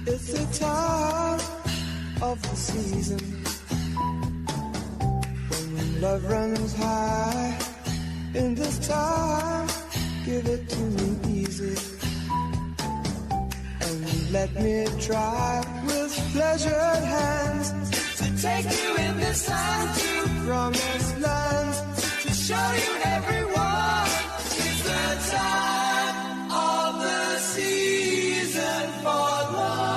It's the time of the season when love runs high. In this time, give it to me easy, and let me try with pleasured hands to take you in this time to promised lands, to show you everyone. It's the time of the season for loving.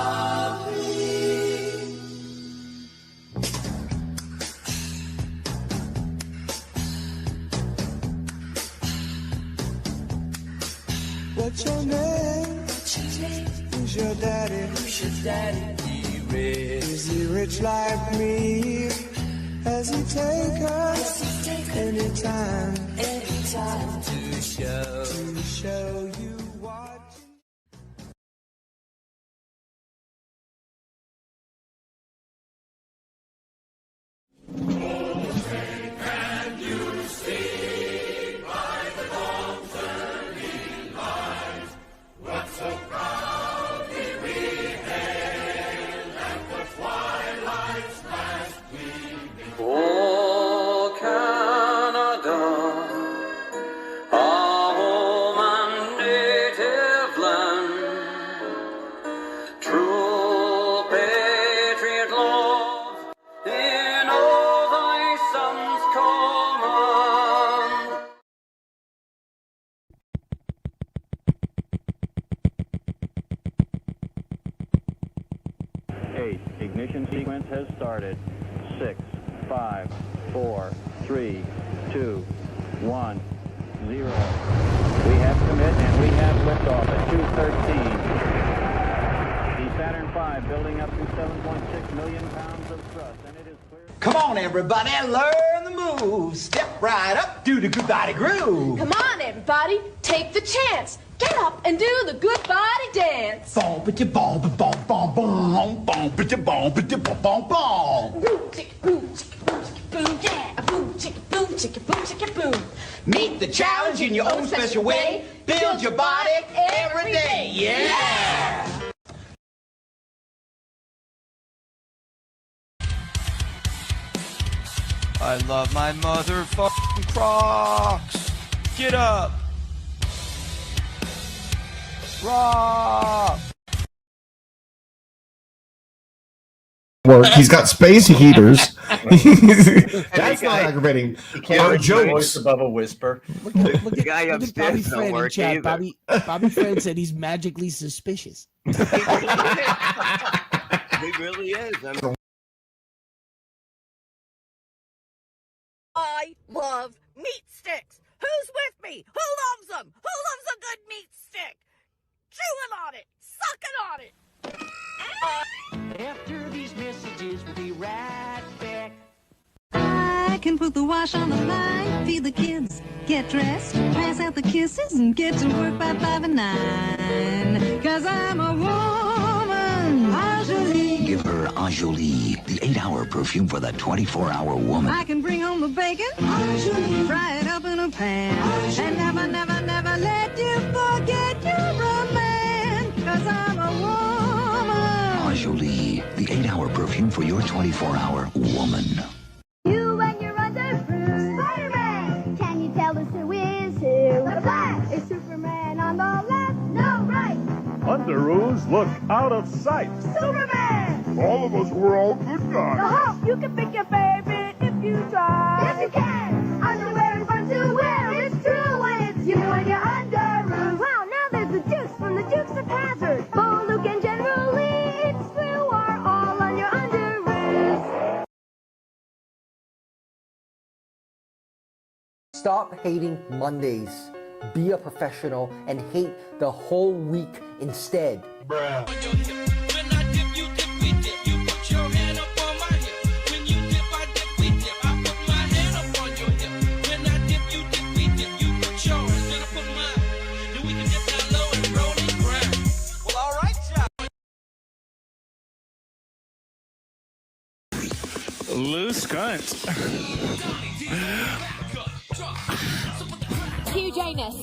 What's your name? Who's your daddy? Is he rich like me? Has he take us anytime to show you what? Ignition sequence has started. 6, 5, 4, 3, 2, 1, 0. We have commit and we have liftoff at 2:13. The Saturn V building up to 7.6 million pounds of thrust, and it is clear. Come on, everybody, learn the moves. Step right up, do the good body groove. Come on, everybody, take the chance. Get up and do the good body dance. Boom, ba boom, ba boom, boom, boom, boom, ba boom, boom, boom. Boom, chicka, boom, chicka, boom, chicka, boom, yeah. Boom, chicka, boom, chicka, boom, chicka, boom. Meet the challenge in your own special way. Build your body every day. Yeah! I love my motherfucking Crocs. Get up. Rock. Work. He's got space heaters. That's not aggravating. Our jokes above a whisper. Look at Bobby Friend in chat. Bobby Friend said he's magically suspicious. He really is. I love meat sticks. Who's with me? Who loves them? Who loves a good meat stick? Chewing on it, sucking on it. After these messages, we'll be right back. I can put the wash on the line, feed the kids, get dressed, pass out the kisses, and get to work by 5 and 9. 'Cause I'm a woman, Anjali. Give her Anjali, the 8-hour perfume for the 24-hour woman. I can bring home the bacon, Anjali. Fry it up in a pan, Anjali. And never, never, never let you forget you're a man. 'Cause I'm a woman. Anjali, the 8-hour perfume for your 24-hour woman. You and your underoos, Spider-Man. Can you tell us who is who? The Flash. Is Superman on the left? No, right. Underoos look out of sight. Superman. All of us were all good guys. The Hulk. You can pick your favorite if you try. Yes, you can. Underwear is fun to wear. It's true when it's you and your underoos. Wow, now there's the Dukes from the Dukes of Hazzard. Bo, Luke, and General Lee. It's true, are all on your underoos. Stop hating Mondays. Be a professional and hate the whole week instead. Bruh. Loose cunt. QJ-ness.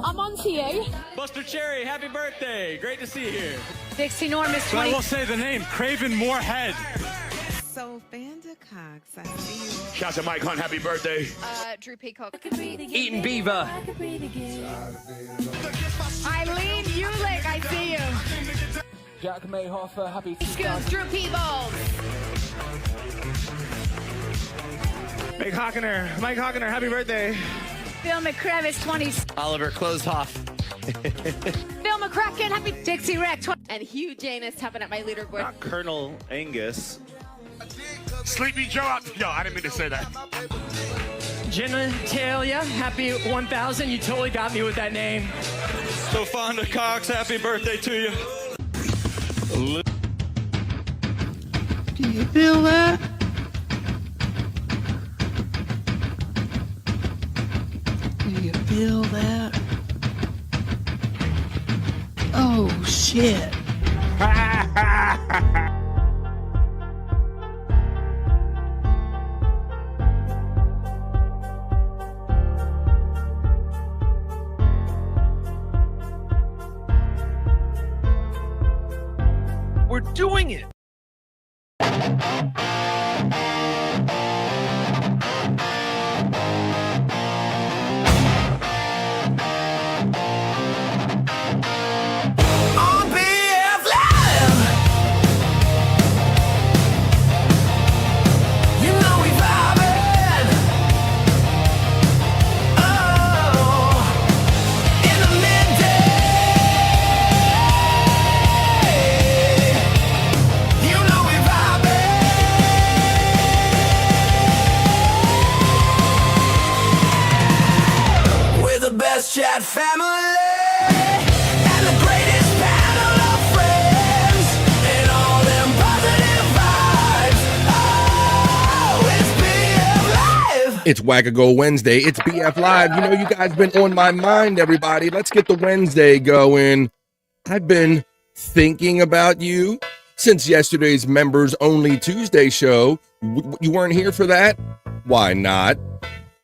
I'm on TA. Buster Cherry, happy birthday. Great to see you here. Dixie Normus So I will say the name, Craven Moorhead. So Vandercox, I see you. Shout to Mike Hunt, happy birthday. Drew Peacock. Eating beaver. Eileen Ulick, I see you. Jack Mayhoffer, happy Scoots, Drew Peebles. Mike Hockener, happy birthday. Bill McCrevis, 20. Oliver Closehoff. Bill McCracken, happy Dixie Wreck, 20. And Hugh Janus tapping at my leaderboard. Colonel Angus. Sleepy Joe. No, I didn't mean to say that. Genitalia, happy 1000. You totally got me with that name. So Fonda Cox, happy birthday to you. Do you feel that? Do you feel that? Oh, shit. We're doing it. Chat family and the greatest panel of friends and all them positive vibes. Oh, it's BF Live. It's Wackago Wednesday. It's BF Live. You know, you guys been on my mind, everybody. Let's get the Wednesday going. I've been thinking about you since yesterday's Members Only Tuesday show. You weren't here for that? Why not?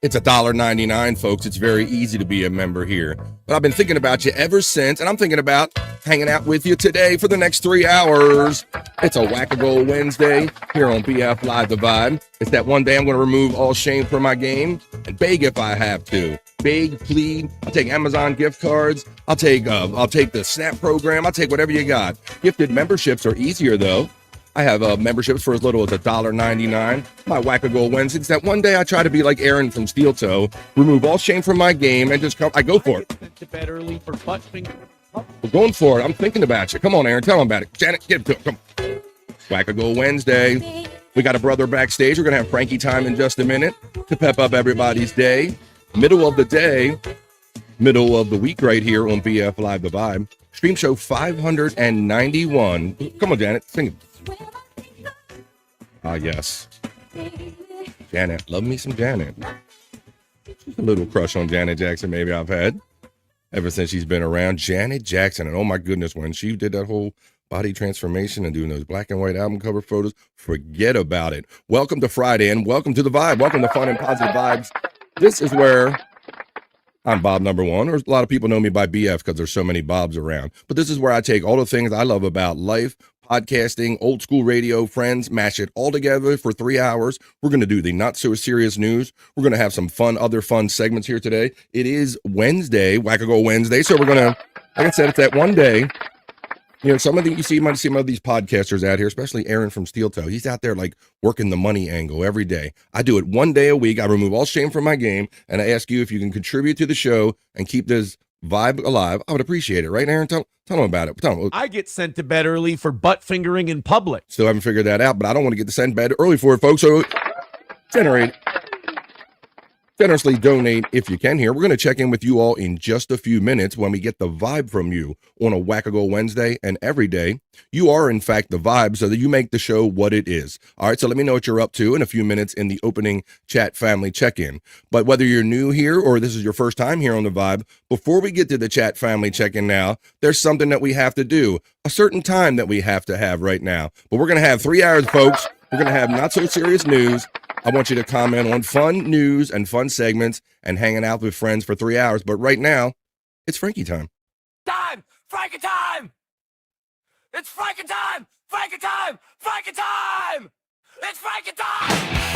It's $1.99, folks. It's very easy to be a member here. But I've been thinking about you ever since, and I'm thinking about hanging out with you today for the next 3 hours. It's a Wackago Wednesday here on BF Live The Vibe. It's that one day I'm going to remove all shame from my game and beg if I have to. Beg, plead. I'll take Amazon gift cards. I'll take the Snap program. I'll take whatever you got. Gifted memberships are easier, though. I have memberships for as little as $1.99. My Wackago Wednesday. It's that one day I try to be like Aaron from Steel Toe, remove all shame from my game, and just come. I go for it. To bed early for butt finger. We're going for it. I'm thinking about you. Come on, Aaron. Tell him about it. Janet, get it to him. Come on. Wackago Wednesday. We got a brother backstage. We're going to have Frankie Time in just a minute to pep up everybody's day. Middle of the day. Middle of the week right here on BF Live The Vibe. Stream show 591. Come on, Janet. Sing it. Ah, yes. Janet. Love me some Janet. Just a little crush on Janet Jackson maybe I've had ever since she's been around. Janet Jackson. And oh my goodness, when she did that whole body transformation and doing those black and white album cover photos, forget about it. Welcome to Friday and welcome to The Vibe. Welcome to Fun and Positive Vibes. This is where I'm Bob number one, or a lot of people know me by BF because there's so many Bobs around. But this is where I take all the things I love about life, podcasting, old school radio, friends, mash it all together for 3 hours. We're going to do the not so serious news. We're going to have some other fun segments here today. It is Wednesday, Wackago Wednesday. So we're going to, like I said, it's that one day. You know, you might see some of these podcasters out here, especially Aaron from Steel Toe. He's out there like working the money angle every day. I do it one day a week. I remove all shame from my game, and I ask you if you can contribute to the show and keep this vibe alive. I would appreciate it, right, Aaron? Tell them about it. Tell them. I get sent to bed early for butt fingering in public. Still haven't figured that out, but I don't want to get to send bed early for it, folks. So generously donate if you can here. We're going to check in with you all in just a few minutes when we get the vibe from you on a Wackago Wednesday and every day. You are, in fact, the vibe so that you make the show what it is. All right, so let me know what you're up to in a few minutes in the opening chat family check-in. But whether you're new here or this is your first time here on the vibe, before we get to the chat family check-in now, there's something that we have to do, a certain time that we have to have right now. But we're going to have 3 hours, folks. We're going to have not so serious news. I want you to comment on fun news and fun segments and hanging out with friends for 3 hours. But right now, It's Frankie time. Time! Frankie time! It's Frankie time! Frankie time! Frankie time! It's Frankie time!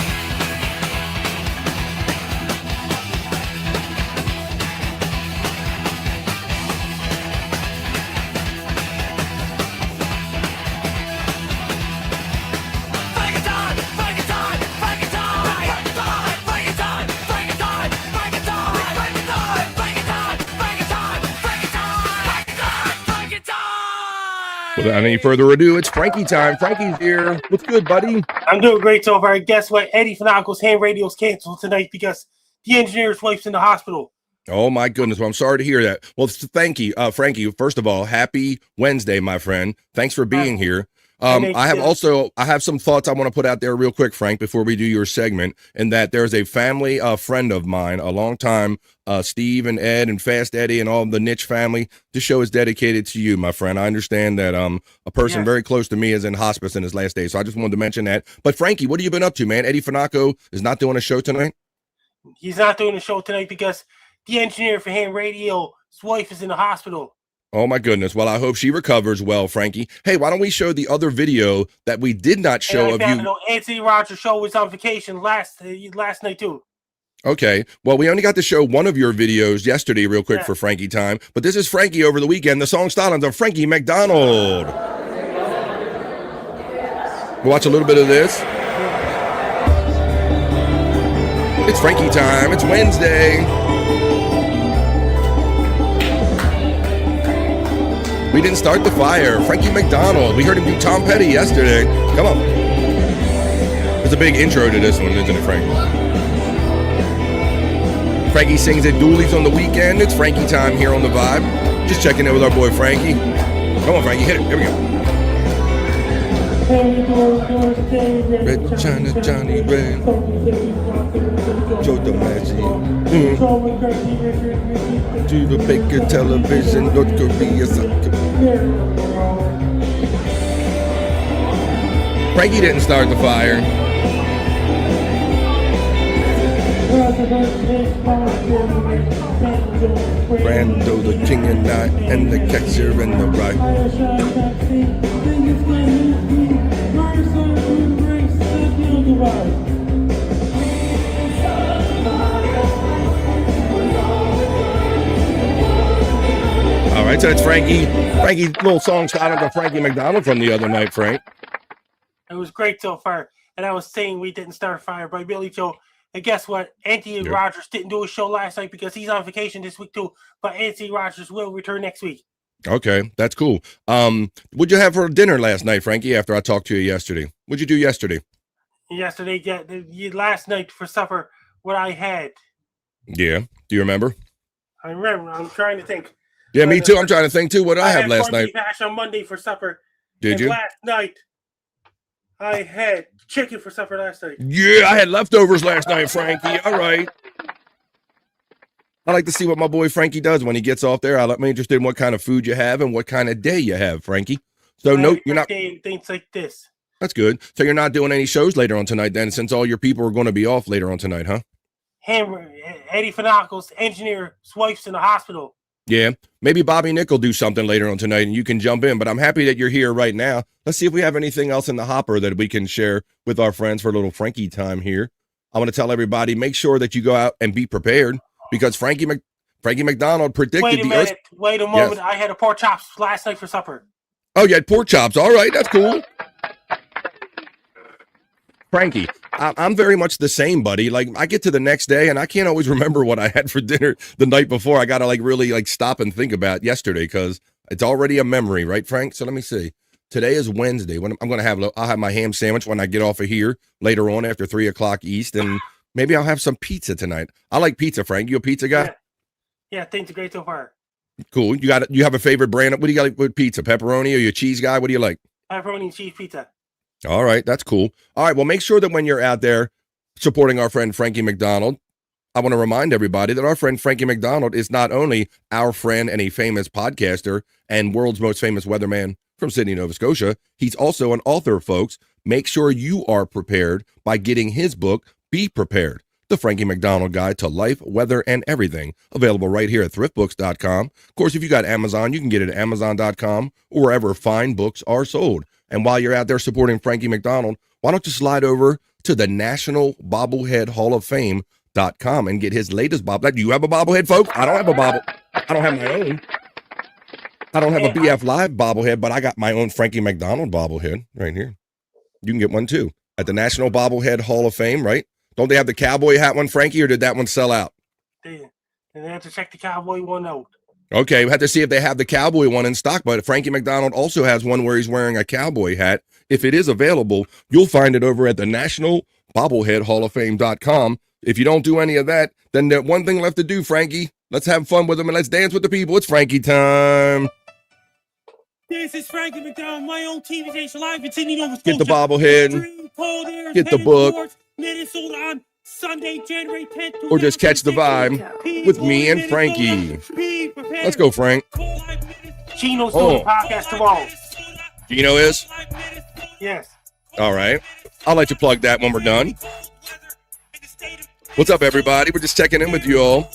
Without any further ado, it's Frankie time. Frankie's here. What's good, buddy? I'm doing great so far. Guess what? Eddie Finocco's ham radio's canceled tonight because the engineer's wife's in the hospital. Oh, my goodness. Well, I'm sorry to hear that. Well, thank you, Frankie. First of all, happy Wednesday, my friend. Thanks for being here. I have some thoughts I want to put out there real quick, Frank, before we do your segment, and that there's a family friend of mine, a long time, Steve and Ed and Fast Eddie and all the Niche family. This show is dedicated to you, my friend. I understand that a person very close to me is in hospice in his last days, so I just wanted to mention that. But Frankie, what have you been up to, man? Eddie Finocco is not doing a show tonight? He's not doing a show tonight because the engineer for ham radio's wife is in the hospital. Oh, my goodness. Well, I hope she recovers well, Frankie. Hey, why don't we show the other video that we did not show of you? Anthony Rogers' show was on vacation last night, too. Okay. Well, we only got to show one of your videos yesterday real quick for Frankie time. But this is Frankie over the weekend. The song stylings of Frankie McDonald. We'll watch a little bit of this. It's Frankie time. It's Wednesday. We didn't start the fire. Frankie McDonald. We heard him do Tom Petty yesterday. Come on. There's a big intro to this one, isn't it, Frank? Frankie sings at Dooley's on the weekend. It's Frankie time here on The Vibe. Just checking in with our boy Frankie. Come on, Frankie. Hit it. Here we go. Red China, Johnny Red. Joe DiMaggio. To the Baker Television, North Korea. Frankie didn't start the fire. Brando, the king and I, and the catcher and the ride. All right, so that's Frankie's little song styling of Frankie McDonald from the other night, Frank. It was great so far. And I was saying we didn't start a fire by Billy Joe. And guess what? Anthony Rogers didn't do a show last night because he's on vacation this week too. But Anthony Rogers will return next week. Okay, that's cool. What'd you have for dinner last night, Frankie, after I talked to you yesterday? What'd you do yesterday? Last night for supper, what I had. Yeah. Do you remember? I remember. I'm trying to think. Yeah, me too. I'm trying to think too. What did I have last night? Hash on Monday for supper. Did you? Last night, I had chicken for supper last night. Yeah, I had leftovers last night, Frankie. All right. I like to see what my boy Frankie does when he gets off there. I'm interested in what kind of food you have and what kind of day you have, Frankie. So no, you're not. Things like this. That's good. So you're not doing any shows later on tonight then, since all your people are going to be off later on tonight, huh? Eddie Finocco's engineer's wife's in the hospital. Yeah, maybe Bobby Nick will do something later on tonight and you can jump in, but I'm happy that you're here right now. Let's see if we have anything else in the hopper that we can share with our friends for a little Frankie time here. I want to tell everybody, make sure that you go out and be prepared because Frankie McDonald predicted Wait a moment. Yes. I had a pork chops last night for supper. Oh, you had pork chops. All right, that's cool. Frankie, I'm very much the same, buddy. Like, I get to the next day and I can't always remember what I had for dinner the night before. I got to really stop and think about yesterday because it's already a memory, right, Frank? So let me see. Today is Wednesday. When I'll have my ham sandwich when I get off of here later on after 3 o'clock East, and maybe I'll have some pizza tonight. I like pizza, Frank. You a pizza guy? Yeah, things are great so far. Cool. You have a favorite brand? What do you like with pizza? Pepperoni or you a cheese guy? What do you like? Pepperoni and cheese pizza. All right, that's cool. All right, well, make sure that when you're out there supporting our friend Frankie McDonald, I want to remind everybody that our friend Frankie McDonald is not only our friend and a famous podcaster and world's most famous weatherman from Sydney, Nova Scotia, he's also an author, folks. Make sure you are prepared by getting his book, Be Prepared. The Frankie McDonald Guide to Life, Weather, and Everything. Available right here at thriftbooks.com. Of course, if you got Amazon, you can get it at amazon.com or wherever fine books are sold. And while you're out there supporting Frankie McDonald, why don't you slide over to the National Bobblehead Hall of Fame.com and get his latest bobblehead. Do you have a bobblehead, folks? I don't have a bobble. I don't have my own. I don't have a BF Live bobblehead, but I got my own Frankie McDonald bobblehead right here. You can get one too at the National Bobblehead Hall of Fame, right? Don't they have the cowboy hat one, Frankie, or did that one sell out? They have to check the cowboy one out. Okay, we have to see if they have the cowboy one in stock, but Frankie McDonald also has one where he's wearing a cowboy hat. If it is available, you'll find it over at the National Bobblehead Hall of Fame.com. If you don't do any of that, then there's one thing left to do, Frankie. Let's have fun with them and let's dance with the people. It's Frankie time. This is Frankie McDonald, my own TV station live in Sydney, Nova Get Scotia. the bobblehead. Get the book. Minnesota on Sunday, January 10th. Or just catch the vibe with me and Frankie. Let's go, Frank. Gino's doing the podcast tomorrow. Gino is? Yes. All right. I'll let you plug that when we're done. What's up, everybody? We're just checking in with you all.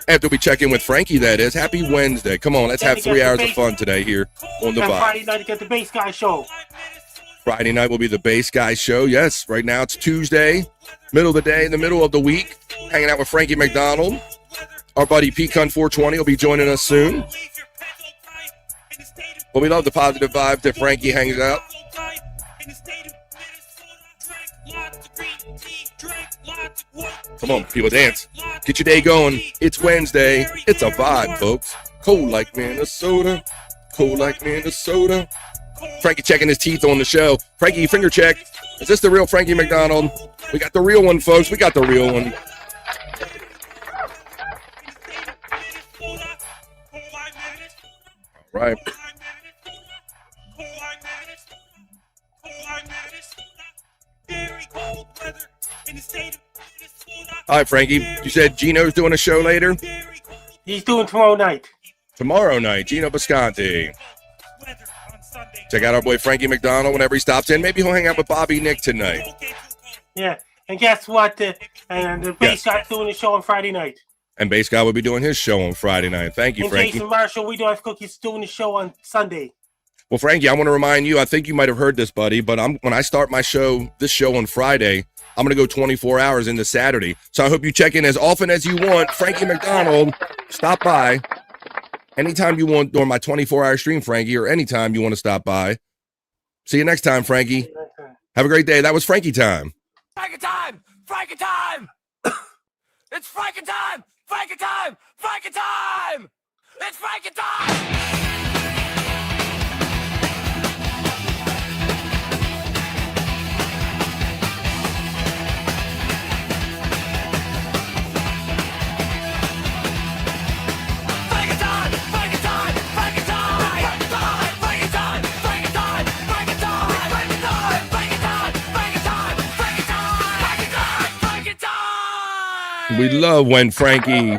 After we check in with Frankie, that is. Happy Wednesday. Come on, let's have 3 hours of fun today here on the Vibe. Friday night, get the Bass Guy Show. Friday night will be the Bass Guy Show. Yes, right now it's Tuesday, middle of the day, in the middle of the week. Hanging out with Frankie McDonald. Our buddy Pecan 420 will be joining us soon. But we love the positive vibes that Frankie hangs out. Come on, people, dance. Get your day going. It's Wednesday. It's a vibe, folks. Cold like Minnesota. Cold like Minnesota. Frankie checking his teeth on the show. Frankie, finger check. Is this the real Frankie McDonald? We got the real one, folks. We got the real one. All right. All right, Frankie. You said Gino's doing a show later? He's doing tomorrow night. Tomorrow night, Gino Bisconti. Check out our boy Frankie McDonald whenever he stops in. Maybe he'll hang out with Bobby Nick tonight. Yeah, and guess what? The Bass Guy's doing a show on Friday night. And Bass Guy will be doing his show on Friday night. Thank you, and Frankie. Jason Marshall, we don't have cookies, doing the show on Sunday. Well, Frankie, I want to remind you, I think you might have heard this, buddy, but when I start my show, this show on Friday, I'm going to go 24 hours into Saturday. So I hope you check in as often as you want. Frankie McDonald, stop by. Anytime you want during my 24-hour stream, Frankie, or anytime you want to stop by. See you next time, Frankie. Have a great day. That was Frankie time. Frankie time! Frankie time! It's Frankie time! Frankie time! Frankie time! It's Frankie time! We love when Frankie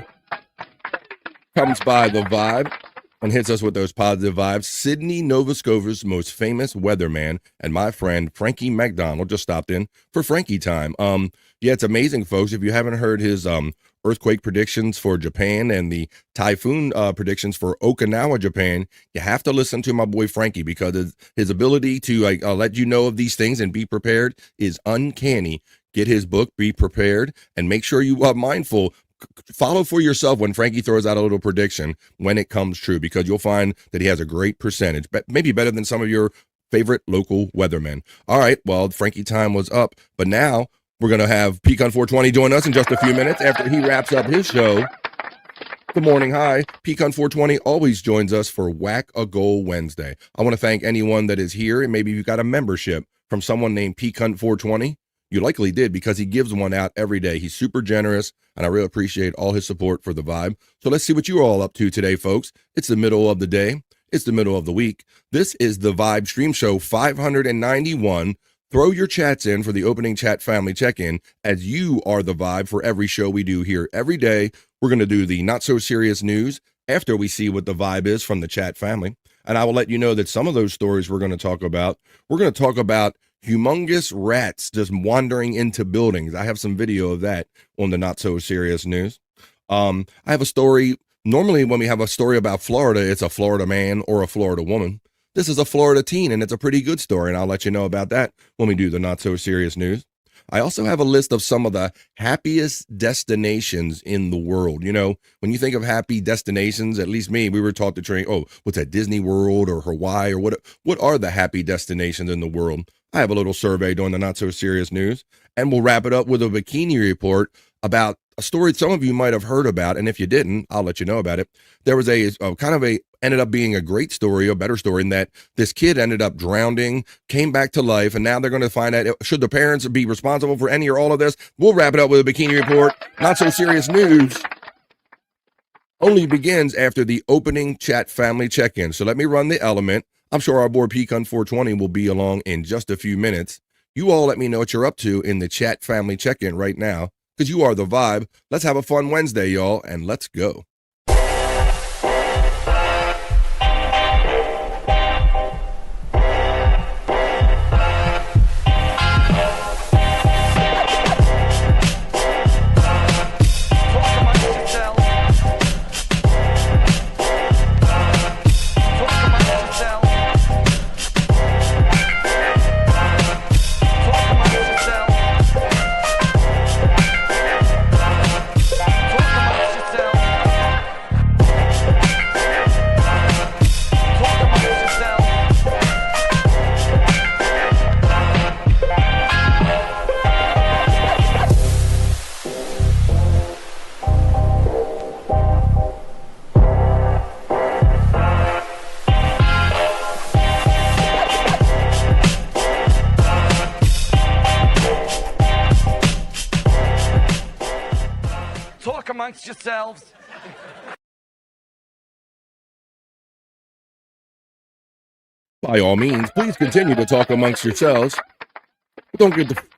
comes by the Vibe and hits us with those positive vibes. Sydney, Nova Scotia's most famous weatherman and my friend Frankie McDonald just stopped in for Frankie time. Yeah, it's amazing, folks. If you haven't heard his earthquake predictions for Japan and the typhoon predictions for Okinawa, Japan, you have to listen to my boy Frankie because his ability to let you know of these things and be prepared is uncanny. Get his book, Be Prepared, and make sure you are mindful. Follow for yourself when Frankie throws out a little prediction when it comes true, because you'll find that he has a great percentage, but maybe better than some of your favorite local weathermen. All right, well, Frankie time was up, but now we're going to have Pecan 420 join us in just a few minutes after he wraps up his show. Good morning, hi. Pecan 420 always joins us for Whack a Goal Wednesday. I want to thank anyone that is here, and maybe you've got a membership from someone named Pecan 420. You likely did, because he gives one out every day. He's super generous, and I really appreciate all his support for the Vibe. So let's see what you're all up to today, folks. It's the middle of the day. It's the middle of the week. This is the Vibe Stream Show 591. Throw your chats in for the opening chat family check-in, as you are the Vibe for every show we do here every day. We're going to do the not-so-serious news after we see what the Vibe is from the chat family. And I will let you know that some of those stories we're going to talk about humongous rats just wandering into buildings. I have some video of that on the Not So Serious News. I have a story. Normally when we have a story about Florida, it's a Florida man or a Florida woman. This is a Florida teen, and it's a pretty good story, and I'll let you know about that when we do the Not So Serious News. I also have a list of some of the happiest destinations in the world. You know, when you think of happy destinations, at least me, we were taught to train, oh, what's that, Disney World or Hawaii, or what are the happy destinations in the world? I have a little survey during the Not So Serious News, and we'll wrap it up with a bikini report about a story some of you might have heard about, and if you didn't, I'll let you know about it. There was ended up being a great story, a better story, in that this kid ended up drowning, came back to life, and now they're going to find out, should the parents be responsible for any or all of this? We'll wrap it up with a bikini report. Not So Serious News only begins after the opening chat family check-in. So let me run the element. I'm sure our boy Pecan 420 will be along in just a few minutes. You all let me know what you're up to in the chat family check-in right now, because you are the vibe. Let's have a fun Wednesday, y'all, and let's go. Amongst yourselves. By all means, please continue to talk amongst yourselves. But don't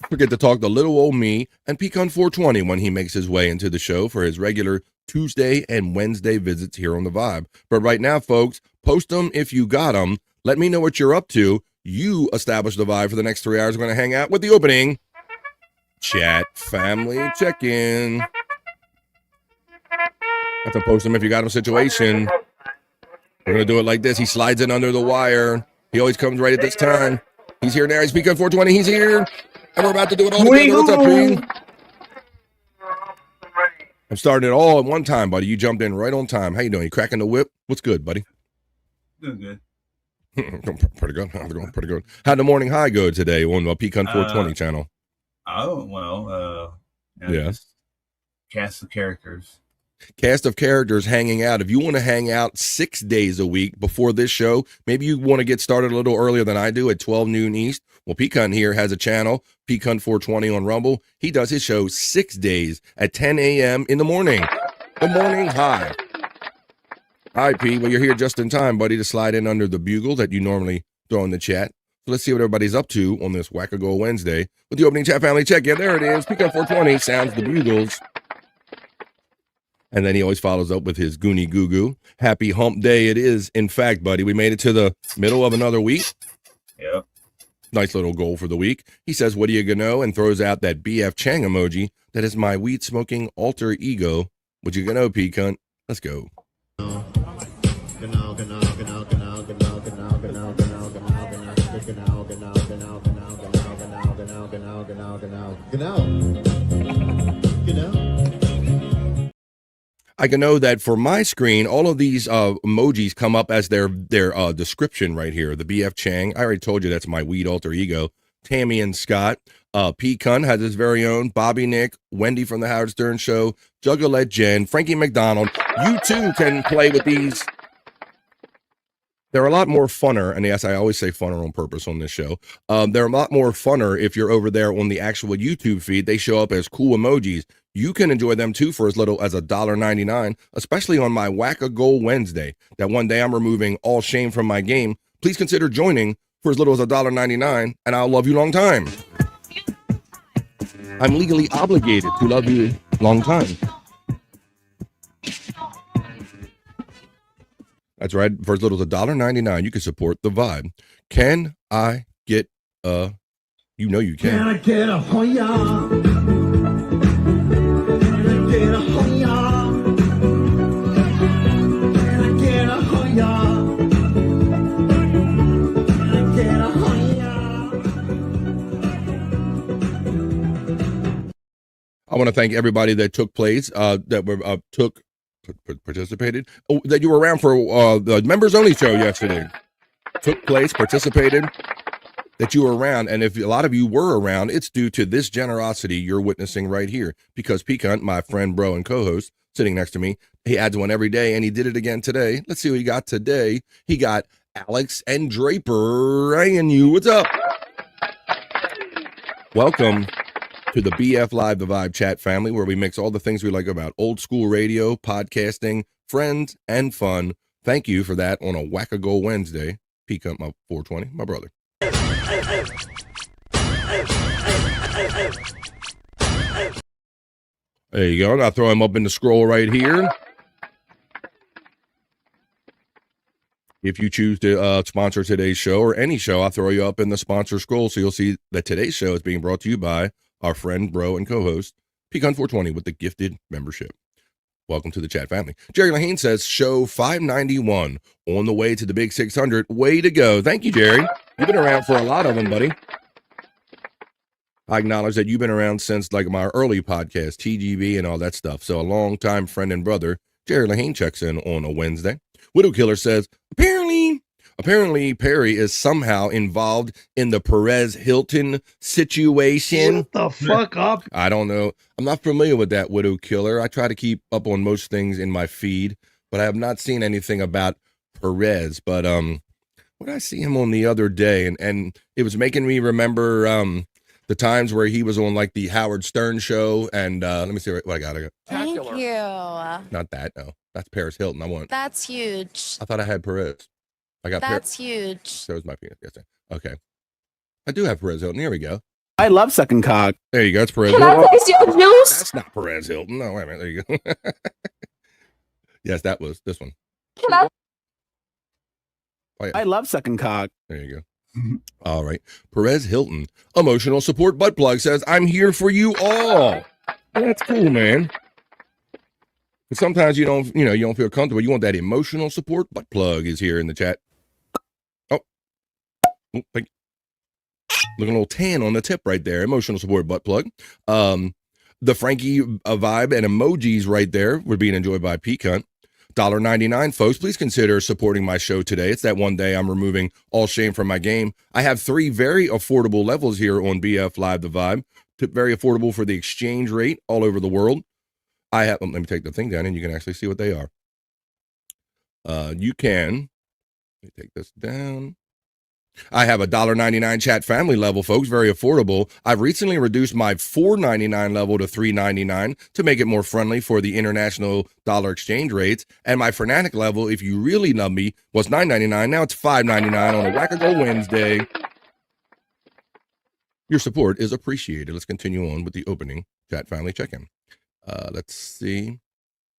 forget to talk to little old me and Pecan 420 when he makes his way into the show for his regular Tuesday and Wednesday visits here on The Vibe. But right now, folks, post them if you got them. Let me know what you're up to. You establish the vibe for the next 3 hours. We're going to hang out with the opening chat family check-in. Have to post him if you got him situation. We're going to do it like this. He slides in under the wire. He always comes right at this time. He's here now. He's Pecan 420. He's here. And we're about to do it all together. What's up, Pete? I'm starting it all at one time, buddy. You jumped in right on time. How you doing? You cracking the whip? What's good, buddy? Doing good. Pretty good. I'm doing pretty good. How'd the morning high go today on the Pecan 420 channel? Oh, well, yes. Cast of characters. Cast of characters hanging out. If you want to hang out 6 days a week before this show, maybe you want to get started a little earlier than I do at 12 noon East. Well, Pecan here has a channel, Pecan 420 on Rumble. He does his show 6 days at 10 a.m. in the morning. The morning high. All right, P. Well, you're here just in time, buddy, to slide in under the bugle that you normally throw in the chat. So let's see what everybody's up to on this Wackago Wednesday with the opening chat family check. Yeah, there it is. Pecan 420 sounds the bugles. And then he always follows up with his Goonie Goo Goo. Happy hump day it is. In fact, buddy, we made it to the middle of another week. Yep. Nice little goal for the week. He says, what do you gonna? And throws out that BF Chang emoji. That is my weed smoking alter ego. What you gonna, Pecan? Let's go. I can know that for my screen, all of these emojis come up as their description right here. The BF Chang. I already told you that's my weed alter ego. Tammy and Scott. Pecan has his very own. Bobby Nick. Wendy from the Howard Stern Show. Juggalette Jen. Frankie McDonald. You too can play with these. They're a lot more funner, and yes, I always say funner on purpose on this show. They're a lot more funner if you're over there on the actual YouTube feed. They show up as cool emojis. You can enjoy them too for as little as $1.99, especially on my Whack-A-Goal Wednesday. That one day I'm removing all shame from my game. Please consider joining for as little as $1.99, and I'll love you long time. I'm legally obligated to love you long time. That's right. For as little as $1.99, you can support the vibe. Can I get a You know you Can can. I get a Hoya? Can I get a Hoya? Can I get a Hoya? Can I get a Hoya? I want to thank everybody that took place, participated, that you were around for the members only show yesterday. Took place, participated, that you were around. And if a lot of you were around, it's due to this generosity you're witnessing right here. Because Piquant, my friend, bro, and co-host, sitting next to me, he adds one every day, and he did it again today. Let's see what he got today. He got Alex and Draper and you. What's up? Welcome to the BF Live The Vibe chat family, where we mix all the things we like about old school radio, podcasting, friends, and fun. Thank you for that on a Whack-A-Go Wednesday. Piquant, my 420, my brother. There you go. I'll throw him up in the scroll right here. If you choose to sponsor today's show or any show, I'll throw you up in the sponsor scroll so you'll see that today's show is being brought to you by our friend, bro, and co-host, Piquant 420 with the gifted membership. Welcome to the chat family. Jerry Lahane says, show 591 on the way to the big 600. Way to go. Thank you, Jerry. You've been around for a lot of them, buddy. I acknowledge that you've been around since like my early podcast, TGB and all that stuff. So a longtime friend and brother, Jerry Lahane, checks in on a Wednesday. Widow Killer says, apparently Perry is somehow involved in the Perez Hilton situation. Shut the fuck up. I don't know. I'm not familiar with that, Widow Killer. I try to keep up on most things in my feed, but I have not seen anything about Perez. But what I see him on the other day, and it was making me remember the times where he was on like the Howard Stern show. And let me see what I got. Thank you. Not that, no. That's Paris Hilton. I want. That's huge. I thought I had Perez. I got That's huge. So is my penis. Yes, okay. I do have Perez Hilton. Here we go. I love sucking cock. There you go. It's Perez Can Hilton. I taste your juice? That's not Perez Hilton. No, wait a minute. There you go. Yes, that was this one. Can I? Oh, yeah. I love sucking cock. There you go. All right. Perez Hilton, emotional support butt plug, says, I'm here for you all. That's cool, man. But sometimes you don't feel comfortable. You want that emotional support butt plug is here in the chat. Oh, thank you. Looking a little tan on the tip right there. Emotional support butt plug. The Frankie vibe and emojis right there were being enjoyed by Piquant. $1.99, folks. Please consider supporting my show today. It's that one day I'm removing all shame from my game. I have 3 very affordable levels here on BF Live The Vibe. Very affordable for the exchange rate all over the world. I have, let me take the thing down and you can actually see what they are. You can, let me take this down. I have a $1.99 chat family level, folks, very affordable. I've recently reduced my $4.99 level to $3.99 to make it more friendly for the international dollar exchange rates. And my Fanatic level, if you really love me, was $9.99. Now it's $5.99 on a Whack-A-Go Wednesday. Your support is appreciated. Let's continue on with the opening chat family check-in. Let's see.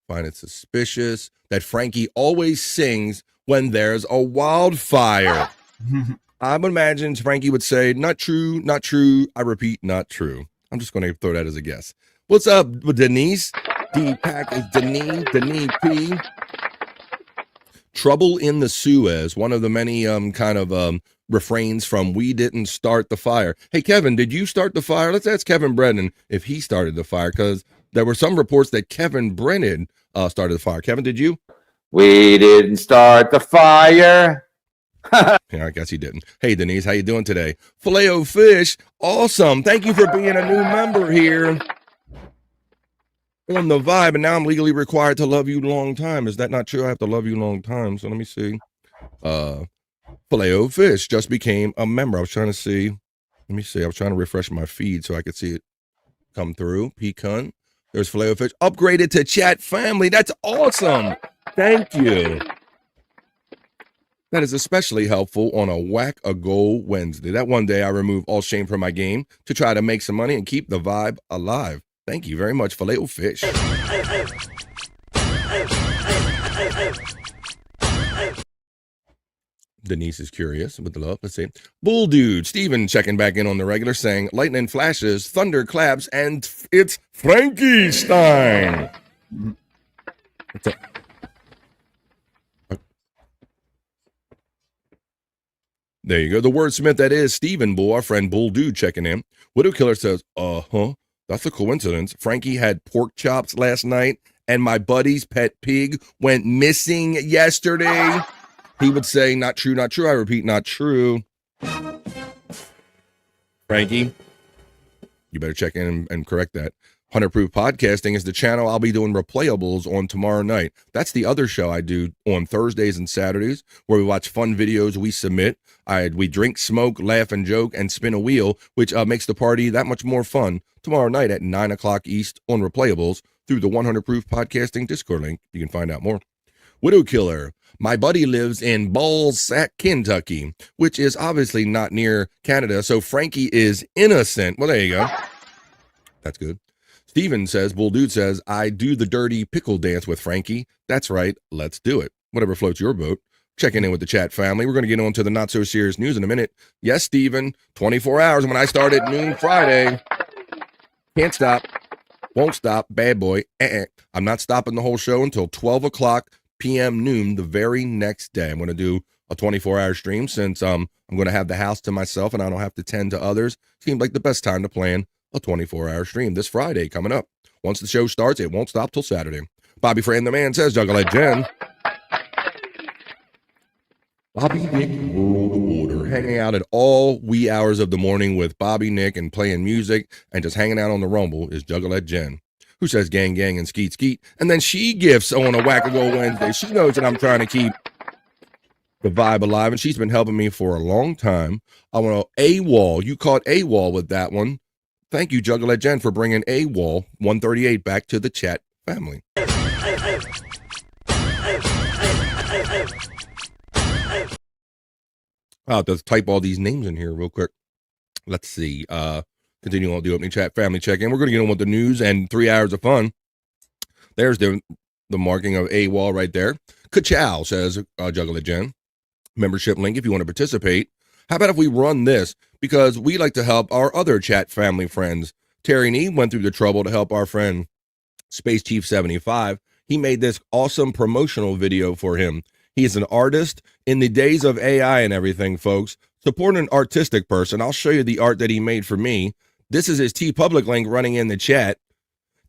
Find it suspicious that Frankie always sings when there's a wildfire. I would imagine Frankie would say, not true, not true. I repeat, not true. I'm just going to throw that as a guess. What's up, Denise? D-Pack is Denise P. Trouble in the Suez, one of the many refrains from We Didn't Start the Fire. Hey, Kevin, did you start the fire? Let's ask Kevin Brennan if he started the fire, because there were some reports that Kevin Brennan started the fire. Kevin, did you? We didn't start the fire. Yeah, I guess he didn't. Hey, Denise, how you doing today? Filet-O-Fish, awesome. Thank you for being a new member here on the vibe. And now I'm legally required to love you long time. Is that not true? I have to love you long time. So let me see. Filet-O-Fish just became a member. I was trying to see. Let me see. I was trying to refresh my feed so I could see it come through. Pecan. There's Filet-O-Fish. Upgraded to chat family. That's awesome. Thank you. That is especially helpful on a Whack-A-Go Wednesday. That one day I remove all shame from my game to try to make some money and keep the vibe alive. Thank you very much, Filet-O-Fish. Denise is curious with the love. Let's see. Bull Dude, Steven checking back in on the regular saying, lightning flashes, thunder claps, and it's Frankie Time. There you go. The wordsmith that is Steven Bull, our friend Bull Dude checking in. Widow Killer says, that's a coincidence. Frankie had pork chops last night, and my buddy's pet pig went missing yesterday. He would say, not true, not true. I repeat, not true. Frankie, you better check in and correct that. 100 Proof Podcasting is the channel I'll be doing replayables on tomorrow night. That's the other show I do on Thursdays and Saturdays, where we watch fun videos we submit. We drink, smoke, laugh, and joke, and spin a wheel, which makes the party that much more fun. Tomorrow night at 9 o'clock East on replayables through the 100 Proof Podcasting Discord link. You can find out more. Widow Killer. My buddy lives in Ballsack, Kentucky, which is obviously not near Canada, so Frankie is innocent. Well, there you go. That's good. Steven says, Bull Dude says, I do the dirty pickle dance with Frankie. That's right. Let's do it. Whatever floats your boat. Checking in with the chat family. We're going to get on to the not so serious news in a minute. Yes, Steven, 24 hours when I start at noon Friday. Can't stop. Won't stop. Bad boy. I'm not stopping the whole show until 12 o'clock p.m. noon the very next day. I'm going to do a 24-hour stream since I'm going to have the house to myself and I don't have to tend to others. Seemed like the best time to plan a 24-hour stream this Friday coming up. Once the show starts, it won't stop till Saturday. Bobby Fran the Man says, Juggalette Jen. Bobby Nick World Order, hanging out at all wee hours of the morning with Bobby Nick and playing music and just hanging out on the Rumble is Juggalette Jen, who says gang, gang, and skeet, skeet. And then she gifts on a Wackago Wednesday. She knows that I'm trying to keep the vibe alive, and she's been helping me for a long time. I want to AWOL. You caught AWOL with that one. Thank you, Juggalette Jen, for bringing AWOL 138 back to the chat family. I'll just type all these names in here real quick. Let's see. Continue on the opening chat family check-in. We're going to get on with the news and 3 hours of fun. There's the marking of AWOL right there. Ka-chow, says Juggalette Jen. Membership link if you want to participate. How about if we run this? Because we like to help our other chat family friends. Terry Nee went through the trouble to help our friend Space Chief 75. He made this awesome promotional video for him. He is an artist. In the days of AI and everything, folks, support an artistic person. I'll show you the art that he made for me. This is his TeePublic link running in the chat.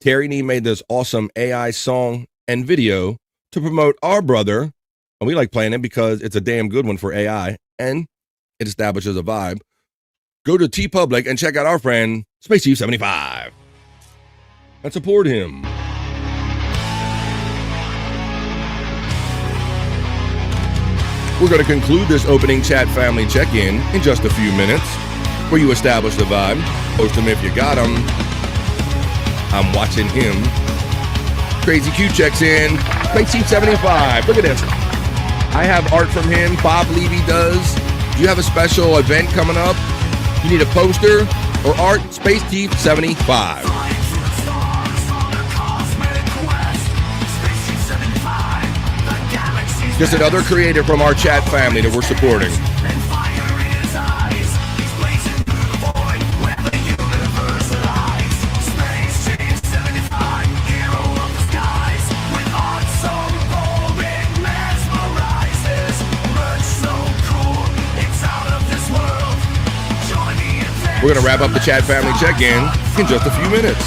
Terry Nee made this awesome AI song and video to promote our brother. And we like playing it because it's a damn good one for AI and it establishes a vibe. Go to TeePublic and check out our friend Space Chief 75 and support him. We're going to conclude this opening chat family check-in in just a few minutes, where you establish the vibe. Post them if you got them. I'm watching him. Crazy Q checks in. Space Chief 75. Look at this. I have art from him. Bob Levy does. Do you have a special event coming up? You need a poster or art? Space Chief 75. Just another creator from our chat family that we're supporting. We're going to wrap up the chat family check-in in just a few minutes.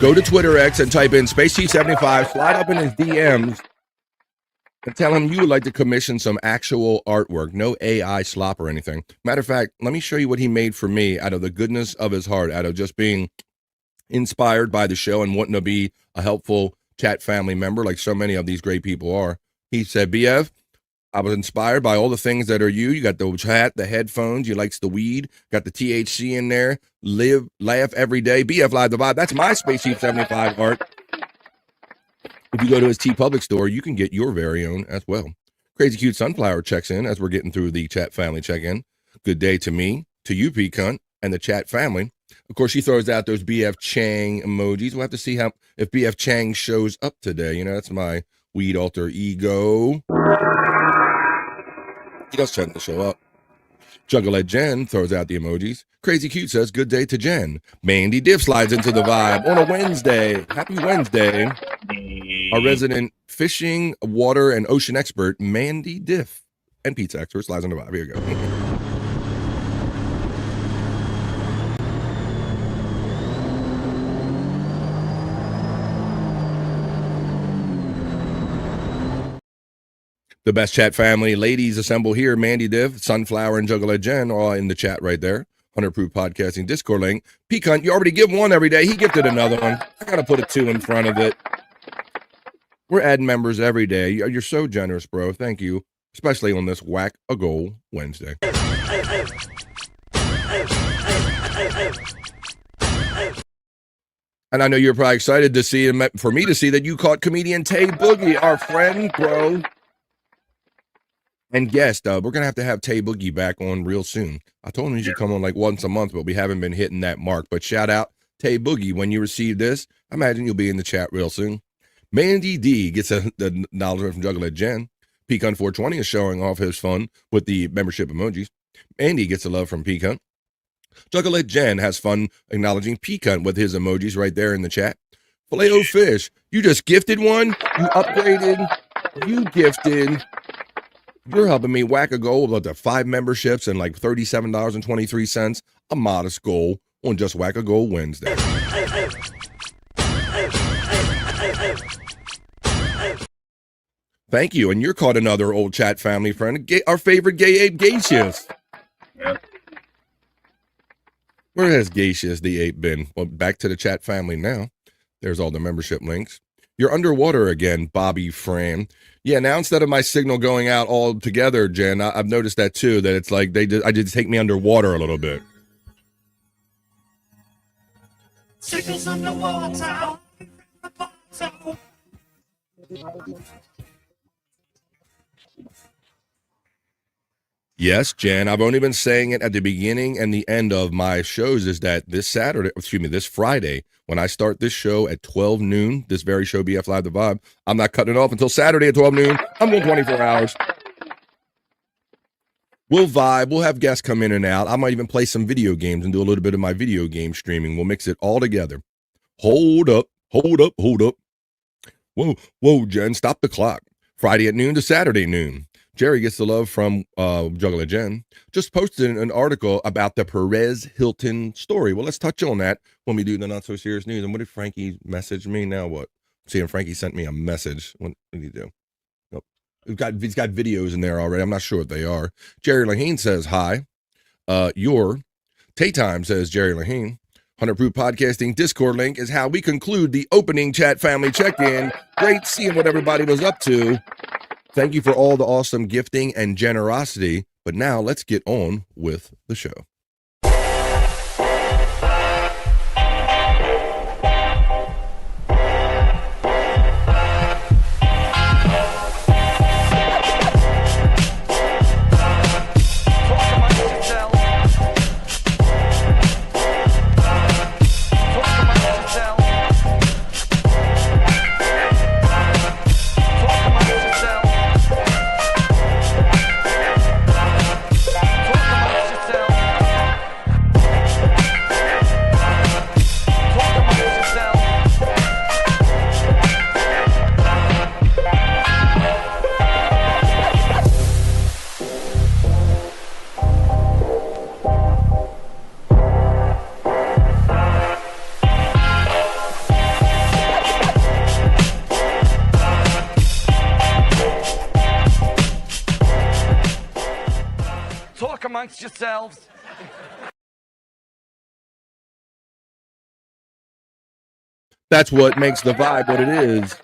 Go to Twitter X and type in Space Chief 75, slide up in his DMs, and tell him you would like to commission some actual artwork, no AI slop or anything. Matter of fact, let me show you what he made for me out of the goodness of his heart, out of just being inspired by the show and wanting to be a helpful chat family member like so many of these great people are. He said, BF, I was inspired by all the things that are you. You got the hat, the headphones, you likes the weed, got the THC in there, live, laugh every day, BF Live the Vibe. That's my Space Chief 75 art. If you go to his TeePublic store, you can get your very own as well. Crazy Cute Sunflower checks in as we're getting through the chat family check-in. Good day to me, to you, P-Cunt, and the chat family. Of course, she throws out those BF Chang emojis. We'll have to see if BF Chang shows up today. You know, that's my weed alter ego. He does tend to show up. Juggalette Jen throws out the emojis. Crazy Cute says, good day to Jen. Mandy Diff slides into the vibe on a Wednesday. Happy Wednesday. Our resident fishing, water, and ocean expert, Mandy Diff, and pizza expert slides on the vibe. Here you go. The best chat family ladies assemble here. Mandy Div, Sunflower, and Juggalette Jen all in the chat right there. 100 Proof Podcasting Discord link. P-Cunt, you already give one every day. He gifted another one. I got to put a 2 in front of it. We're adding members every day. You're so generous, bro. Thank you. Especially on this Whack a Goal Wednesday. And I know you're probably excited to see, for me to see that you caught comedian Tay Boogie, our friend, bro. And guest, we're going to have Tay Boogie back on real soon. I told him he should come on like once a month, but we haven't been hitting that mark. But shout out Tay Boogie. When you receive this, I imagine you'll be in the chat real soon. Mandy D gets the acknowledgement from Juggalette Jen. P-Cunt 420 is showing off his fun with the membership emojis. Andy gets the love from P-Cunt. Juggalette Jen has fun acknowledging P-Cunt with his emojis right there in the chat. Filet-O-Fish, you just gifted one? You upgraded? You gifted? You're helping me whack a goal about the 5 memberships and like $37.23. A modest goal on just Whack a Goal Wednesday. Thank you. And you're caught another old chat family friend, our favorite Gay Ape Gaseous. Yep. Where has Gaseous the Ape been? Well, back to the chat family now. There's all the membership links. You're underwater again, Bobby Fran. Yeah, now instead of my signal going out all together, Jen, I've noticed that too, that it's like I did take me underwater a little bit. Signals underwater. Yes, Jen, I've only been saying it at the beginning and the end of my shows is that this Friday, when I start this show at 12 noon, this very show, BF Live The Vibe, I'm not cutting it off until Saturday at 12 noon. I'm going 24 hours. We'll vibe. We'll have guests come in and out. I might even play some video games and do a little bit of my video game streaming. We'll mix it all together. Hold up. Whoa, Jen, stop the clock. Friday at noon to Saturday noon. Jerry gets the love from Juggalette Jen. Just posted an article about the Perez Hilton story. Well, let's touch on that when we do the Not So Serious News. And what did Frankie message me? Now what? See, and Frankie sent me a message. What did he do? Nope. He's got videos in there already. I'm not sure what they are. Jerry Lahane says hi. Your Tay Time says Jerry Lahane. 100 Proof Podcasting Discord link is how we conclude the opening chat family check-in. Great seeing what everybody was up to. Thank you for all the awesome gifting and generosity. But now let's get on with the show. Amongst yourselves. That's what makes the vibe what it is.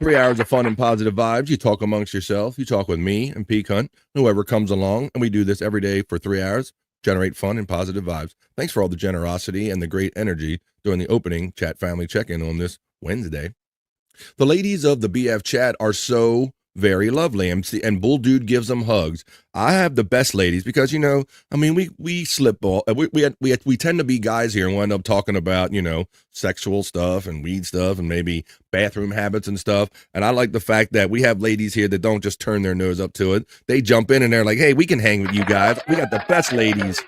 3 hours of fun and positive vibes. You talk amongst yourself. You talk with me and P-Cunt, whoever comes along, and we do this every day for 3 hours. Generate fun and positive vibes. Thanks for all the generosity and the great energy during the opening chat family check-in on this Wednesday. The ladies of the BF chat are so very lovely, and Bull Dude gives them hugs. I have the best ladies because, you know, I mean, we slip all we tend to be guys here and we end up talking about, you know, sexual stuff and weed stuff and maybe bathroom habits and stuff. And I like the fact that we have ladies here that don't just turn their nose up to it. They jump in and they're like, hey, we can hang with you guys. We got the best ladies.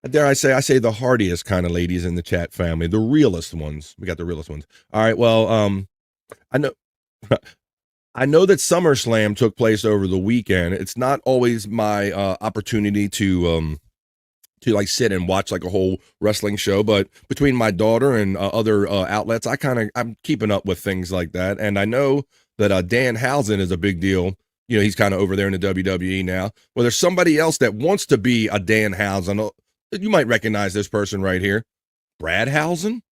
Dare I say the hardiest kind of ladies in the chat family, the realest ones. We got the realest ones. All right, well, I know I know that SummerSlam took place over the weekend. It's not always my opportunity to like sit and watch like a whole wrestling show, but between my daughter and other outlets, I'm keeping up with things like that. And I know that Danhausen is a big deal. You know, he's kind of over there in the WWE now. Well, there's somebody else that wants to be a Danhausen. You might recognize this person right here. Brad Housen?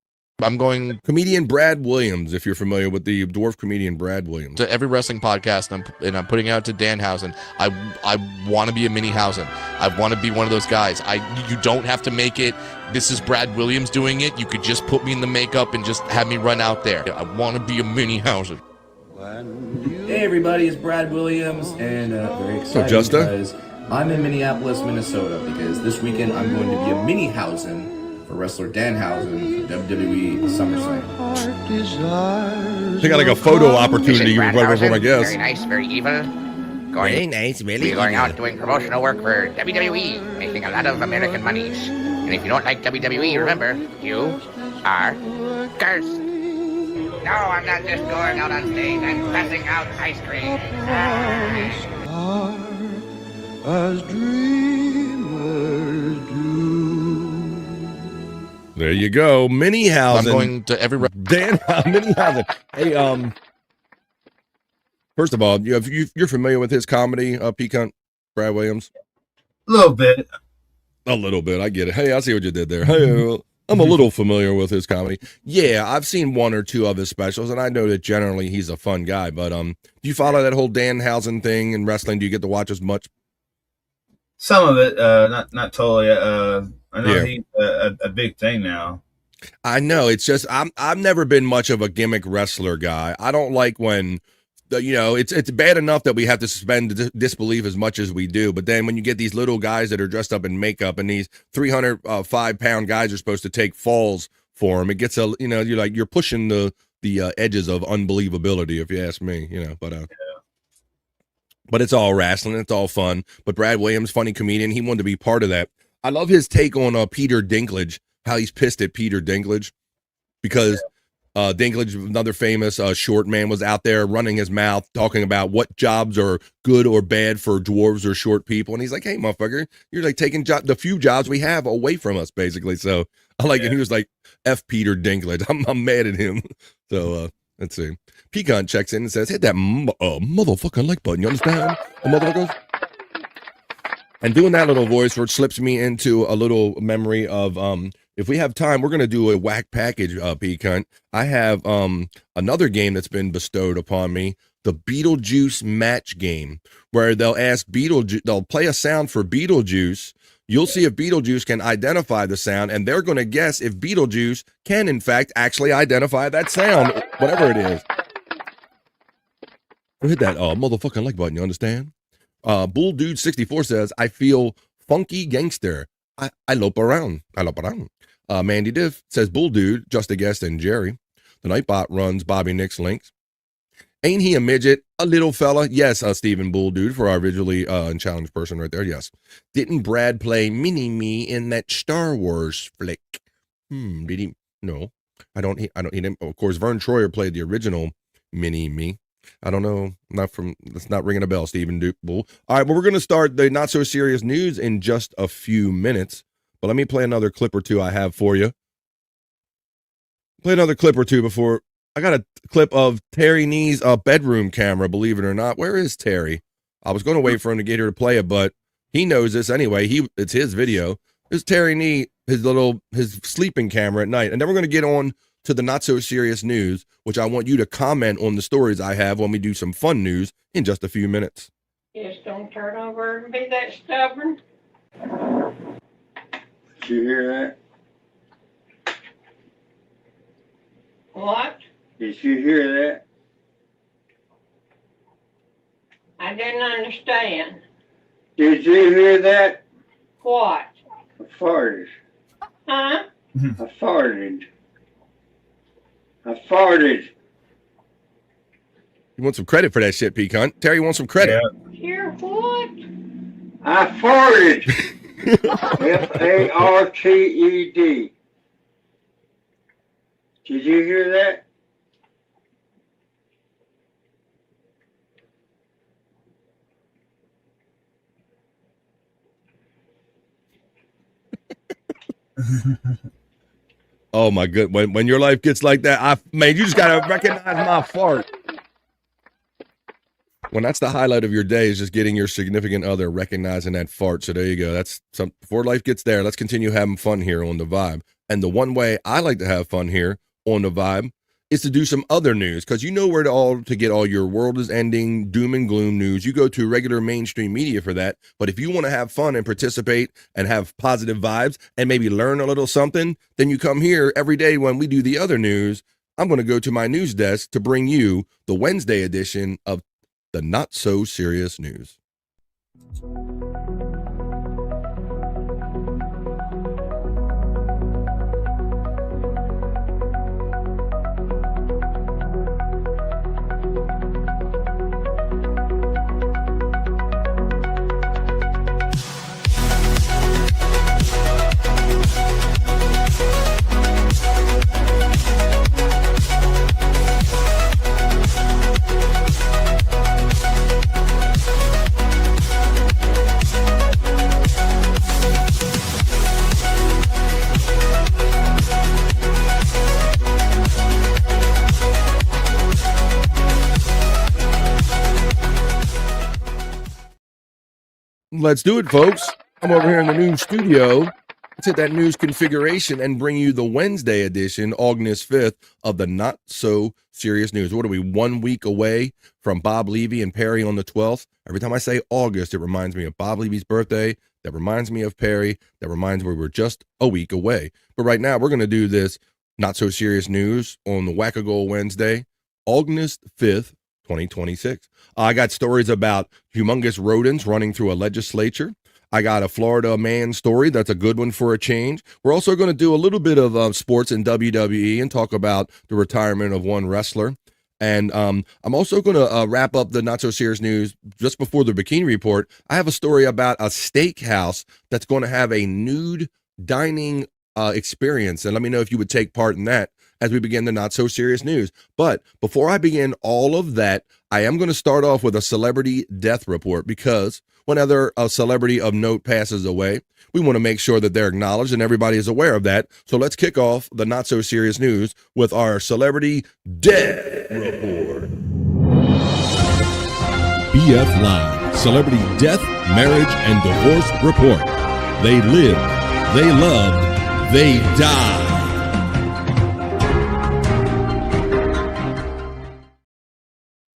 I'm going comedian Brad Williams, if you're familiar with the dwarf comedian Brad Williams. To every wrestling podcast, and I'm putting out to Danhausen. I want to be a mini Hausen. I want to be one of those guys. You don't have to make it. This is Brad Williams doing it. You could just put me in the makeup and just have me run out there. I want to be a mini Hausen. Hey everybody, it's Brad Williams, and very excited because I'm in Minneapolis, Minnesota, because this weekend I'm going to be a mini Hausen for wrestler Danhausen for WWE SummerSlam. They got like a photo opportunity right before my guess. Very nice, very evil. Very nice, really. We're going out doing promotional work for WWE, making a lot of American monies. And if you don't like WWE, remember, you are cursed. No, I'm not just going out on stage. I'm passing out ice cream. As dreamers do. There you go, Mini Hausen. I'm going to every Mini Hausen. Hey, first of all, you're familiar with his comedy, Peacunt, Brad Williams? A little bit. A little bit. I get it. Hey, I see what you did there. Hey, I'm a little familiar with his comedy. Yeah, I've seen one or two of his specials, and I know that generally he's a fun guy. But do you follow that whole Danhausen thing in wrestling? Do you get to watch as much? Some of it, not totally. I know he's a big thing now. I know. It's just I've never been much of a gimmick wrestler guy. I don't like when it's bad enough that we have to suspend disbelief as much as we do, but then when you get these little guys that are dressed up in makeup and these 305-pound guys are supposed to take falls for them, it gets you're pushing the edges of unbelievability, if you ask me. But it's all wrestling, it's all fun. But Brad Williams, funny comedian, he wanted to be part of that. I love his take on Peter Dinklage, how he's pissed at Peter Dinklage because Dinklage, another famous short man, was out there running his mouth talking about what jobs are good or bad for dwarves or short people. And he's like, hey, motherfucker, you're like taking the few jobs we have away from us, basically. So I like it. He was like, F Peter Dinklage. I'm mad at him. So let's see. Pecan checks in and says, hit that motherfucking like button. You understand? The motherfuckers. And doing that little voice slips me into a little memory of if we have time, we're going to do a whack package, Pecan. I have another game that's been bestowed upon me, the Beetlejuice match game, where they'll ask they'll play a sound for Beetlejuice. You'll see if Beetlejuice can identify the sound, and they're going to guess if Beetlejuice can, in fact, actually identify that sound, whatever it is. Hit that motherfucking like button, you understand? Bull Dude 64 says, I feel funky gangster. I lope around. Mandy Diff says, Bull Dude, just a guest, and Jerry. The Nightbot runs Bobby Nick's links. Ain't he a midget? A little fella? Yes, Stephen Bull Dude, for our visually challenged person right there. Yes. Didn't Brad play Mini-Me in that Star Wars flick? Did he? No. He didn't. Of course, Vern Troyer played the original Mini-Me. I don't know. That's not ringing a bell, Stephen Bull. All right, well, we're going to start the not so serious news in just a few minutes. But let me play another clip or two I have for you. Play another clip or two before. I got a clip of Terry Nee's bedroom camera, believe it or not. Where is Terry? I was going to wait for him to get here to play it, but he knows this anyway. It's his video. This is Terry Nee, his sleeping camera at night. And then we're going to get on to the not so serious news, which I want you to comment on the stories I have when we do some fun news in just a few minutes. Just don't turn over and be that stubborn. Did you hear that? What? Did you hear that? I didn't understand. Did you hear that? What? I farted. Huh? I farted. I farted. You want some credit for that shit, P. Cunt. Terry wants some credit. Hear what? I farted. Farted. Did you hear that? Oh my good. When your life gets like that, man, you just gotta recognize my fart. When that's the highlight of your day is just getting your significant other recognizing that fart. So there you go. That's some before life gets there. Let's continue having fun here on the Vibe. And the one way I like to have fun here on the Vibe is to do some other news, because you know where to get all your world is ending, doom and gloom news. You go to regular mainstream media for that. But if you want to have fun and participate and have positive vibes and maybe learn a little something, then you come here every day when we do the other news. I'm going to go to my news desk to bring you the Wednesday edition of the Not So Serious News. Let's do it, folks. I'm over here in the news studio. Let's hit that news configuration and bring you the Wednesday edition, August 5th, of the Not So Serious News. What are we, 1 week away from Bob Levy and Perry on the 12th? Every time I say August, it reminds me of Bob Levy's birthday. That reminds me of Perry. That reminds me we're just a week away. But right now, we're going to do this Not So Serious News on the Whack-A-Goal Wednesday, August 5th, 2026. I got stories about humongous rodents running through a legislature. I got a Florida man story that's a good one for a change. We're also going to do a little bit of sports in WWE and talk about the retirement of one wrestler. And I'm also going to wrap up the Not So Serious News just before the Bikini Report. I have a story about a steakhouse that's going to have a nude dining experience. And let me know if you would take part in that as we begin the Not So Serious News. But before I begin all of that, I am going to start off with a celebrity death report, because whenever a celebrity of note passes away, we want to make sure that they're acknowledged and everybody is aware of that. So let's kick off the Not So Serious News with our celebrity death report. BF Live, Celebrity Death, Marriage, and Divorce Report. They lived, they loved, they died.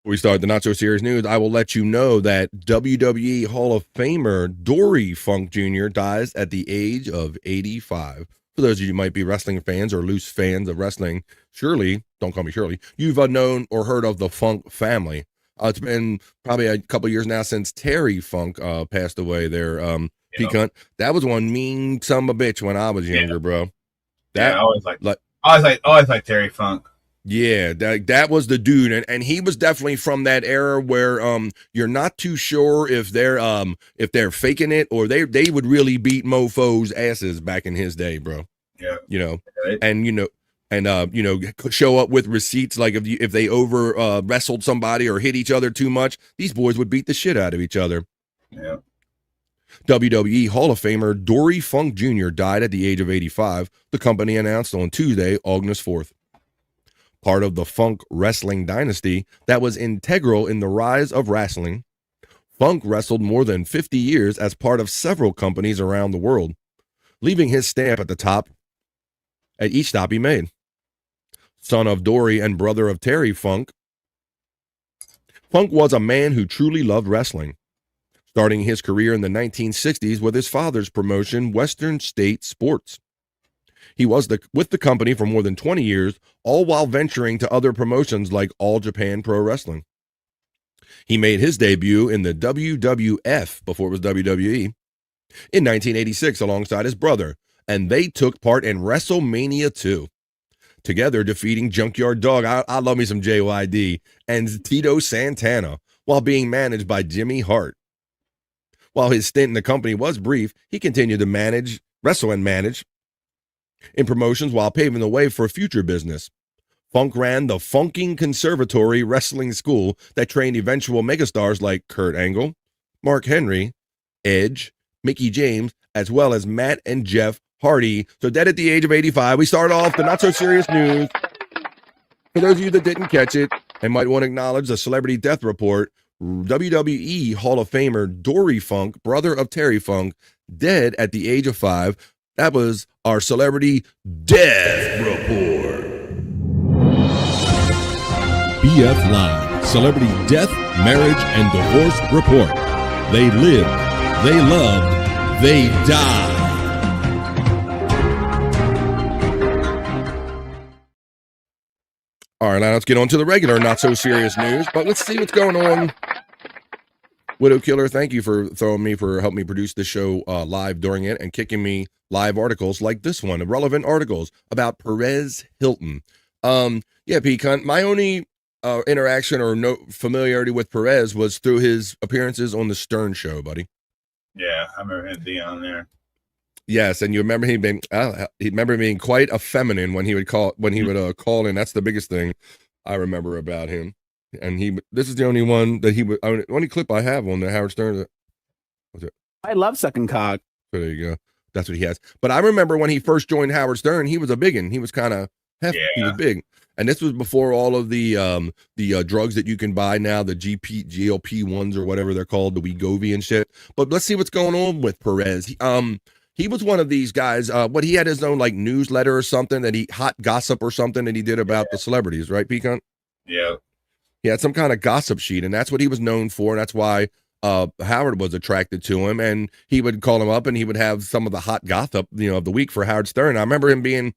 Before we start the Not So Serious News, I will let you know that WWE Hall of Famer Dory Funk Jr. dies at the age of 85. For those of you who might be wrestling fans or loose fans of wrestling, surely, don't call me Shirley, you've known or heard of the Funk family. It's been probably a couple years now since Terry Funk passed away there, Peacunt. That was one mean son of a bitch when I was younger, bro. I always like Terry Funk. Yeah, that was the dude, and he was definitely from that era where you're not too sure if they're faking it or they would really beat mofos' asses back in his day, bro. Yeah, and show up with receipts like if they over wrestled somebody or hit each other too much, these boys would beat the shit out of each other. Yeah. WWE Hall of Famer Dory Funk Jr. died at the age of 85. The company announced on Tuesday, August 4th. Part of the Funk wrestling dynasty that was integral in the rise of wrestling, Funk wrestled more than 50 years as part of several companies around the world, leaving his stamp at the top at each stop he made. Son of Dory and brother of Terry Funk, Funk was a man who truly loved wrestling, starting his career in the 1960s with his father's promotion, Western State Sports. He was with the company for more than 20 years, all while venturing to other promotions like All Japan Pro Wrestling. He made his debut in the WWF, before it was WWE, in 1986 alongside his brother, and they took part in WrestleMania 2. Together defeating Junkyard Dog, I love me some JYD, and Tito Santana, while being managed by Jimmy Hart. While his stint in the company was brief, he continued to wrestle and manage in promotions while paving the way for future business. Funk ran the Funking Conservatory Wrestling School that trained eventual megastars like Kurt Angle, Mark Henry, Edge, Mickey James, as well as Matt and Jeff Hardy. So dead at the age of 85. We start off the not-so-serious news. For those of you that didn't catch it and might want to acknowledge the celebrity death report, WWE Hall of Famer Dory Funk, brother of Terry Funk, dead at the age of 5. That was our celebrity death report. BF Live, Celebrity Death, Marriage, and Divorce Report. They lived, they loved, they died. All right, now let's get on to the regular not-so-serious news, but let's see what's going on. Widow Killer, thank you for helping me produce this show live during it and kicking me live articles like this one, relevant articles about Perez Hilton. Yeah, P-Cunt, my only interaction or familiarity with Perez was through his appearances on the Stern Show, buddy. Yeah, I remember him being on there. Yes, and you remember he being quite effeminate when he would call in. That's the biggest thing I remember about him. And this is the only one that only clip I have on the Howard Stern. I love sucking cock. So there you go. That's what he has. But I remember when he first joined Howard Stern, he was a biggin. He was kind of hefty. Yeah. He was big. And this was before all of the drugs that you can buy now, the GLP-1s or whatever they're called, the Wegovy and shit. But let's see what's going on with Perez. He was one of these guys. He had his own like newsletter or something hot gossip or something that he did about the celebrities, right, Pecan? Yeah. He had some kind of gossip sheet, and that's what he was known for. And that's why Howard was attracted to him, and he would call him up, and he would have some of the hot gossip, of the week for Howard Stern. I remember him being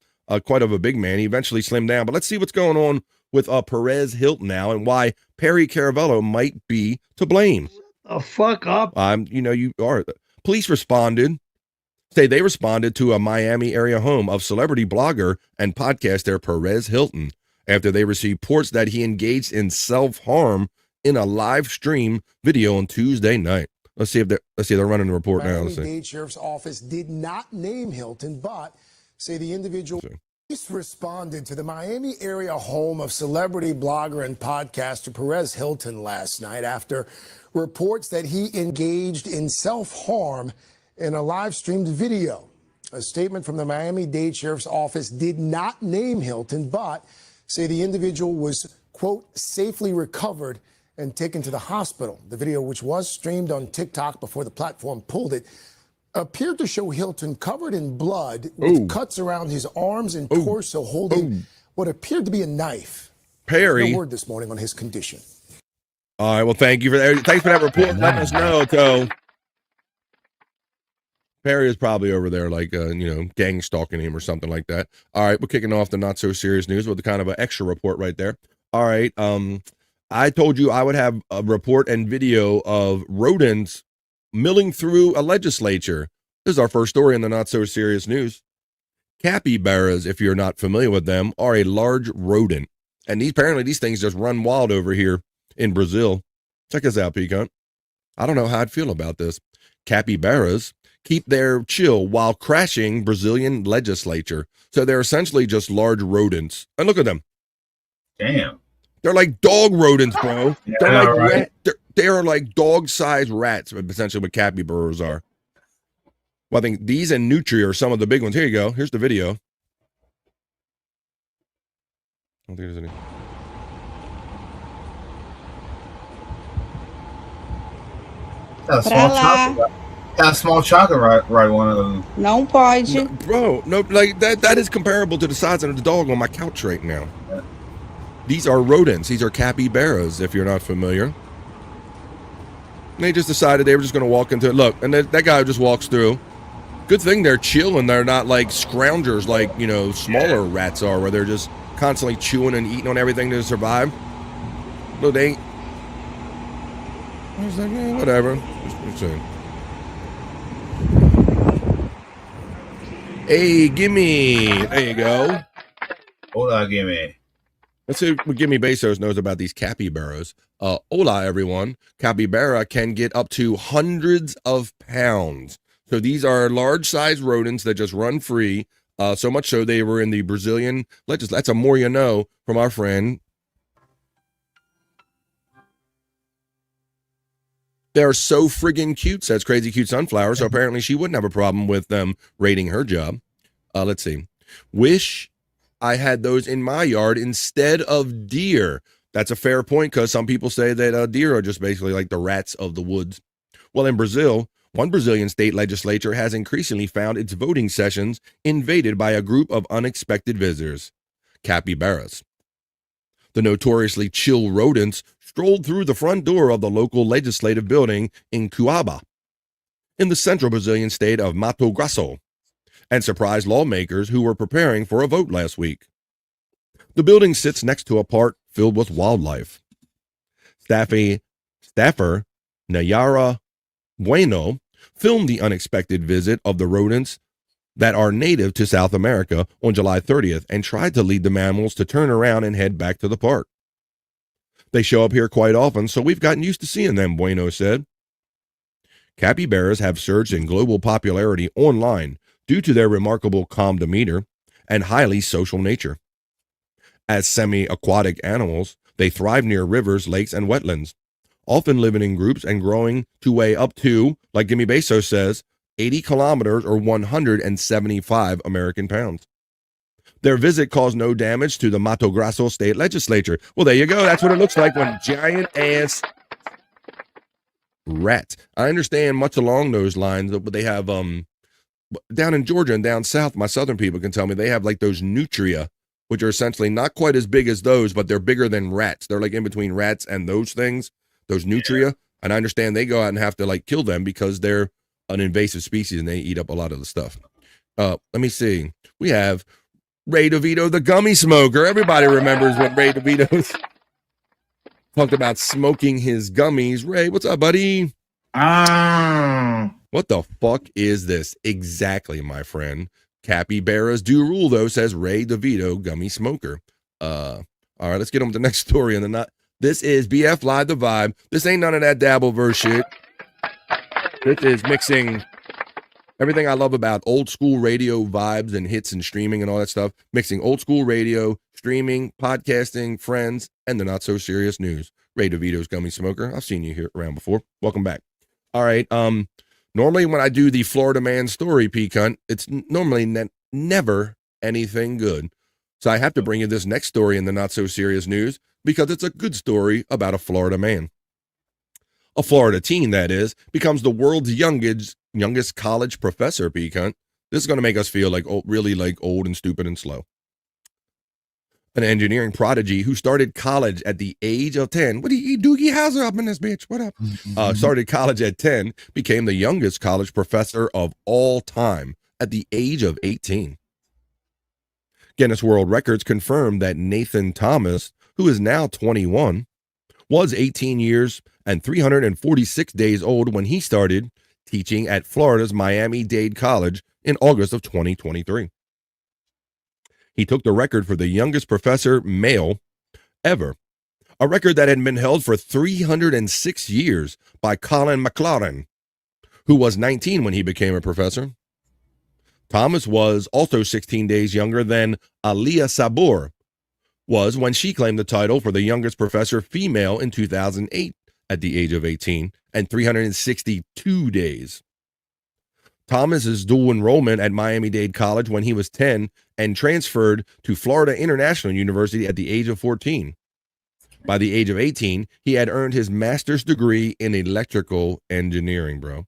quite of a big man. He eventually slimmed down, but let's see what's going on with Perez Hilton now, and why Perry Caravello might be to blame. Oh, fuck up. You are. Police responded. They responded to a Miami area home of celebrity blogger and podcaster Perez Hilton after they received reports that he engaged in self-harm in a live stream video on Tuesday night. Let's see they're running the report now. Miami-Dade Sheriff's Office did not name Hilton, but say the individual responded to the Miami area home of celebrity blogger and podcaster Perez Hilton last night after reports that he engaged in self-harm in a live streamed video. A statement from the Miami-Dade Sheriff's Office did not name Hilton, but say the individual was, quote, safely recovered and taken to the hospital. The video, which was streamed on TikTok before the platform pulled it, appeared to show Hilton covered in blood with cuts around his arms and torso holding what appeared to be a knife. Perry. There's no word this morning on his condition. All right, well, thanks for that report. Letting us know, so Perry is probably over there, like, gang stalking him or something like that. All right, we're kicking off the not-so-serious news with the kind of an extra report right there. All right, I told you I would have a report and video of rodents milling through a legislature. This is our first story in the not-so-serious news. Capybaras, if you're not familiar with them, are a large rodent. And apparently these things just run wild over here in Brazil. Check this out, Pecan. I don't know how I'd feel about this. Capybaras keep their chill while crashing Brazilian legislature. So they're essentially just large rodents. And look at them. Damn. They're like dog rodents, bro. Yeah, they're like right. they're like dog-sized rats, essentially what capybaras are. Well, I think these and Nutria are some of the big ones. Here you go. Here's the video. I don't think there's any. Got a small chocolate right one of them. Não pode. No, bro, no, like that is comparable to the size of the dog on my couch right now. Yeah. These are rodents. These are capybaras, if you're not familiar. And they just decided they were just going to walk into it. Look, and that guy just walks through. Good thing they're chill and they're not like scroungers like, smaller rats are, where they're just constantly chewing and eating on everything to survive. No, they ain't. I was like, whatever. Hey, gimme. There you go. Hola, gimme. Let's see what Gimme Bezos knows about these capybaras. Hola, everyone. Capybara can get up to hundreds of pounds. So these are large-sized rodents that just run free. So much so they were in the Brazilian legislature. That's a more you know from our friend. They're so friggin' cute, says Crazy Cute Sunflower. So apparently she wouldn't have a problem with them raiding her job. Let's see. Wish I had those in my yard instead of deer. That's a fair point, because some people say that deer are just basically like the rats of the woods. Well, in Brazil, one Brazilian state legislature has increasingly found its voting sessions invaded by a group of unexpected visitors, capybaras. The notoriously chill rodents strolled through the front door of the local legislative building in Cuiabá, in the central Brazilian state of Mato Grosso, and surprised lawmakers who were preparing for a vote last week. The building sits next to a park filled with wildlife. Staffer Nayara Bueno filmed the unexpected visit of the rodents that are native to South America on July 30th and tried to lead the mammals to turn around and head back to the park. They show up here quite often, so we've gotten used to seeing them, Bueno said. Capybaras have surged in global popularity online due to their remarkable calm demeanor and highly social nature. As semi-aquatic animals, they thrive near rivers, lakes, and wetlands, often living in groups and growing to weigh up to, like Gimme Bezos says, 80 kilometers or 175 American pounds. Their visit caused no damage to the Mato Grosso state legislature. Well, there you go. That's what it looks like when giant-ass rats. I understand much along those lines, but they have down in Georgia and down south, my southern people can tell me they have like those nutria, which are essentially not quite as big as those, but they're bigger than rats. They're like in between rats and those things, those nutria. And I understand they go out and have to like kill them because they're an invasive species and they eat up a lot of the stuff. Let me see. We have Ray DeVito, the gummy smoker. Everybody remembers when Ray DeVito talked about smoking his gummies. Ray, what's up, buddy? What the fuck is this? Exactly, my friend. Capybaras do rule, though, says Ray DeVito, gummy smoker. All right, let's get on with the next story. This is BF Live the Vibe. This ain't none of that Dabbleverse shit. This is mixing everything I love about old school radio vibes and hits and streaming and all that stuff. Mixing old school radio, streaming, podcasting, friends, and the not so serious news. Ray DeVito's gummy smoker. I've seen you here around before. Welcome back. All right. Normally when I do the Florida man story, P-Cunt, it's normally never anything good. So I have to bring you this next story in the not so serious news because it's a good story about a Florida man. A Florida teen, that is, becomes the world's youngest college professor, P-Cunt. This is going to make us feel like really like old and stupid and slow. An engineering prodigy who started college at the age of 10. What do you Doogie Howser up in this bitch? What up? Started college at 10, became the youngest college professor of all time at the age of 18. Guinness World Records confirmed that Nathan Thomas, who is now 21, was 18 years and 346 days old when he started teaching at Florida's Miami-Dade College in August of 2023. He took the record for the youngest professor male ever, a record that had been held for 306 years by Colin McLaren, who was 19 when he became a professor. Thomas was also 16 days younger than Aliyah Sabor was when she claimed the title for the youngest professor female in 2008 at the age of 18 and 362 days. Thomas's dual enrollment at Miami-Dade College when he was 10 and transferred to Florida International University at the age of 14. By the age of 18, he had earned his master's degree in electrical engineering, bro.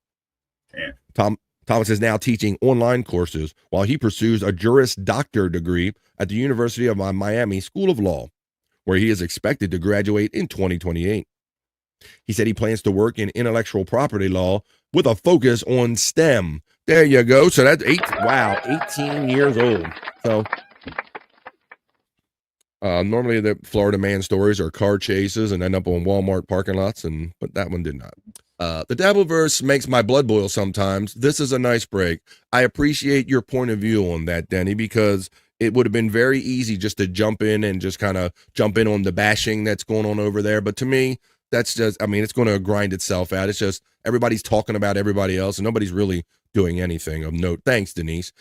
Yeah. Thomas is now teaching online courses while he pursues a Juris Doctor degree at the University of Miami School of Law, where he is expected to graduate in 2028. He said he plans to work in intellectual property law with a focus on STEM, There you go. So that's 18 years old. So normally the Florida man stories are car chases and end up on Walmart parking lots, but that one did not. The Devilverse makes my blood boil sometimes. This is a nice break. I appreciate your point of view on that, Denny, because it would have been very easy just to jump in and just kind of jump in on the bashing that's going on over there. But to me, that's just, I mean, it's going to grind itself out. It's just everybody's talking about everybody else and nobody's really doing anything of note. Thanks, Denise.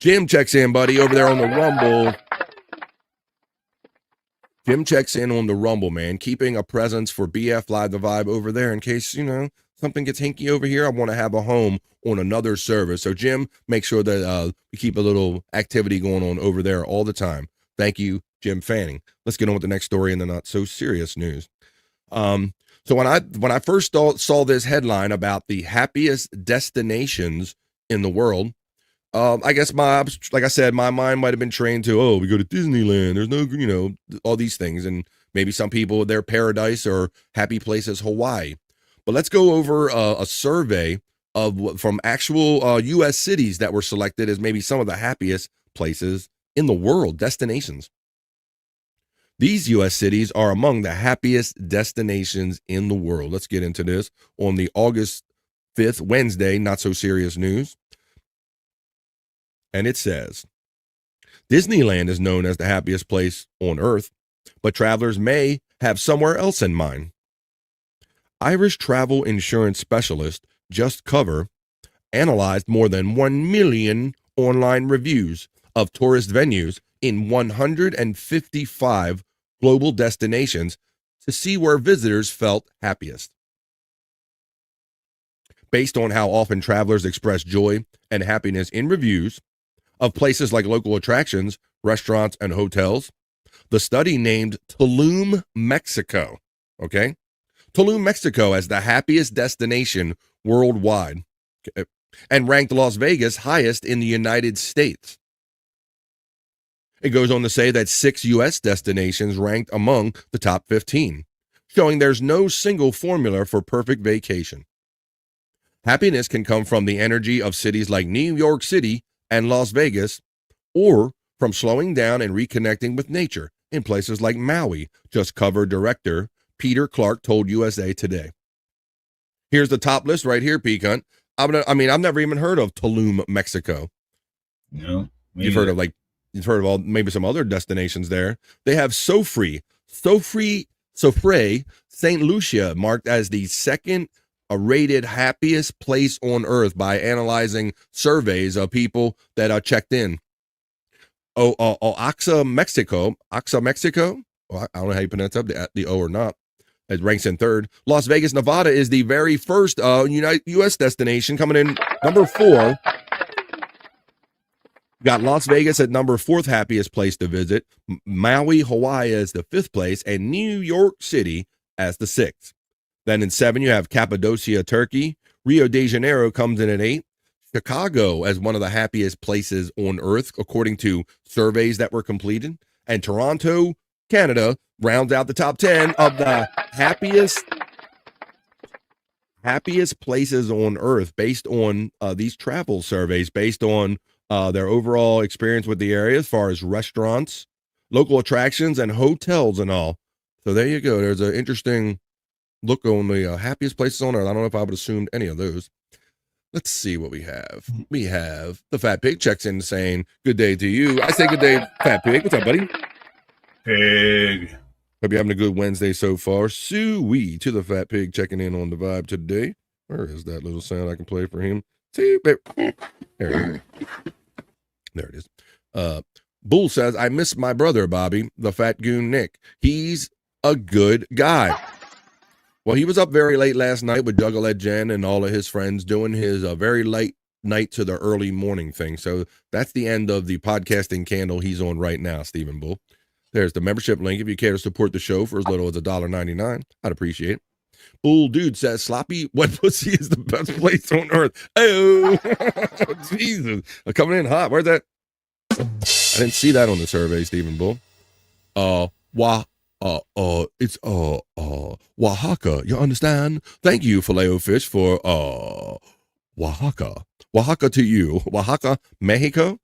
Jim checks in, buddy, over there on the Rumble. Jim checks in on the Rumble, man, keeping a presence for BF Live the Vibe over there in case, something gets hinky over here. I want to have a home on another server. So, Jim, make sure that we keep a little activity going on over there all the time. Thank you, Jim Fanning. Let's get on with the next story in the not so serious news. So when I first saw this headline about the happiest destinations in the world, I guess like I said, my mind might have been trained to, we go to Disneyland. There's no, all these things. And maybe some people, their paradise or happy place is Hawaii. But let's go over a survey from actual U.S. cities that were selected as maybe some of the happiest places in the world, destinations. These U.S. cities are among the happiest destinations in the world. Let's get into this on the August 5th, Wednesday, Not So Serious News. And it says, Disneyland is known as the happiest place on earth, but travelers may have somewhere else in mind. Irish travel insurance specialist Just Cover analyzed more than 1 million online reviews of tourist venues in 155 global destinations to see where visitors felt happiest. Based on how often travelers express joy and happiness in reviews of places like local attractions, restaurants, and hotels, the study named Tulum, Mexico, Tulum, Mexico as the happiest destination worldwide, and ranked Las Vegas highest in the United States. It goes on to say that 6 U.S. destinations ranked among the top 15, showing there's no single formula for perfect vacation. Happiness can come from the energy of cities like New York City and Las Vegas, or from slowing down and reconnecting with nature in places like Maui, Just Cover director Peter Clark told USA Today. Here's the top list right here, P-Cunt. I've never even heard of Tulum, Mexico. No. You've heard of all maybe some other destinations there. They have Sofre, St. Lucia, marked as the second rated happiest place on earth by analyzing surveys of people that checked in. Oaxaca, Mexico. Well, I don't know how you pronounce the O or not. It ranks in third. Las Vegas, Nevada is the very first U.S. destination, coming in number 4. Got Las Vegas at number 4th happiest place to visit. Maui, Hawaii as the 5th place, and New York City as the 6th. Then in 7, you have Cappadocia, Turkey. Rio de Janeiro comes in at 8. Chicago as one of the happiest places on earth, according to surveys that were completed. And Toronto, Canada, rounds out the top 10 of the happiest places on earth based on these travel surveys, based on their overall experience with the area as far as restaurants, local attractions, and hotels and all. So there you go. There's an interesting look on the happiest places on earth. I don't know if I would have assumed any of those. Let's see what we have. We have the Fat Pig checks in saying, good day to you. I say good day, Fat Pig. What's up, buddy? Pig. Hope you're having a good Wednesday so far. Sue-wee to the Fat Pig checking in on the vibe today. Where is that little sound I can play for him? See, there it is. Bull says, I miss my brother, Bobby, the fat goon Nick. He's a good guy. Well, he was up very late last night with Juggalette Jen and all of his friends doing his very late night to the early morning thing. So that's the end of the podcasting candle he's on right now, Stephen Bull. There's the membership link if you care to support the show for as little as $1.99. I'd appreciate it. Bull Dude says, sloppy wet pussy is the best place on earth. Oh, Jesus. Coming in hot. Where's that? I didn't see that on the survey, Stephen Bull. It's Oaxaca. You understand? Thank you, Filet-O-Fish, for Oaxaca. Oaxaca to you. Oaxaca, Mexico.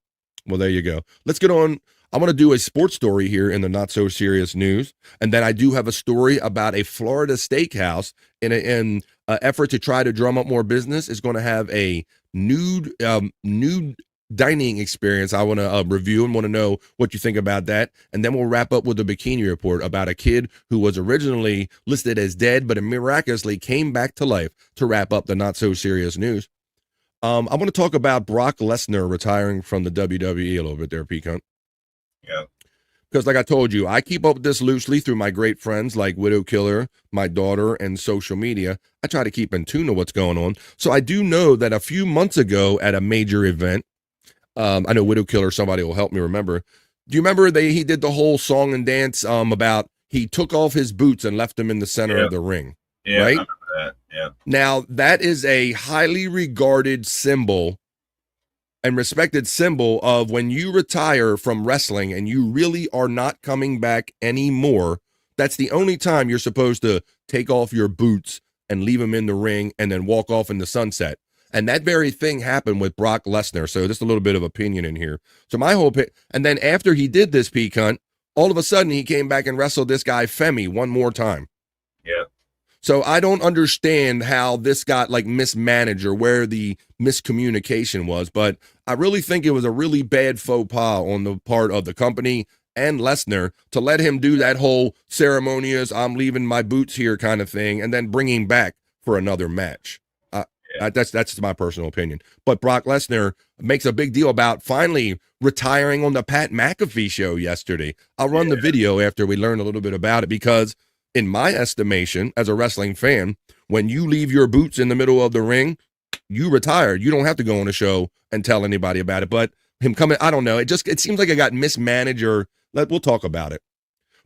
Well, there you go. Let's get on. I want to do a sports story here in the not so serious news. And then I do have a story about a Florida steakhouse in an effort to try to drum up more business. Is going to have a nude dining experience. I want to review and want to know what you think about that. And then we'll wrap up with a bikini report about a kid who was originally listed as dead, but miraculously came back to life to wrap up the not so serious news. I want to talk about Brock Lesnar retiring from the WWE a little bit there, Peacock. Yeah. Because like I told you, I keep up with this loosely through my great friends like Widow Killer, my daughter, and social media. I try to keep in tune to what's going on. So I do know that a few months ago at a major event, I know Widow Killer, somebody will help me remember. Do you remember he did the whole song and dance about he took off his boots and left them in the center of the ring? Yeah, right? I remember that. Yeah. Now, that is a highly regarded symbol and respected symbol of when you retire from wrestling and you really are not coming back anymore. That's the only time you're supposed to take off your boots and leave them in the ring and then walk off in the sunset. And that very thing happened with Brock Lesnar. So just a little bit of opinion in here. So my whole and then after he did this, P Cunt, all of a sudden he came back and wrestled this guy Femi one more time. Yeah. So I don't understand how this got like mismanaged or where the miscommunication was, but I really think it was a really bad faux pas on the part of the company and Lesnar to let him do that whole ceremonious, I'm leaving my boots here kind of thing, and then bring him back for another match. That's my personal opinion. But Brock Lesnar makes a big deal about finally retiring on the Pat McAfee show yesterday. I'll run the video after we learn a little bit about it because in my estimation, as a wrestling fan, when you leave your boots in the middle of the ring, you retire. You don't have to go on a show and tell anybody about it. But him coming, I don't know. It seems like it got mismanaged or we'll talk about it.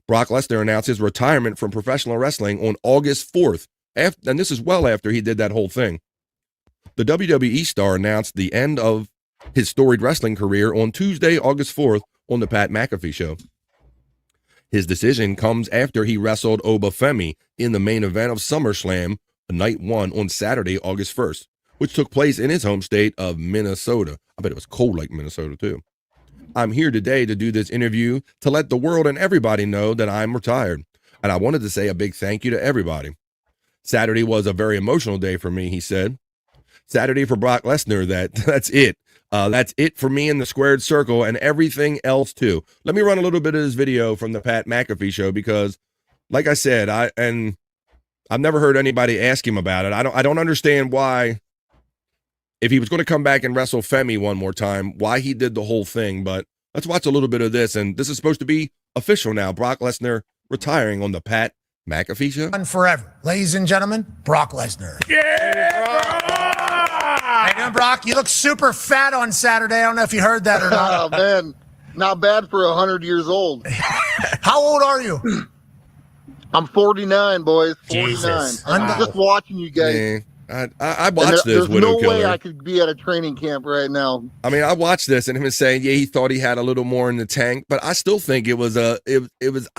Brock Lesnar announced his retirement from professional wrestling on August 4th. And this is well after he did that whole thing. The WWE star announced the end of his storied wrestling career on Tuesday, August 4th on the Pat McAfee show. His decision comes after he wrestled Oba Femi in the main event of SummerSlam, night one on Saturday, August 1st, which took place in his home state of Minnesota. I bet it was cold like Minnesota too. I'm here today to do this interview to let the world and everybody know that I'm retired. And I wanted to say a big thank you to everybody. Saturday was a very emotional day for me, he said. Saturday for Brock Lesnar, that's it. That's it for me in the squared circle and everything else too. Let me run a little bit of this video from the Pat McAfee show because, like I said, I've never heard anybody ask him about it. I don't understand why, if he was going to come back and wrestle Femi one more time, why he did the whole thing. But let's watch a little bit of this, and this is supposed to be official now. Brock Lesnar retiring on the Pat McAfee show. And forever, ladies and gentlemen, Brock Lesnar. How you doing, Brock? You look super fat on Saturday. I don't know if you heard that or not. Oh, man. Not bad for 100 years old. How old are you? I'm 49, boys. 49. Jesus. I'm just watching you guys. Man, I watched this There's Widow no Killer. way I could be at a training camp right now. I mean, I watched this and him saying, yeah, he thought he had a little more in the tank, but I still think it was I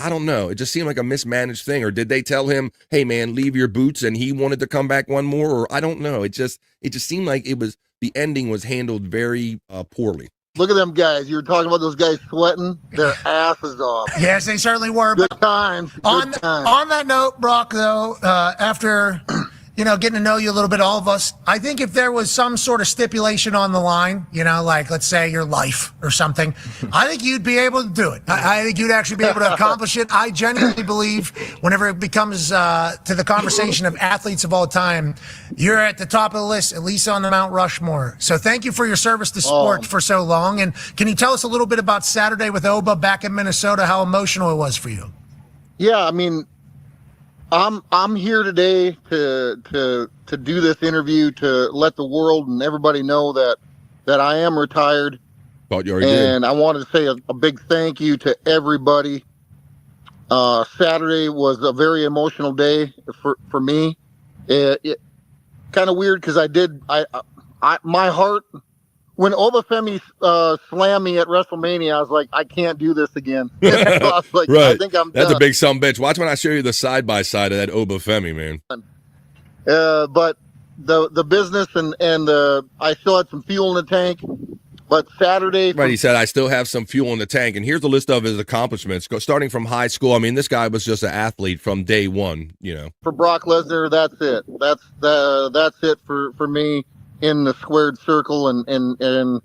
don't know. It just seemed like a mismanaged thing. Or did they tell him, hey man, leave your boots, and he wanted to come back one more? Or I don't know. It just seemed like the ending was handled very poorly. Look at them guys. You were talking about those guys sweating their asses off. Yes, they certainly were. Good times. On that note, Brock, though, after getting to know you a little bit, all of us, I think if there was some sort of stipulation on the line, like let's say your life or something, I think you'd be able to do it. I think you'd actually be able to accomplish it. I genuinely believe whenever it becomes to the conversation of athletes of all time, you're at the top of the list, at least on the Mount Rushmore. So thank you for your service to sport for so long. And can you tell us a little bit about Saturday with Oba back in Minnesota, how emotional it was for you? Yeah, I mean, I'm here today to do this interview to let the world and everybody know that I am retired. Thought you already did. And I wanted to say a big thank you to everybody. Saturday was a very emotional day for me. It kind of weird because my heart, when Obafemi slammed me at WrestleMania, I was like, I can't do this again. So I was like, right. I think I'm That's done. a big sumbitch. Watch when I show you the side-by-side of that Oba Femi, man. But the business and I still had some fuel in the tank. But Saturday, right? He said, "I still have some fuel in the tank." And here's a list of his accomplishments, starting from high school. I mean, this guy was just an athlete from day one. You know, for Brock Lesnar, that's it. That's it for me in the squared circle and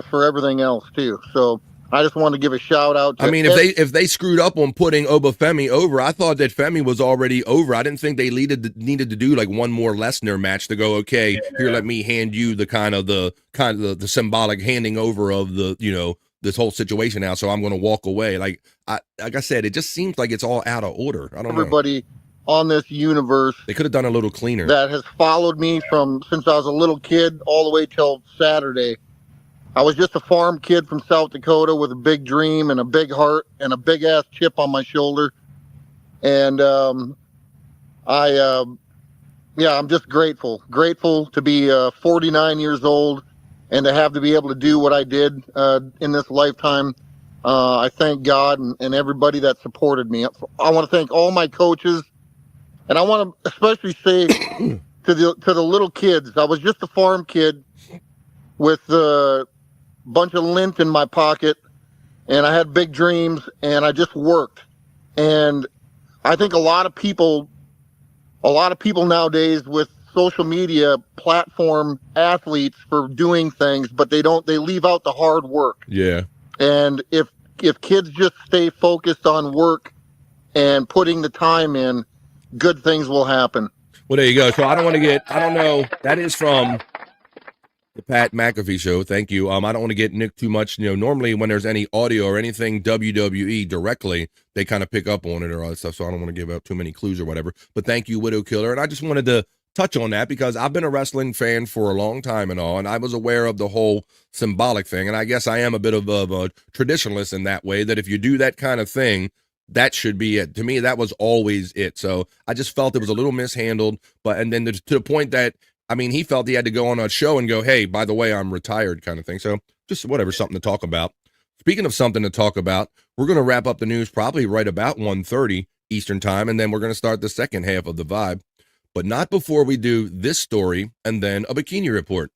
for everything else too. So I just want to give a shout out. I mean, if they screwed up on putting Obafemi over, I thought that Femi was already over. I didn't think they needed to do like one more Lesnar match to go. Okay, here, let me hand you the kind of the symbolic handing over of the, you know, this whole situation now. So I'm going to walk away. Like I said, it just seems like it's all out of order. I don't know. Everybody on this universe, they could have done a little cleaner. That has followed me since I was a little kid all the way till Saturday. I was just a farm kid from South Dakota with a big dream and a big heart and a big ass chip on my shoulder. And I'm just grateful to be 49 years old and to be able to do what I did in this lifetime. I thank God and everybody that supported me. I want to thank all my coaches, and I want to especially say to the little kids. I was just a farm kid with bunch of lint in my pocket, and I had big dreams, and I just worked. And I think a lot of people nowadays with social media platform athletes for doing things, but they leave out the hard work. Yeah. And if kids just stay focused on work and putting the time in, good things will happen. Well, there you go. So I don't know. That is from the Pat McAfee show. Thank you. I don't want to get Nick too much. You know, normally when there's any audio or anything WWE directly, they kind of pick up on it or all that stuff. So I don't want to give out too many clues or whatever. But thank you, Widow Killer. And I just wanted to touch on that because I've been a wrestling fan for a long time and all, and I was aware of the whole symbolic thing. And I guess I am a bit of a traditionalist in that way, that if you do that kind of thing, that should be it. To me, that was always it. So I just felt it was a little mishandled. And then to the point that, I mean, he felt he had to go on a show and go, hey, by the way, I'm retired kind of thing. So just whatever, something to talk about. Speaking of something to talk about, we're going to wrap up the news probably right about 1:30 Eastern time, and then we're going to start the second half of the vibe. But not before we do this story and then a bikini report.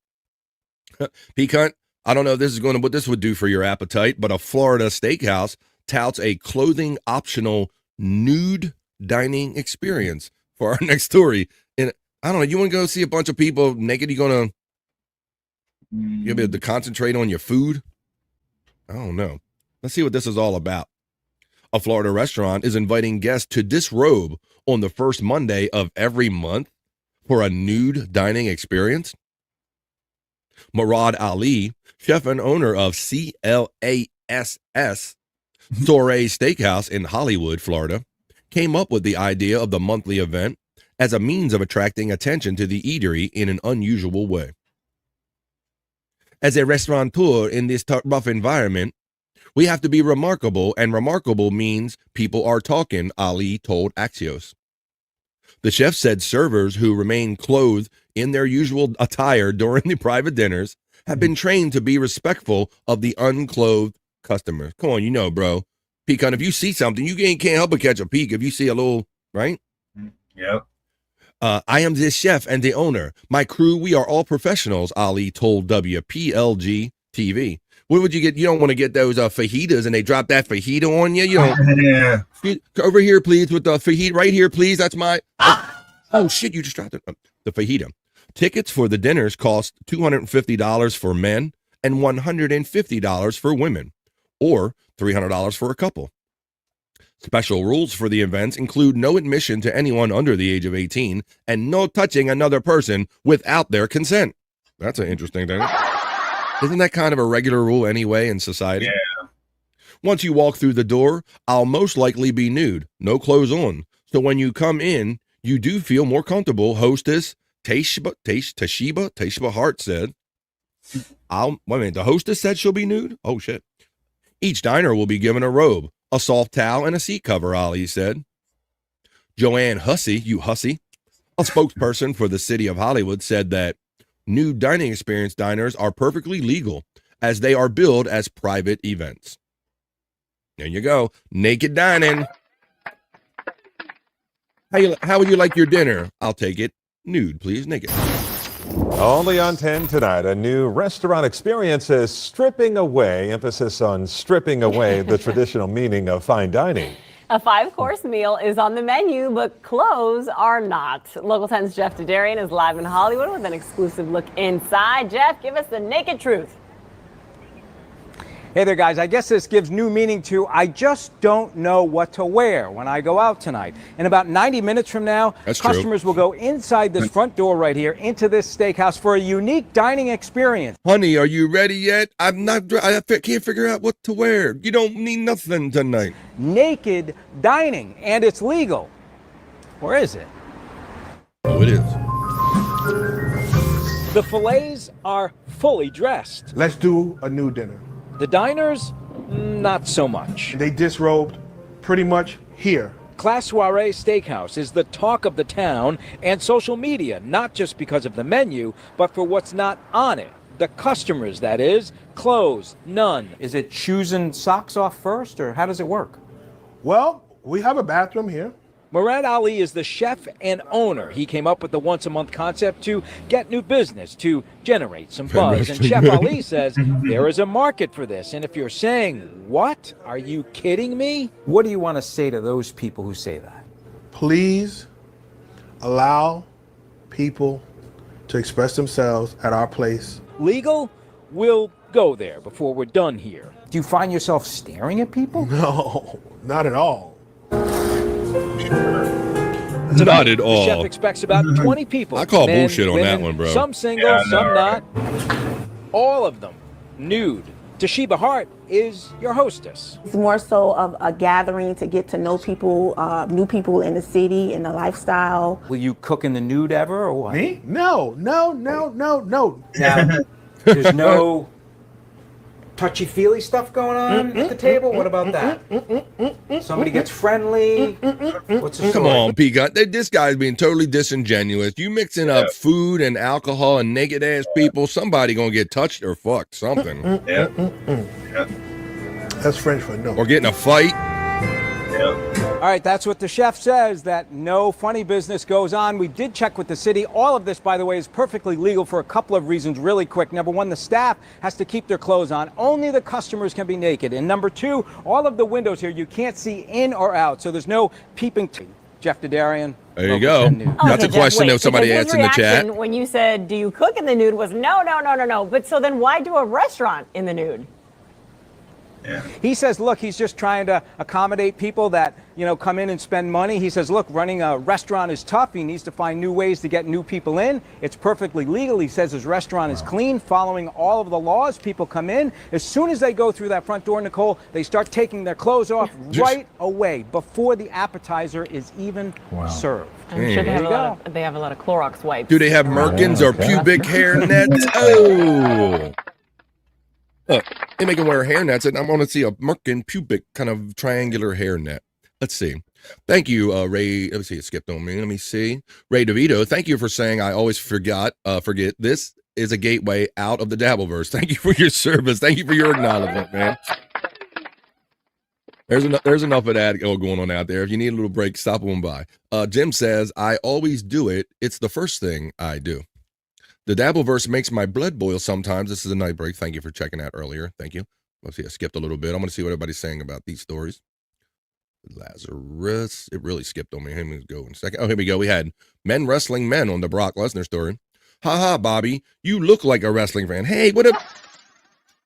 Peacunt, I don't know if this is what this would do for your appetite, but a Florida steakhouse touts a clothing optional nude dining experience for our next story. And I don't know, you want to go see a bunch of people naked? You're going to be able to concentrate on your food? I don't know. Let's see what this is all about. A Florida restaurant is inviting guests to disrobe on the first Monday of every month for a nude dining experience. Murad Ali, chef and owner of CLASS Soiree Steakhouse in Hollywood, Florida, came up with the idea of the monthly event as a means of attracting attention to the eatery in an unusual way. As a restaurateur in this rough environment, we have to be remarkable, and remarkable means people are talking, Ali told Axios. The chef said servers who remain clothed in their usual attire during the private dinners have been trained to be respectful of the unclothed customers. Come on, you know, bro. Peacunt, if you see something, you can't help but catch a peek if you see a little, right? Yep. I am this chef and the owner. My crew, we are all professionals, Ali told WPLG TV. What would you get? You don't want to get those fajitas and they drop that fajita on you. You don't. Yeah. Over here, please, with the fajita. Right here, please. That's my. Oh, shit, you just dropped the fajita. Tickets for the dinners cost $250 for men and $150 for women, or $300 for a couple. Special rules for the events include no admission to anyone under the age of 18 and no touching another person without their consent. That's an interesting thing. Isn't that kind of a regular rule anyway in society? Yeah. Once you walk through the door, I'll most likely be nude, no clothes on. So when you come in, you do feel more comfortable, hostess Tashiba Hart said. Wait a minute, the hostess said she'll be nude? Oh, shit. Each diner will be given a robe, a soft towel, and a seat cover, Ali said. Joanne Hussey, you hussy, a spokesperson for the city of Hollywood, said that nude dining experience diners are perfectly legal as they are billed as private events. There you go. Naked dining. How would you like your dinner? I'll take it Nude, please. Naked. Only on 10 tonight, a new restaurant experience is stripping away, emphasis on stripping away the traditional meaning of fine dining. A 5-course meal is on the menu, but clothes are not. Local 10's Jeff Dedarian is live in Hollywood with an exclusive look inside. Jeff, give us the naked truth. Hey there, guys. I guess this gives new meaning to I just don't know what to wear when I go out tonight. In about 90 minutes from now, customers will go inside this front door right here into this steakhouse for a unique dining experience. Honey, are you ready yet? I can't figure out what to wear. You don't need nothing tonight. Naked dining, and it's legal. Or is it? Oh, it is. The fillets are fully dressed. Let's do a nude dinner. The diners, not so much. They disrobed pretty much here. Class Soiree Steakhouse is the talk of the town and social media, not just because of the menu, but for what's not on it. The customers, that is. Clothes, none. Is it shoes and socks off first, or how does it work? Well, we have a bathroom here. Murad Ali is the chef and owner. He came up with the once-a-month concept to get new business, to generate some buzz. And Chef Ali says there is a market for this. And if you're saying, what? Are you kidding me? What do you want to say to those people who say that? Please allow people to express themselves at our place. Legal? We'll go there before we're done here. Do you find yourself staring at people? No, not at all. Not at all. The chef expects about 20 people. I call men, bullshit on women, that one, bro. Some single, some not. All of them nude. Toshiba Hart is your hostess. It's more so of a gathering to get to know people, new people in the city and the lifestyle. Will you cook in the nude ever, or what? Me? No. Now, there's no touchy-feely stuff going on at the table? What about that? Somebody gets friendly? What's the Come story? on, Peacock. This guy's being totally disingenuous. You mixing up food and alcohol and naked ass people, somebody gonna get touched or fucked, something. That's French for no. Or getting a fight. All right, that's what the chef says, that no funny business goes on. We did check with the city. All of this, by the way, is perfectly legal for a couple of reasons really quick. Number one, the staff has to keep their clothes on. Only the customers can be naked. And number two, all of the windows here, you can't see in or out. So there's no peeping. Jeff Dedarian. There you go. That's a question that somebody asked in the chat. When you said, do you cook in the nude, was no. But so then why do a restaurant in the nude? Yeah. He says, look, he's just trying to accommodate people that, come in and spend money. He says, look, running a restaurant is tough. He needs to find new ways to get new people in. It's perfectly legal. He says his restaurant is clean, following all of the laws. People come in. As soon as they go through that front door, Nicole, they start taking their clothes off right away before the appetizer is even served. I'm sure they have a lot of Clorox wipes. Do they have merkins or pubic hair nets? Oh. Look, they make him wear hair nets, and I want to see a merkin pubic kind of triangular hair net. Let's see. Thank you, Ray. Let me see. It skipped on me. Let me see. Ray DeVito, thank you for saying I always forget. This is a gateway out of the Dabbleverse. Thank you for your service. Thank you for your acknowledgement, man. There's enough of that going on out there. If you need a little break, stop on by. Jim says, I always do it. It's the first thing I do. The Dabbleverse makes my blood boil sometimes. This is a night break. Thank you for checking out earlier. Thank you. Let's see. I skipped a little bit. I'm going to see what everybody's saying about these stories. Lazarus. It really skipped on me. Let me go in a second. Oh, here we go. We had men wrestling men on the Brock Lesnar story. Ha, Bobby. You look like a wrestling fan. Hey, what up?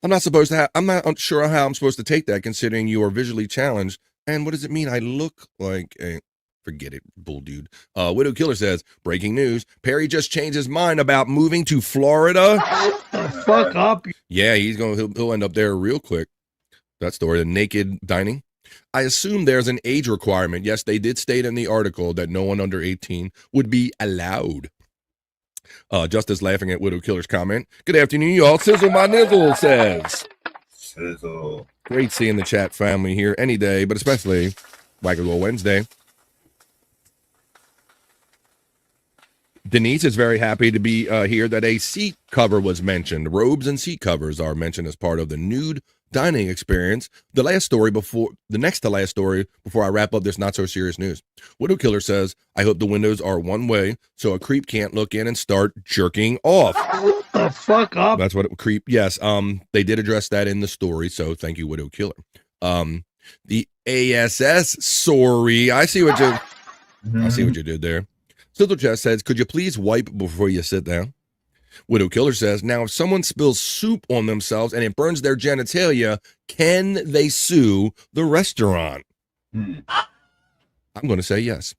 I'm not sure how I'm supposed to take that considering you are visually challenged. And what does it mean? I look like a... Forget it, bull dude. Widow Killer says, breaking news, Perry just changed his mind about moving to Florida. Fuck up. Yeah, he'll end up there real quick. That story, the naked dining. I assume there's an age requirement. Yes, they did state in the article that no one under 18 would be allowed. Justice laughing at Widow Killer's comment. Good afternoon, y'all. Sizzle my nizzle says. Sizzle. Great seeing the chat family here any day, but especially Wackadoo Wednesday. Denise is very happy to be here that a seat cover was mentioned. Robes and seat covers are mentioned as part of the nude dining experience. The next to last story before I wrap up this not so serious news. Widow Killer says, I hope the windows are one way so a creep can't look in and start jerking off. What the fuck up? That's what creep. Yes. They did address that in the story. So thank you, Widow Killer. The ASS, sorry. I see what you did there. Sizzle Chest says, could you please wipe before you sit down? Widow Killer says, now if someone spills soup on themselves and it burns their genitalia, can they sue the restaurant? I'm going to say yes.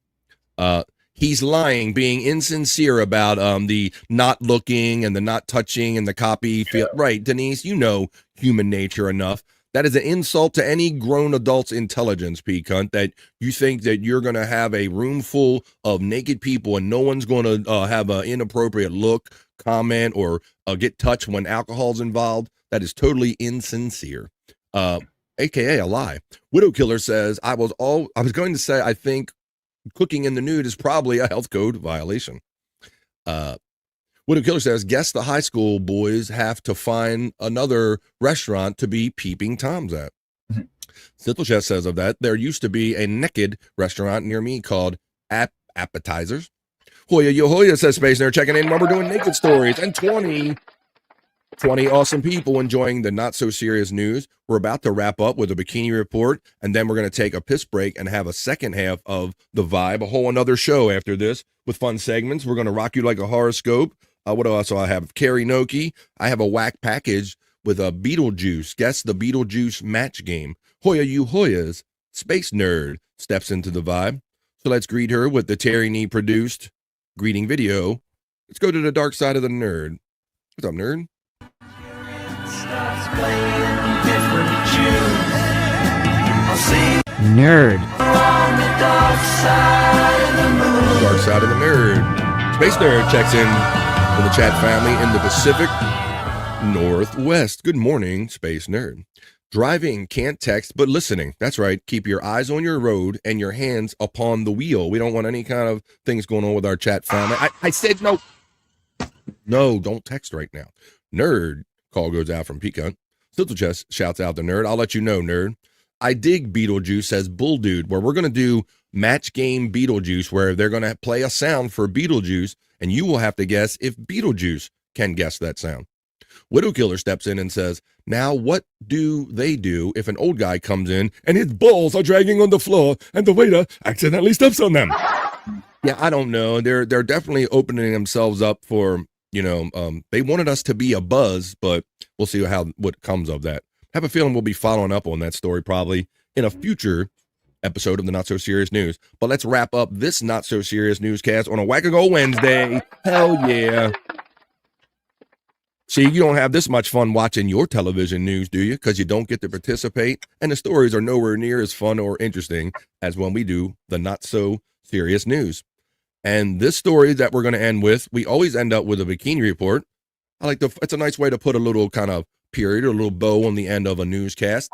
He's lying, being insincere about the not looking and the not touching and the copy. Right, Denise, you know human nature enough. That is an insult to any grown adult's intelligence, P-Cunt, that you think that you're going to have a room full of naked people and no one's going to have an inappropriate look, comment, or get touched when alcohol's involved. That is totally insincere, aka a lie. Widow Killer says, I was going to say, I think cooking in the nude is probably a health code violation. Widow Killer says, guess the high school boys have to find another restaurant to be peeping toms at. Sizzle Chest says of that, there used to be a naked restaurant near me called Appetizers. Hoya Yo Hoya says Space Nerd checking in while we're doing naked stories. And 20 awesome people enjoying the not so serious news. We're about to wrap up with a bikini report, and then we're going to take a piss break and have a second half of the vibe, a whole another show after this with fun segments. We're going to rock you like a horoscope. What else? I have Karry-No-Key. I have a whack package with a Beetlejuice. Guess the Beetlejuice match game. Hoya You Hoyas. Space Nerd steps into the vibe. So let's greet her with the Terry Nee produced greeting video. Let's go to the dark side of the nerd. What's up, nerd? Nerd. Dark side of the nerd. Space Nerd checks in with the chat family in the Pacific Northwest. Good morning, Space Nerd. Driving, can't text, but listening. That's right. Keep your eyes on your road and your hands upon the wheel. We don't want any kind of things going on with our chat family. I said no. No, don't text right now. Nerd. Call goes out from Pecan. Sizzle Chest shouts out the nerd. I'll let you know, nerd. I dig Beetlejuice, says Bull Dude, where we're going to do match game Beetlejuice, where they're going to play a sound for Beetlejuice, and you will have to guess if Beetlejuice can guess that sound. Widow Killer steps in and says, now what do they do if an old guy comes in and his balls are dragging on the floor and the waiter accidentally steps on them? Yeah, I don't know. They're definitely opening themselves up for, they wanted us to be a buzz, but we'll see what comes of that. I have a feeling we'll be following up on that story probably in a future episode of the Not So Serious News. But let's wrap up this Not So Serious newscast on a Wackago Wednesday. Hell yeah. See, you don't have this much fun watching your television news, do you? Because you don't get to participate, and the stories are nowhere near as fun or interesting as when we do the Not So Serious News. And this story that we're going to end with, we always end up with a bikini report. It's a nice way to put a little kind of period or a little bow on the end of a newscast.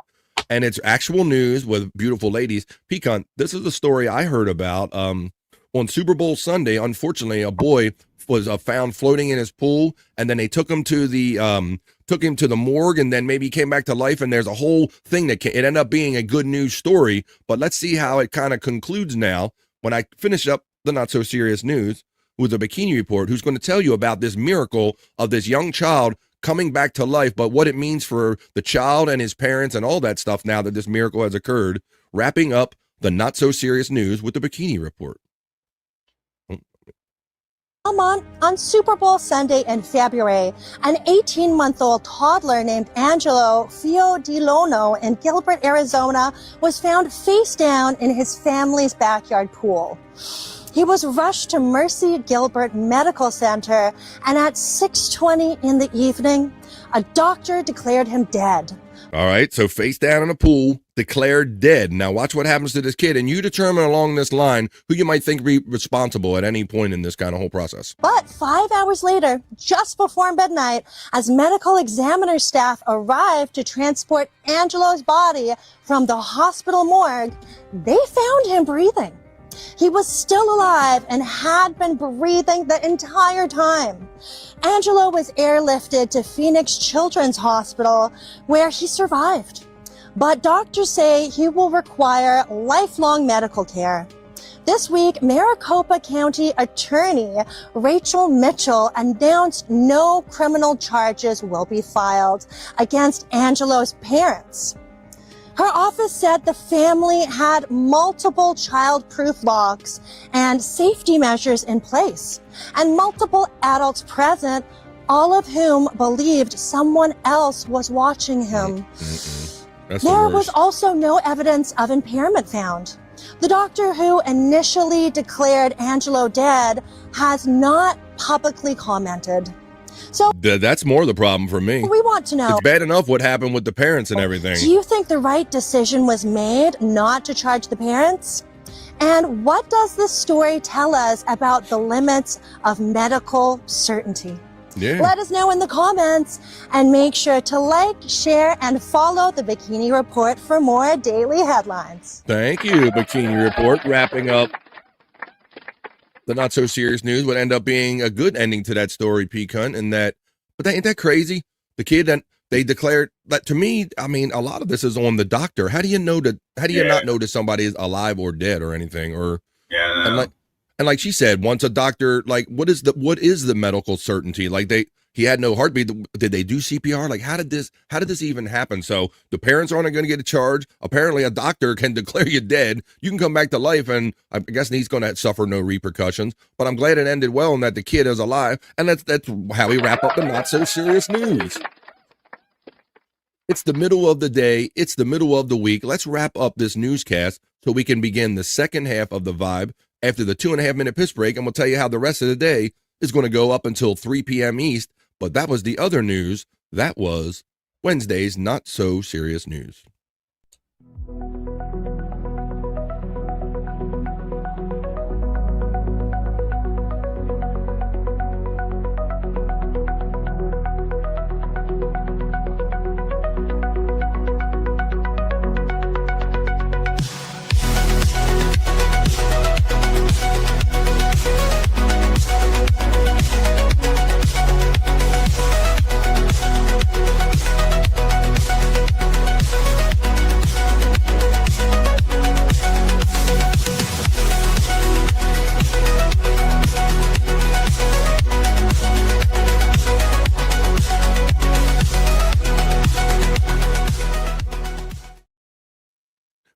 And it's actual news with beautiful ladies. Pecan, this is a story I heard about on Super Bowl Sunday. Unfortunately, a boy was found floating in his pool, and then they took him to the morgue, and then maybe he came back to life, and there's a whole thing it ended up being a good news story. But let's see how it kind of concludes now when I finish up the Not So Serious News with a bikini report, who's going to tell you about this miracle of this young child coming back to life, but what it means for the child and his parents and all that stuff now that this miracle has occurred. Wrapping up the Not So Serious News with the bikini report. On Super Bowl Sunday in February, an 18-month-old toddler named Angelo Fiodilono in Gilbert, Arizona, was found face down in his family's backyard pool. He was rushed to Mercy Gilbert Medical Center, and at 6:20 in the evening, a doctor declared him dead. All right, so face down in a pool, declared dead. Now watch what happens to this kid, and you determine along this line who you might think be responsible at any point in this kind of whole process. But 5 hours later, just before midnight, as medical examiner staff arrived to transport Angelo's body from the hospital morgue, they found him breathing. He was still alive and had been breathing the entire time. Angelo was airlifted to Phoenix Children's Hospital, where he survived. But doctors say he will require lifelong medical care. This week, Maricopa County Attorney Rachel Mitchell announced no criminal charges will be filed against Angelo's parents. Her office said the family had multiple child-proof locks and safety measures in place, and multiple adults present, all of whom believed someone else was watching him. There was also no evidence of impairment found. The doctor who initially declared Angelo dead has not publicly commented. So That's more the problem for me. we want to know, It's bad enough what happened with the parents and everything. do you think the right decision was made not to charge the parents? And what does this story tell us about the limits of medical certainty? Yeah. Let us know in the comments, and make sure to like, share, and follow the Bikini Report for more daily headlines. Thank you, Bikini Report. Wrapping up the not so serious news would end up being a good ending to that story, P-Cunt, and that, but ain't that crazy? The kid that they declared, that to me, I mean, a lot of this is on the doctor. How do you know that, how do you not know that somebody is alive or dead or anything? Or, and like she said, once a doctor, like, what is the medical certainty? Like he had no heartbeat. Did they do CPR? Like, how did this even happen? So the parents aren't going to get a charge. Apparently a doctor can declare you dead. You can come back to life, and I guess he's going to suffer no repercussions, but I'm glad it ended well and that the kid is alive. And that's how we wrap up the not so serious news. It's the middle of the day. It's the middle of the week. Let's wrap up this newscast so we can begin the second half of the vibe after the 2.5-minute piss break, and we'll tell you how the rest of the day is going to go up until 3 p.m. East. But that was the other news. That was Wednesday's Not So Serious News.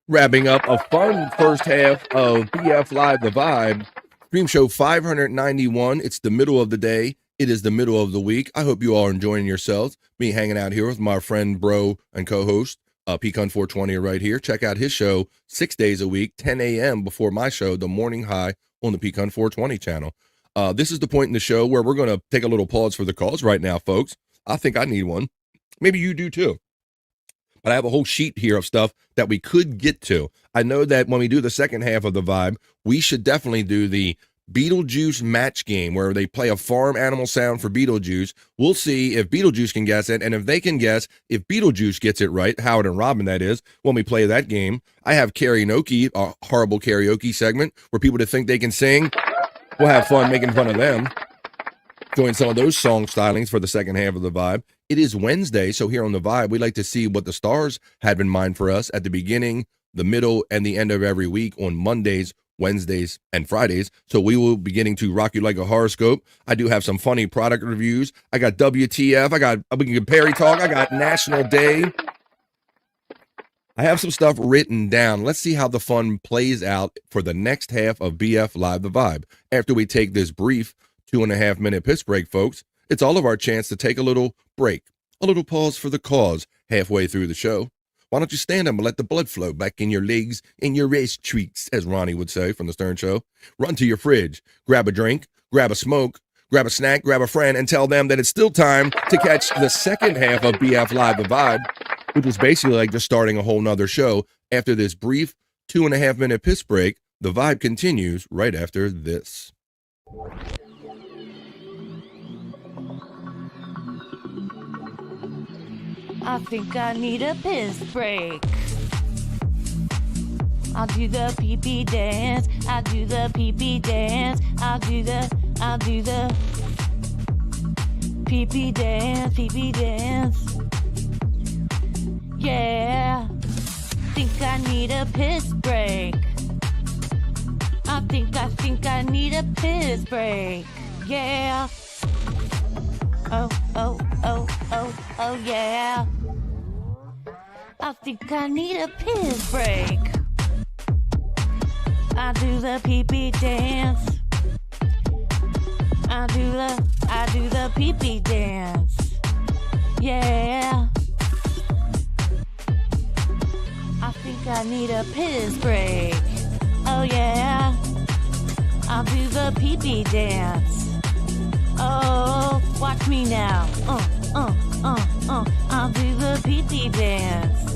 Wrapping up a fun first half of BF Live The Vibe. Stream show 591. It's the middle of the day. It is the middle of the week. I hope you all are enjoying yourselves. Me hanging out here with my friend, bro, and co-host, Pecan 420 right here. Check out his show 6 days a week, 10 a.m. before my show, The Morning High, on the Pecan 420 channel. This is the point in the show where we're going to take a little pause for the calls right now, folks. I think I need one. Maybe you do too. But I have a whole sheet here of stuff that we could get to. I know that when we do the second half of the vibe, we should definitely do the Beetlejuice match game where they play a farm animal sound for Beetlejuice. We'll see if Beetlejuice can guess it, and if they can guess if Beetlejuice gets it right, Howard and Robin that is, when we play that game. I have Karry-No-Key, a horrible karaoke segment where people that think they can sing, we'll have fun making fun of them. Doing some of those song stylings for the second half of the vibe. It is Wednesday, so here on the vibe, we like to see what the stars have in mind for us at the beginning, the middle, and the end of every week on Mondays, Wednesdays, and Fridays. So we will be getting to Rock You Like a Horoscope. I do have some funny product reviews. I got WTF. We can get Perry Talk. I got National Day. I have some stuff written down. Let's see how the fun plays out for the next half of BF Live The Vibe. After we take this brief 2.5-minute piss break, folks, it's all of our chance to take a little break, a little pause for the cause halfway through the show. Why don't you stand up and let the blood flow back in your legs, in your race treats, as Ronnie would say from the Stern Show. Run to your fridge, grab a drink, grab a smoke, grab a snack, grab a friend, and tell them that it's still time to catch the second half of BF Live The Vibe, which was basically like just starting a whole nother show. After this brief 2.5-minute piss break, the vibe continues right after this. I think I need a piss break. I'll do the pee-pee dance. I'll do the pee-pee dance. I'll do the Pee-pee dance, pee-pee dance. Yeah. Think I need a piss break. I think I need a piss break. Yeah. Oh, yeah. I think I need a piss break. I do the pee-pee dance. I do the pee-pee dance. Yeah. I think I need a piss break. Oh yeah. I'll do the pee-pee dance. Oh, watch me now. I'll do the pee-pee dance.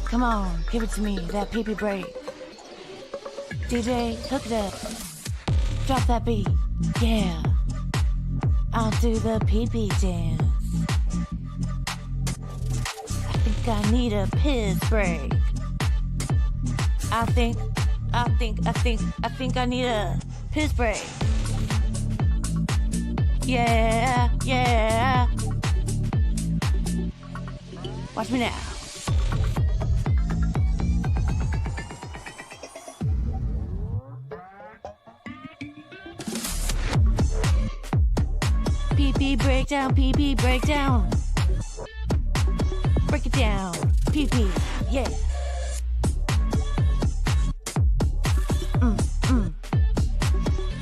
Come on, give it to me, that pee-pee break. DJ, hook it up. Drop that beat. Yeah. I'll do the pee-pee dance. I think I need a piss break. I think I need a piss break. Yeah. Watch me now. Pee-pee breakdown, pee-pee breakdown. Break it down, pee-pee, yeah.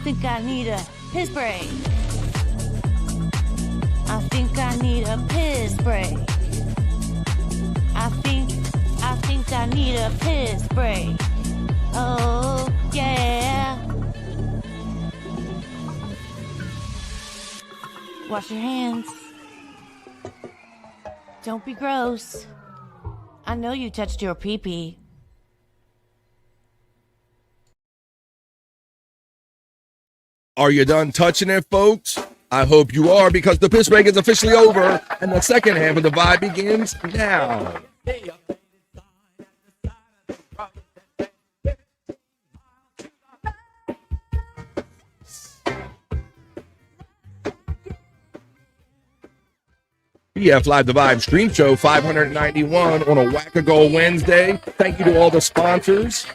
Think I need a piss break. I think I need a piss break. I think I need a piss break. Oh, yeah. Wash your hands. Don't be gross. I know you touched your pee-pee. Are you done touching it, folks? I hope you are, because the piss break is officially over and the second half of the vibe begins now. PF Live the Vibe stream show 591 on a Whack-A-Go Wednesday. Thank you to all the sponsors.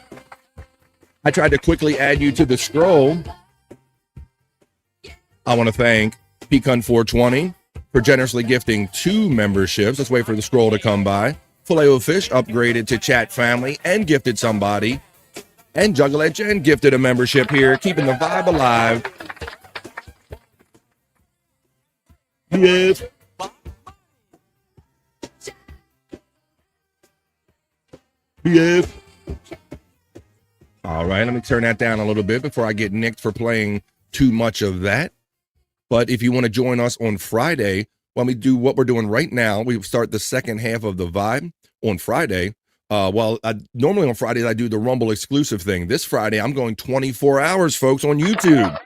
I tried to quickly add you to the scroll. I want to thank Pecan420 for generously gifting 2 memberships. Let's wait for the scroll to come by. Filet-O-Fish upgraded to Chat Family and gifted somebody. And Juggalette Jen gifted a membership here, keeping the vibe alive. Yes. Yes. All right, let me turn that down a little bit before I get nicked for playing too much of that. But if you want to join us on Friday, when we do what we're doing right now, we start the second half of the vibe on Friday. Normally on Fridays, I do the Rumble exclusive thing. This Friday, I'm going 24 hours, folks, on YouTube.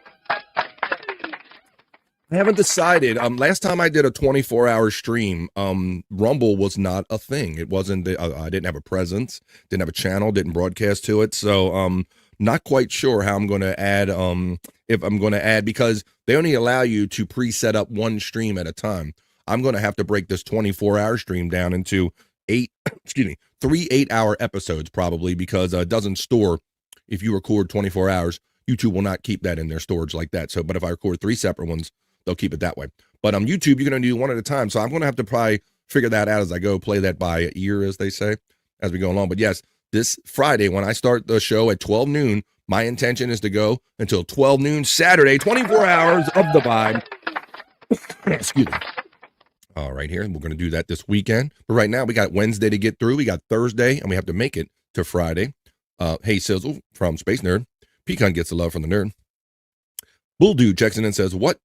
I haven't decided. Last time I did a 24-hour stream, Rumble was not a thing. It wasn't. I didn't have a presence, didn't have a channel, didn't broadcast to it. So not quite sure how I'm going to add. If I'm going to add, because they only allow you to pre-set up one stream at a time. I'm going to have to break this 24-hour stream down into 3 8-hour episodes probably, because it doesn't store. If you record 24 hours, YouTube will not keep that in their storage like that. So, but if I record 3 separate ones, they'll keep it that way. But on YouTube, you're going to do one at a time. So I'm going to have to probably figure that out as I go, play that by ear, as they say, as we go along. But yes, this Friday, when I start the show at 12 noon, my intention is to go until 12 noon Saturday, 24 hours of the vibe. Excuse me. All right, here. We're going to do that this weekend. But right now, we got Wednesday to get through. We got Thursday, and we have to make it to Friday. Hey, Sizzle from Space Nerd. Pecan gets the love from the nerd. Bull Dude checks in and says, what?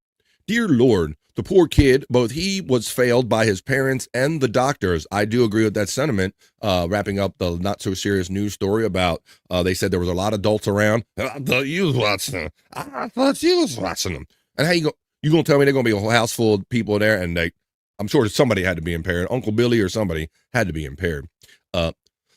Dear Lord, the poor kid, both he was failed by his parents and the doctors. I do agree with that sentiment. Wrapping up the not so serious news story about, they said there was a lot of adults around. I thought you was watching them. I thought you was watching them. And how you gonna tell me they're gonna be a whole house full of people there, and I'm sure somebody had to be impaired. Uncle Billy or somebody had to be impaired.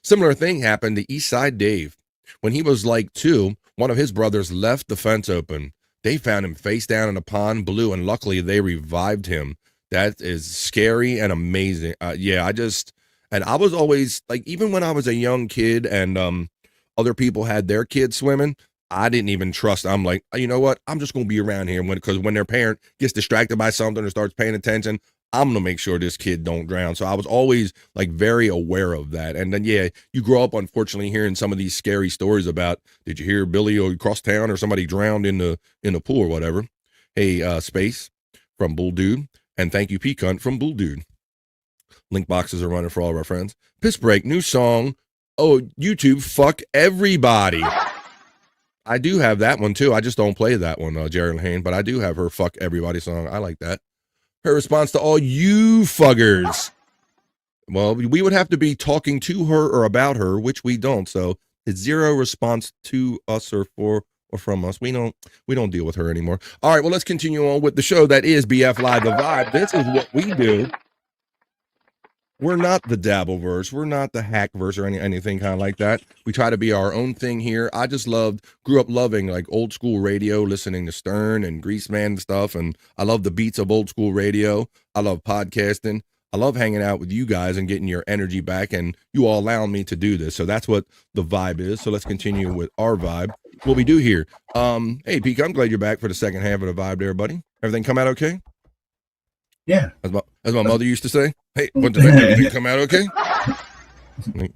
Similar thing happened to Eastside Dave. When he was like 2, One of his brothers left the fence open. They found him face down in a pond, blue, and luckily they revived him. That is scary and amazing. And I was always like, even when I was a young kid and other people had their kids swimming, I didn't even trust. I'm like, you know what? I'm just going to be around here because when their parent gets distracted by something or starts paying attention, I'm going to make sure this kid don't drown. So I was always like very aware of that. And then, yeah, you grow up, unfortunately, hearing some of these scary stories about, did you hear Billy across town or somebody drowned in the pool or whatever? Hey, Space from Bull Dude. And thank you, P-Cunt from Bull Dude. Link boxes are running for all of our friends. Piss Break, new song. Oh, YouTube, fuck everybody. I do have that one too. I just don't play that one, Jerry Lane, but I do have her fuck everybody song. I like that. Her response to all you fuggers. Well, we would have to be talking to her or about her, which we don't. So it's zero response to us or for or from us. We don't deal with her anymore. All right, well, let's continue on with the show that is BF Live The Vibe. This is what we do. We're not the Dabbleverse. We're not the Hackverse or anything kind of like that. We try to be our own thing here. I just grew up loving like old school radio, listening to Stern and Greaseman and stuff. And I love the beats of old school radio. I love podcasting. I love hanging out with you guys and getting your energy back. And you all allow me to do this. So that's what the vibe is. So let's continue with our vibe. What we do here. Hey, Pete, I'm glad you're back for the second half of the vibe there, buddy. Everything come out okay? Yeah. As my mother used to say, hey, what did everything come out okay?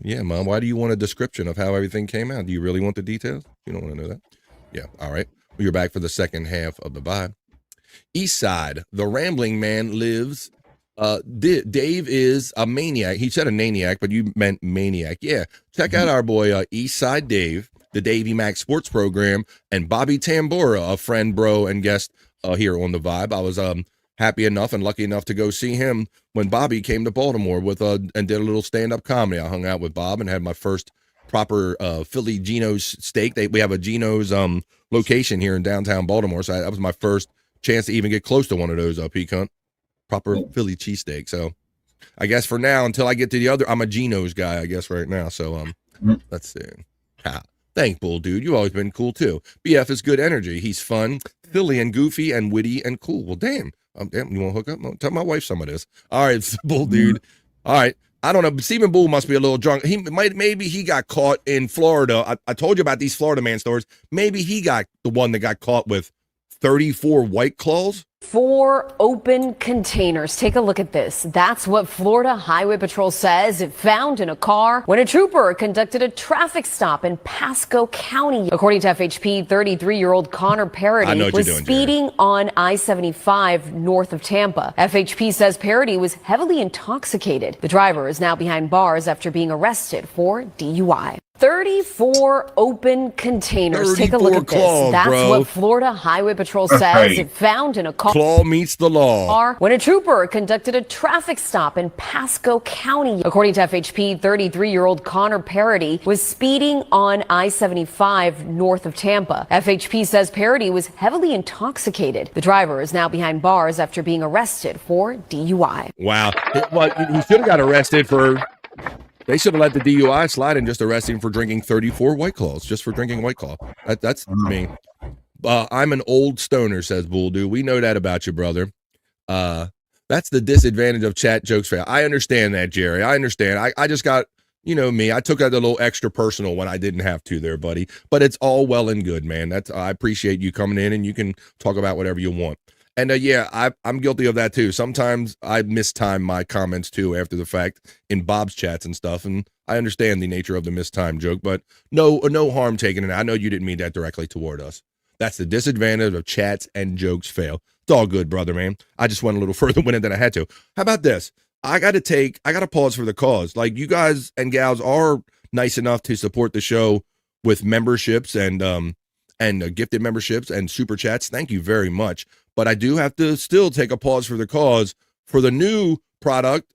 Yeah, Mom, why do you want a description of how everything came out? Do you really want the details? You don't want to know that? Yeah, all right. Well, you're back for the second half of the vibe. East Side, the rambling man lives. Dave is a maniac. He said a maniac, but you meant maniac. Yeah, check out our boy East Side Dave, the Davey Mac Sports Program, and Bobby Tambora, a friend, bro, and guest here on the vibe. I was happy enough and lucky enough to go see him when Bobby came to Baltimore and did a little stand-up comedy. I hung out with Bob and had my first proper Philly Geno's steak. We have a Geno's location here in downtown Baltimore, so that was my first chance to even get close to one of those P-Cunt proper Philly cheesesteak. So I guess for now, until I get to the other, I'm a Geno's guy, I guess, right now. So let's see. Thanks, Bull Dude. You've always been cool too. BF is good energy. He's fun, Philly and goofy and witty and cool. Well, damn. Damn, you want to hook up? No, tell my wife some of this. All right, Bull Dude. All right. I don't know. Stephen Bull must be a little drunk. Maybe he got caught in Florida. I told you about these Florida man stories. Maybe he got the one that got caught with 34 White Claws. 4 open containers. Take a look at this. That's what Florida Highway Patrol says it found in a car when a trooper conducted a traffic stop in Pasco County. According to FHP, 33-year-old Connor Parody was speeding on I-75 north of Tampa. FHP says Parody was heavily intoxicated. The driver is now behind bars after being arrested for DUI. 34 open containers. Take a look at this. That's what Florida Highway Patrol says it found in a car. Claw meets the law. When a trooper conducted a traffic stop in Pasco County. According to FHP, 33-year-old Connor Parody was speeding on I-75 north of Tampa. FHP says Parody was heavily intoxicated. The driver is now behind bars after being arrested for DUI. Wow. Well, he should have got arrested for... They should have let the DUI slide and just arrest him for drinking 34 White Claws, just for drinking White Claw. That's me. I'm an old stoner, says Bull Dude. We know that about you, brother. That's the disadvantage of chat jokes fail. I understand that, Jerry. I understand. I just got, you know me. I took that a little extra personal when I didn't have to there, buddy. But it's all well and good, man. I appreciate you coming in and you can talk about whatever you want. And yeah, I'm guilty of that too. Sometimes I mistime my comments too after the fact in Bob's chats and stuff. And I understand the nature of the mistime joke, but no harm taken in it. I know you didn't mean that directly toward us. That's the disadvantage of chats and jokes fail. It's all good, brother, man. I just went a little further with it than I had to. How about this? I got to pause for the cause. Like, you guys and gals are nice enough to support the show with memberships and gifted memberships and super chats. Thank you very much. But I do have to still take a pause for the cause for the new product.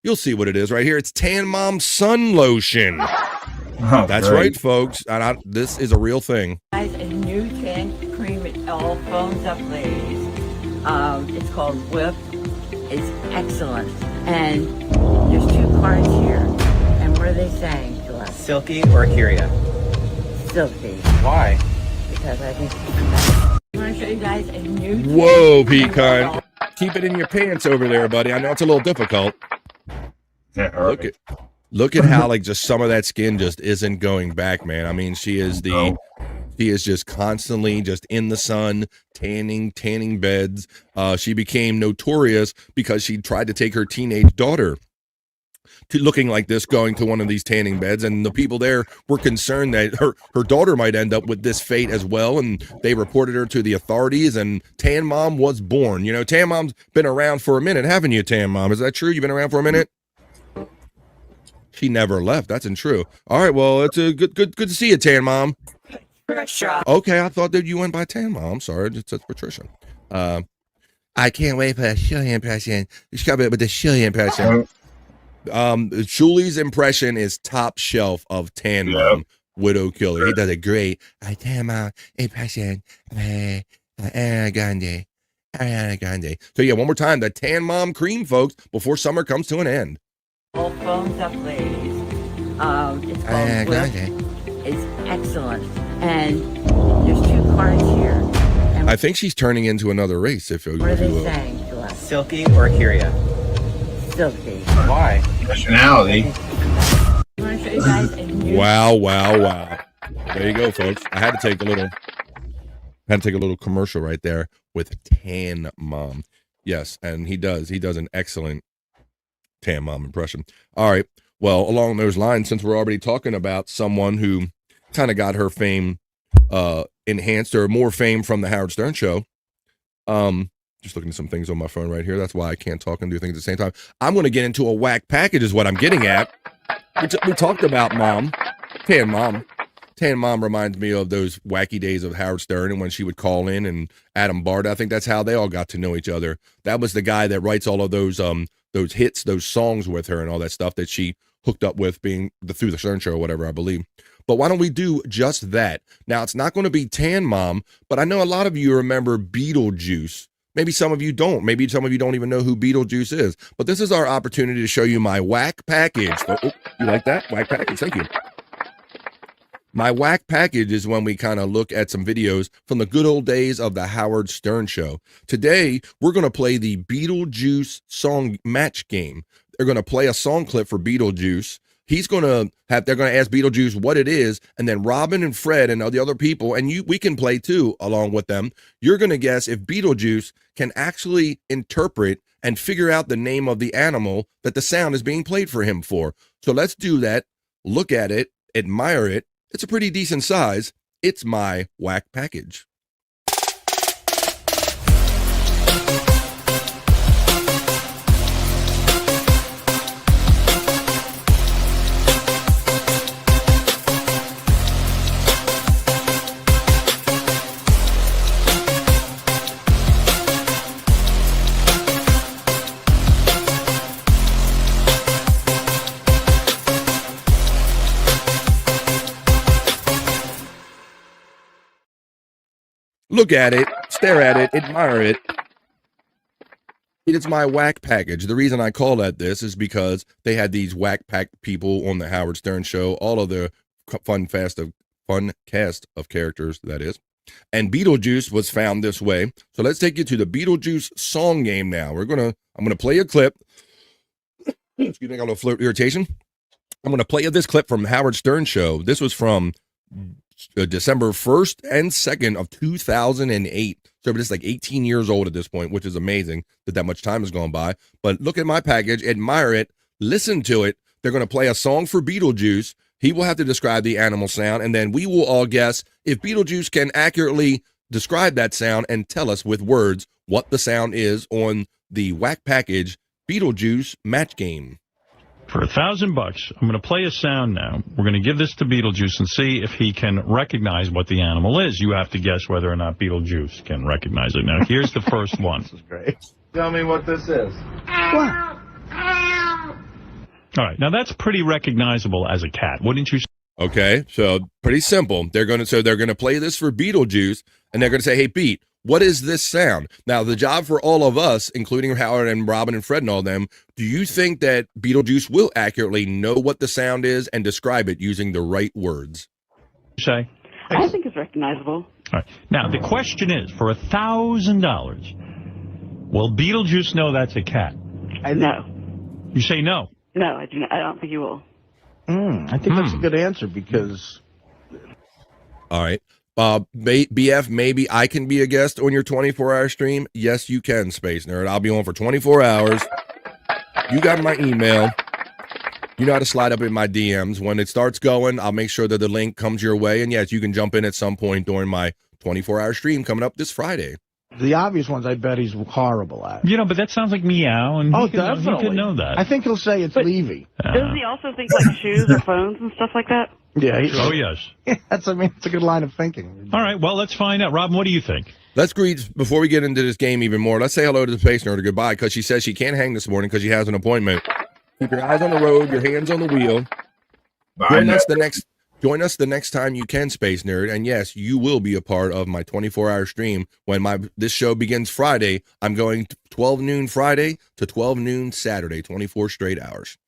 You'll see what it is right here. It's Tan Mom Sun Lotion. Oh, that's great. Right, folks. This is a real thing. Guys, a new tan cream. It all foams up, ladies. It's called Whip. It's excellent. And there's 2 cards here. And what are they saying to us? Silky or Kyria? Silky. Why? Because I think I want to show you guys a new. Whoa, Pecan. Keep it in your pants over there, buddy. I know it's a little difficult. Look at how like just some of that skin just isn't going back, man. I mean, she is just constantly just in the sun, tanning beds. She became notorious because she tried to take her teenage daughter to looking like this, going to one of these tanning beds, and the people there were concerned that her daughter might end up with this fate as well, and they reported her to the authorities, and Tan Mom was born. You know, Tan Mom's been around for a minute, haven't you, Tan Mom? Is that true? You've been around for a minute? She never left. That's untrue. All right, well, it's a good to see you, Tan Mom. Patricia. Okay, I thought that you went by Tan Mom. I'm sorry, it's Patricia. I can't wait for a Shirley impression. She's coming with the Shirley impression. Julie's impression is top shelf of Tan Mom, Widow Killer. He does a great Tan Mom impression. Ariana Grande. So yeah, one more time, the Tan Mom cream, folks, before summer comes to an end. All phones up, ladies. It's called Whip. It's excellent. And there's 2 cards here. And I think she's turning into another race. If you what are they will. saying to us? Silky or Kyria? Silky. Why? Nationality. I want to show you guys a new. Wow. There you go, folks. I had to take a little commercial right there with Tan Mom. Yes, and he does an excellent Tan Mom impression. All right. Well, along those lines, since we're already talking about someone who kind of got her fame enhanced or more fame from the Howard Stern show, just looking at some things on my phone right here. That's why I can't talk and do things at the same time. I'm going to get into a whack package is what I'm getting at. We talked about Mom, Tan Mom. Tan Mom reminds me of those wacky days of Howard Stern and when she would call in, and Adam Bard. I think that's how they all got to know each other. That was the guy that writes all of those hits, those songs with her and all that stuff that she hooked up with being through the Stern show or whatever, I believe. But why don't we do just that? Now, it's not going to be Tan Mom, but I know a lot of you remember Beetlejuice. Maybe some of you don't. Maybe some of you don't even know who Beetlejuice is. But this is our opportunity to show you my whack package. Oh, you like that? Whack package. Thank you. My whack package is when we kind of look at some videos from the good old days of the Howard Stern show. Today, we're going to play the Beetlejuice song match game. They're going to play a song clip for Beetlejuice. They're going to ask Beetlejuice what it is, and then Robin and Fred and all the other people, and we can play too along with them. You're going to guess if Beetlejuice can actually interpret and figure out the name of the animal that the sound is being played for him for. So let's do that. Look at it, admire it. It's a pretty decent size. It's my whack package. Look at it, stare at it, admire it. It's my whack package. The reason I call that this is because they had these whack pack people on the Howard Stern show, all of the fun cast of characters, that is. And Beetlejuice was found this way. So let's take you to the Beetlejuice song game now. I'm gonna play a clip. Excuse me, I got a little throat irritation. I'm gonna play this clip from Howard Stern show. This was from December 1st and 2nd of 2008. So it's like 18 years old at this point, which is amazing that much time has gone by. But look at my package, admire it, listen to it. They're going to play a song for Beetlejuice. He will have to describe the animal sound, and then we will all guess if Beetlejuice can accurately describe that sound and tell us with words what the sound is on the whack package Beetlejuice match game. For $1,000, I'm going to play a sound now. We're going to give this to Beetlejuice and see if he can recognize what the animal is. You have to guess whether or not Beetlejuice can recognize it. Now, here's the first one. This is great. Tell me what this is. What? All right. Now, that's pretty recognizable as a cat, wouldn't you say? Okay, so pretty simple. They're going to play this for Beetlejuice, and they're going to say, hey, Beat, what is this sound? Now, the job for all of us, including Howard and Robin and Fred and all of them, do you think that Beetlejuice will accurately know what the sound is and describe it using the right words? Say, I think it's recognizable. All right. Now, the question is, for $1,000, will Beetlejuice know that's a cat? No. You say no? No, I do not. I don't think you will. I think that's a good answer because... All right. BF, maybe I can be a guest on your 24-hour stream. Yes, you can, Space Nerd. I'll be on for 24 hours. You got my email. You know how to slide up in my DMs. When it starts going, I'll make sure that the link comes your way. And yes, you can jump in at some point during my 24-hour stream coming up this Friday. The obvious ones, I bet he's horrible at. You know, but that sounds like meow, and he definitely. could know that. I think he'll say it's Levy. Doesn't he also think like shoes or phones and stuff like that? Yeah. Oh, yes. It's a good line of thinking. All right, well, let's find out. Robin, what do you think? Let's greet, before we get into this game even more, let's say hello to the Space Nerd or goodbye, because she says she can't hang this morning because she has an appointment. Keep your eyes on the road, your hands on the wheel. Join us the next time you can, Space Nerd. And yes, you will be a part of my 24-hour stream. When this show begins Friday, I'm going 12 noon Friday to 12 noon Saturday, 24 straight hours.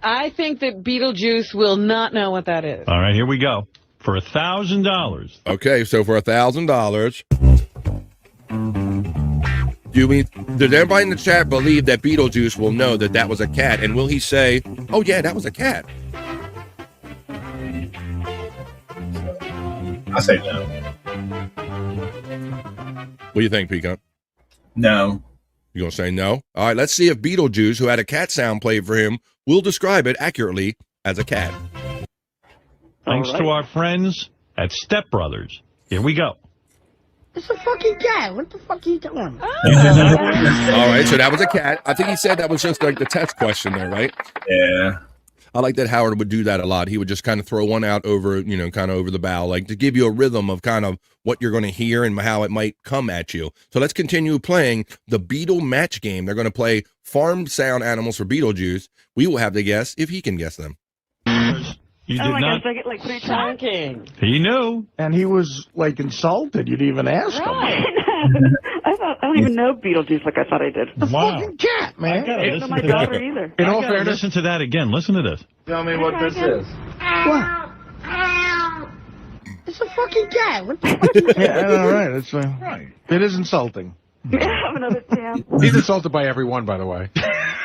I think that Beetlejuice will not know what that is. All right, here we go. For $1,000. Okay, so for $1,000, does everybody in the chat believe that Beetlejuice will know that that was a cat? And will he say, oh yeah, that was a cat? I say no. What do you think, Peacock? No. You gonna say no? All right, let's see if Beetlejuice, who had a cat sound played for him, will describe it accurately as a cat. Thanks to our friends at Step Brothers. Here we go. It's a fucking cat. What the fuck are you doing? All right, so that was a cat. I think he said that was just like the test question there, right? Yeah. I like that Howard would do that a lot. He would just kind of throw one out over, kind of over the bow, like to give you a rhythm of kind of what you're going to hear and how it might come at you. So let's continue playing the Beetle match game. They're going to play farm sound animals for Beetlejuice. We will have to guess if he can guess them. You oh did my not. gosh, I get like 3 times. He knew. And he was like insulted. You didn't even ask him. I don't even know Beetlejuice like I thought I did. The fucking cat, man. I don't know my daughter either. In all fairness, listen to that again. Listen to this. Tell me what this is. What? It's a fucking cat. What the fuck? Yeah, all right. It's right. It is insulting. Have another chance. He's insulted by everyone, by the way.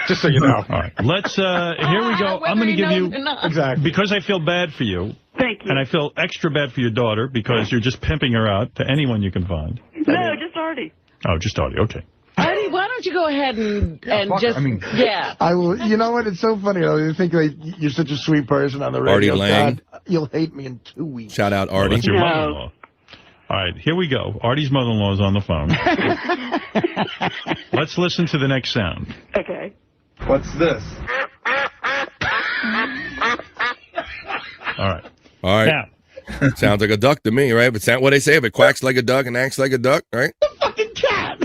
Just so you know. All right. Let's, here we go. I'm going to give you, exactly, because I feel bad for you. Thank you. And I feel extra bad for your daughter because you're just pimping her out to anyone you can find. No, just Artie. Oh, just Artie. Okay. Artie, why don't you go ahead and just, yeah. I will. You know what? It's so funny. You think like you're such a sweet person on the radio. Artie Lang. God, you'll hate me in 2 weeks. Shout out Artie. That's your mother-in-law. All right, here we go. Artie's mother-in-law is on the phone. Let's listen to the next sound. Okay. What's this? All right. All right. Now. Sounds like a duck to me, right? But that's what they say. If it quacks like a duck and acts like a duck, right? The fucking cat.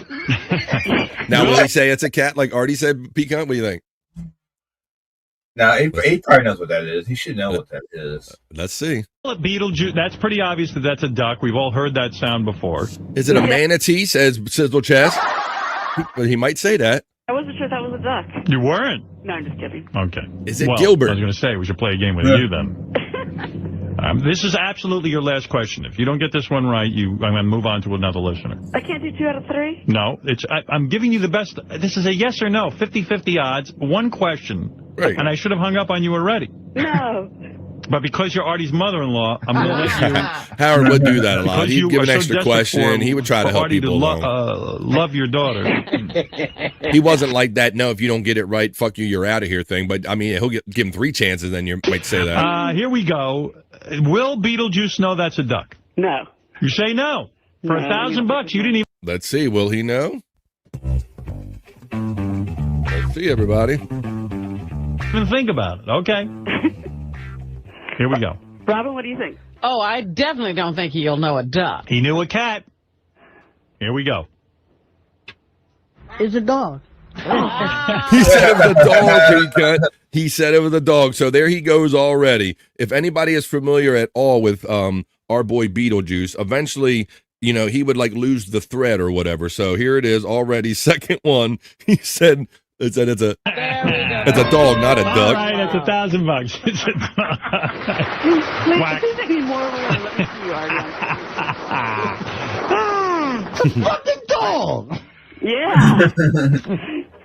Now, will he say it's a cat like Artie said, Pecan? What do you think? Now, he probably knows what that is. He should know what that is. Let's see. Beetlejuice, that's pretty obvious that that's a duck. We've all heard that sound before. Is it a manatee, says Sizzle Chest? But he might say that. I wasn't sure that was a duck. You weren't? No, I'm just kidding. Okay. Is it Gilbert? I was going to say, we should play a game with you then. This is absolutely your last question. If you don't get this one right, I'm going to move on to another listener. I can't do 2 out of 3? No, I'm giving you the best. This is a yes or no, 50-50 odds, one question. Right. And I should have hung up on you already. No. But because you're Artie's mother-in-law, I'm going to let you... Howard would do that a lot. Because He'd give an so extra question. He would try to help Artie people along. Love your daughter. He wasn't like that, no, if you don't get it right, fuck you, you're out of here thing. But, I mean, he'll give him 3 chances, then you might say that. Here we go. Will Beetlejuice know that's a duck? No. You say no. For $1,000, you didn't even... Let's see. Will he know? Let's see, everybody. Even think about it. Okay. Here we go. Robin, what do you think? Oh, I definitely don't think he'll know a duck. He knew a cat. Here we go. It's a dog. He said it was a dog, Peacut. He said it was a dog. So there he goes already. If anybody is familiar at all with our boy Beetlejuice, eventually, he would like lose the thread or whatever. So here it is already. Second one. He said it's a dog, not a duck. All right, it's It's $1,000. It's Wait, if there's any more, let me see you, Artie. It's a fucking dog. Yeah.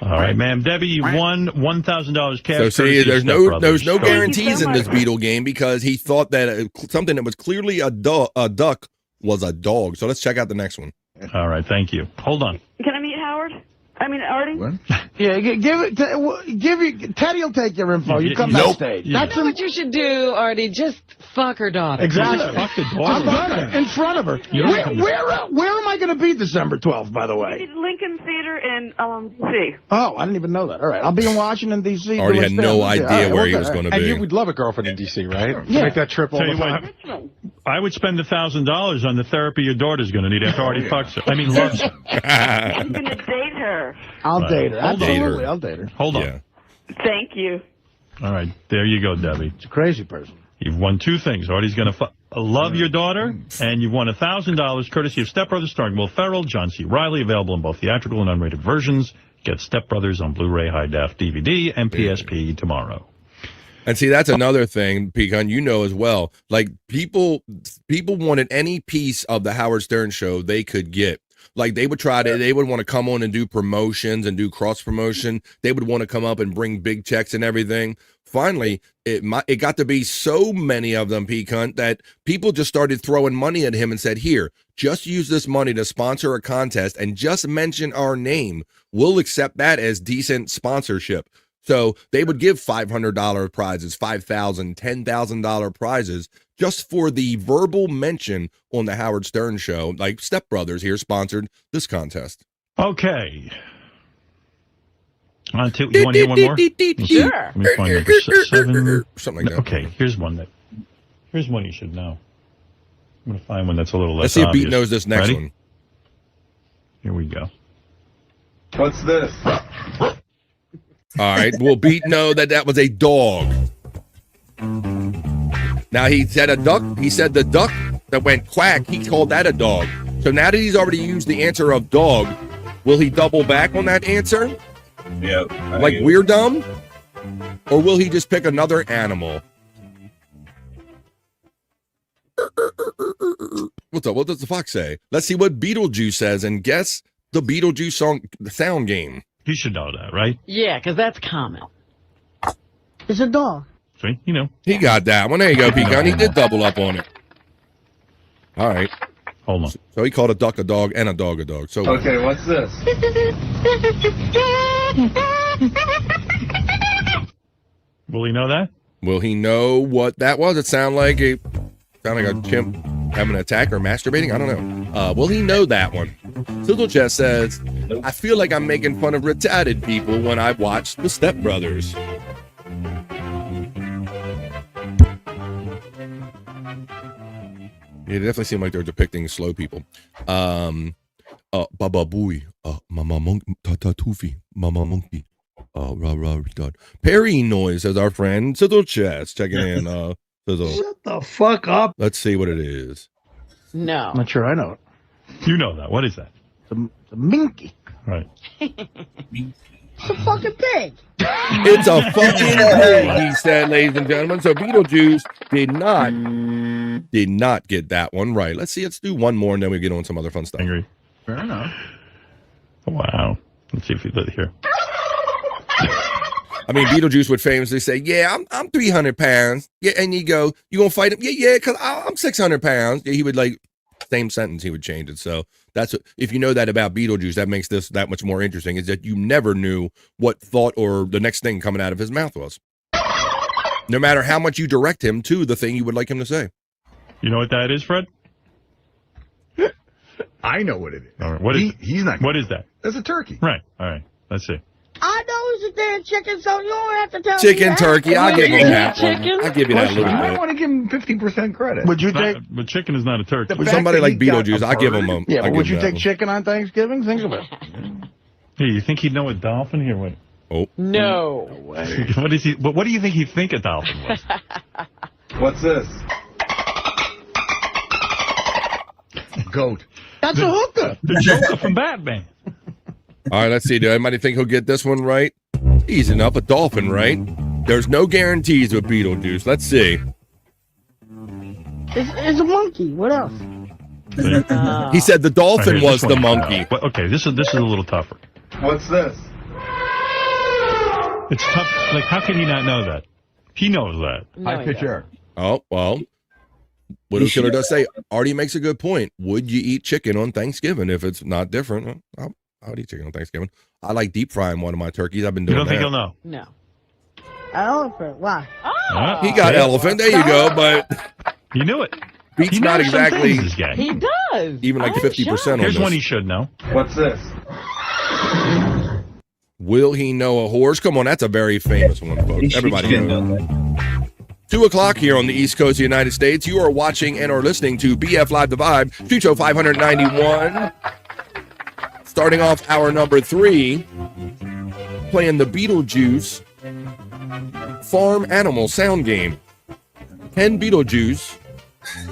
All right, ma'am. Debbie, you won $1,000 cash. So see, courtesy of there's Step no Brothers. guarantees in this Beetle game because he thought that something that was clearly a duck was a dog. So let's check out the next one. All right, thank you. Hold on. Can I meet Howard? I mean, Artie? Yeah, Teddy will take your info. You come backstage. That's what you should do, Artie. Just fuck her daughter. Exactly. Fuck the I'm daughter. gonna, in front of her. Where am I going to be December 12th, by the way? Lincoln Theater in D.C. Oh, I didn't even know that. All right. I'll be in Washington, D.C. Already had no idea where he was going to And be. you would love a girlfriend in D.C., right? Yeah. Make that trip all Tell the you time. what, I would spend $1,000 on the therapy your daughter's going to need after Artie fucks her. I mean, loves her. I'm going to date her. I'll date her. Hold on. Absolutely, I'll date her. Hold on. Yeah. Thank you. All right, there you go, Debbie. It's a crazy person. You've won two things. Artie's going to love your daughter, and you've won $1,000 courtesy of Step Brothers starring Will Ferrell, John C. Reilly, available in both theatrical and unrated versions. Get Step Brothers on Blu-ray, high-def DVD, and PSP tomorrow. And see, that's another thing, Pecan, you know as well. Like, people wanted any piece of the Howard Stern show they could get. Like, they would want to come on and do promotions and do cross promotion. They would want to come up and bring big checks and everything. Finally, it got to be so many of them, Pecan, that people just started throwing money at him and said, here, just use this money to sponsor a contest and just mention our name. We'll accept that as decent sponsorship. So they would give $500 prizes, $5,000, $10,000 prizes just for the verbal mention on the Howard Stern show. Like Step Brothers here sponsored this contest. Okay. On to, you want to hear one more? Sure. Let me find number 7. Something like that. Okay, here's one you should know. I'm going to find one that's a little less Let's see if obvious. Beat knows this next Ready? one. Here we go. What's this? All right. Will Beat know that was a dog? Now, he said a duck. He said the duck that went quack, he called that a dog. So now that he's already used the answer of dog, will he double back on that answer? Yeah. Like we're dumb? Or will he just pick another animal? What's up? What does the fox say? Let's see what Beetlejuice says and guess the Beetlejuice song, the sound game. You should know that, right? Yeah, because that's common. It's a dog. See, you know. He got that one. There you go, Pecan. He did double up on it. All right. Hold on. So he called a duck a dog and a dog a dog. So Okay, what's this? Will he know that? will he know what that was? It sounded like a chimp having an attack or masturbating. I don't know. Will he know that one? Sizzle Chest says, I feel like I'm making fun of retarded people when I watch the Step Brothers. Yeah, they definitely seem like they're depicting slow people. Baba Booey, Mama Monkey, Tata Toofy, Mama Monkey, rah rah retard. Perry Noise as our friend Sizzle Chest checking in. Sizzle. Shut the fuck up. Let's see what it is. No. I'm not sure I know it. You know that. What is that? The minky. Right. It's a fucking pig. It's a fucking pig, he said, ladies and gentlemen. So Beetlejuice did not get that one right. Let's do one more and then we get on some other fun stuff. Angry. Fair enough. Wow. Let's see if he did here. I mean, Beetlejuice would famously say, yeah, I'm 300 pounds. Yeah, and you go, you gonna fight him? Yeah, because I'm 600 pounds. Yeah, he would same sentence, he would change it. So that's if you know that about Beetlejuice, that makes this that much more interesting, is that you never knew what thought or the next thing coming out of his mouth was. No matter how much you direct him to the thing you would like him to say. You know what that is, Fred? I know what it is. All right. He's not. What is that? That's a turkey. Right. All right. Let's see. I know it's a damn chicken, so you don't have to tell me Chicken, that. turkey, I'll give him that Chicken? one. I'll give you that a You little might bit. want to give him 50% credit. Would you take? But chicken is not a turkey. For somebody like Beetlejuice, I'll give him a. Yeah, I'll but would give you him take that chicken on Thanksgiving? Think of it. Hey, you think he'd know a dolphin here? Wait. one. Oh. No. What is he? What do you think he'd think a dolphin was? What's this? Goat. That's a hooker. The Joker from Batman. All right, let's see. Do anybody think he'll get this one right? Easy enough. A dolphin, right? There's no guarantees with Beetlejuice. Let's see. It's a monkey. What else? He said the dolphin Right, here, was this the one. monkey. But, okay, this is a little tougher. What's this? It's tough. Like, how can he not know that? He knows that. High pitch air. Oh, well. Widow Killer does say, Artie makes a good point. Would you eat chicken on Thanksgiving if it's not different? I would eat chicken on Thanksgiving. I like deep frying one of my turkeys. I've been doing You don't think that. he'll know? No. Elephant. Why? He got elephant. There you go. But you knew it. Beats He not knows some exactly. things, this guy. He does. Even like 50% on Here's this. one he should know. What's this? Will he know a horse? Come on, that's a very famous one, folks. Everybody knows. 2 o'clock here on the East Coast of the United States. You are watching and or listening to BF Live The Vibe, Street Show 591. Starting off hour number 3, playing the Beetlejuice farm animal sound game. Can Beetlejuice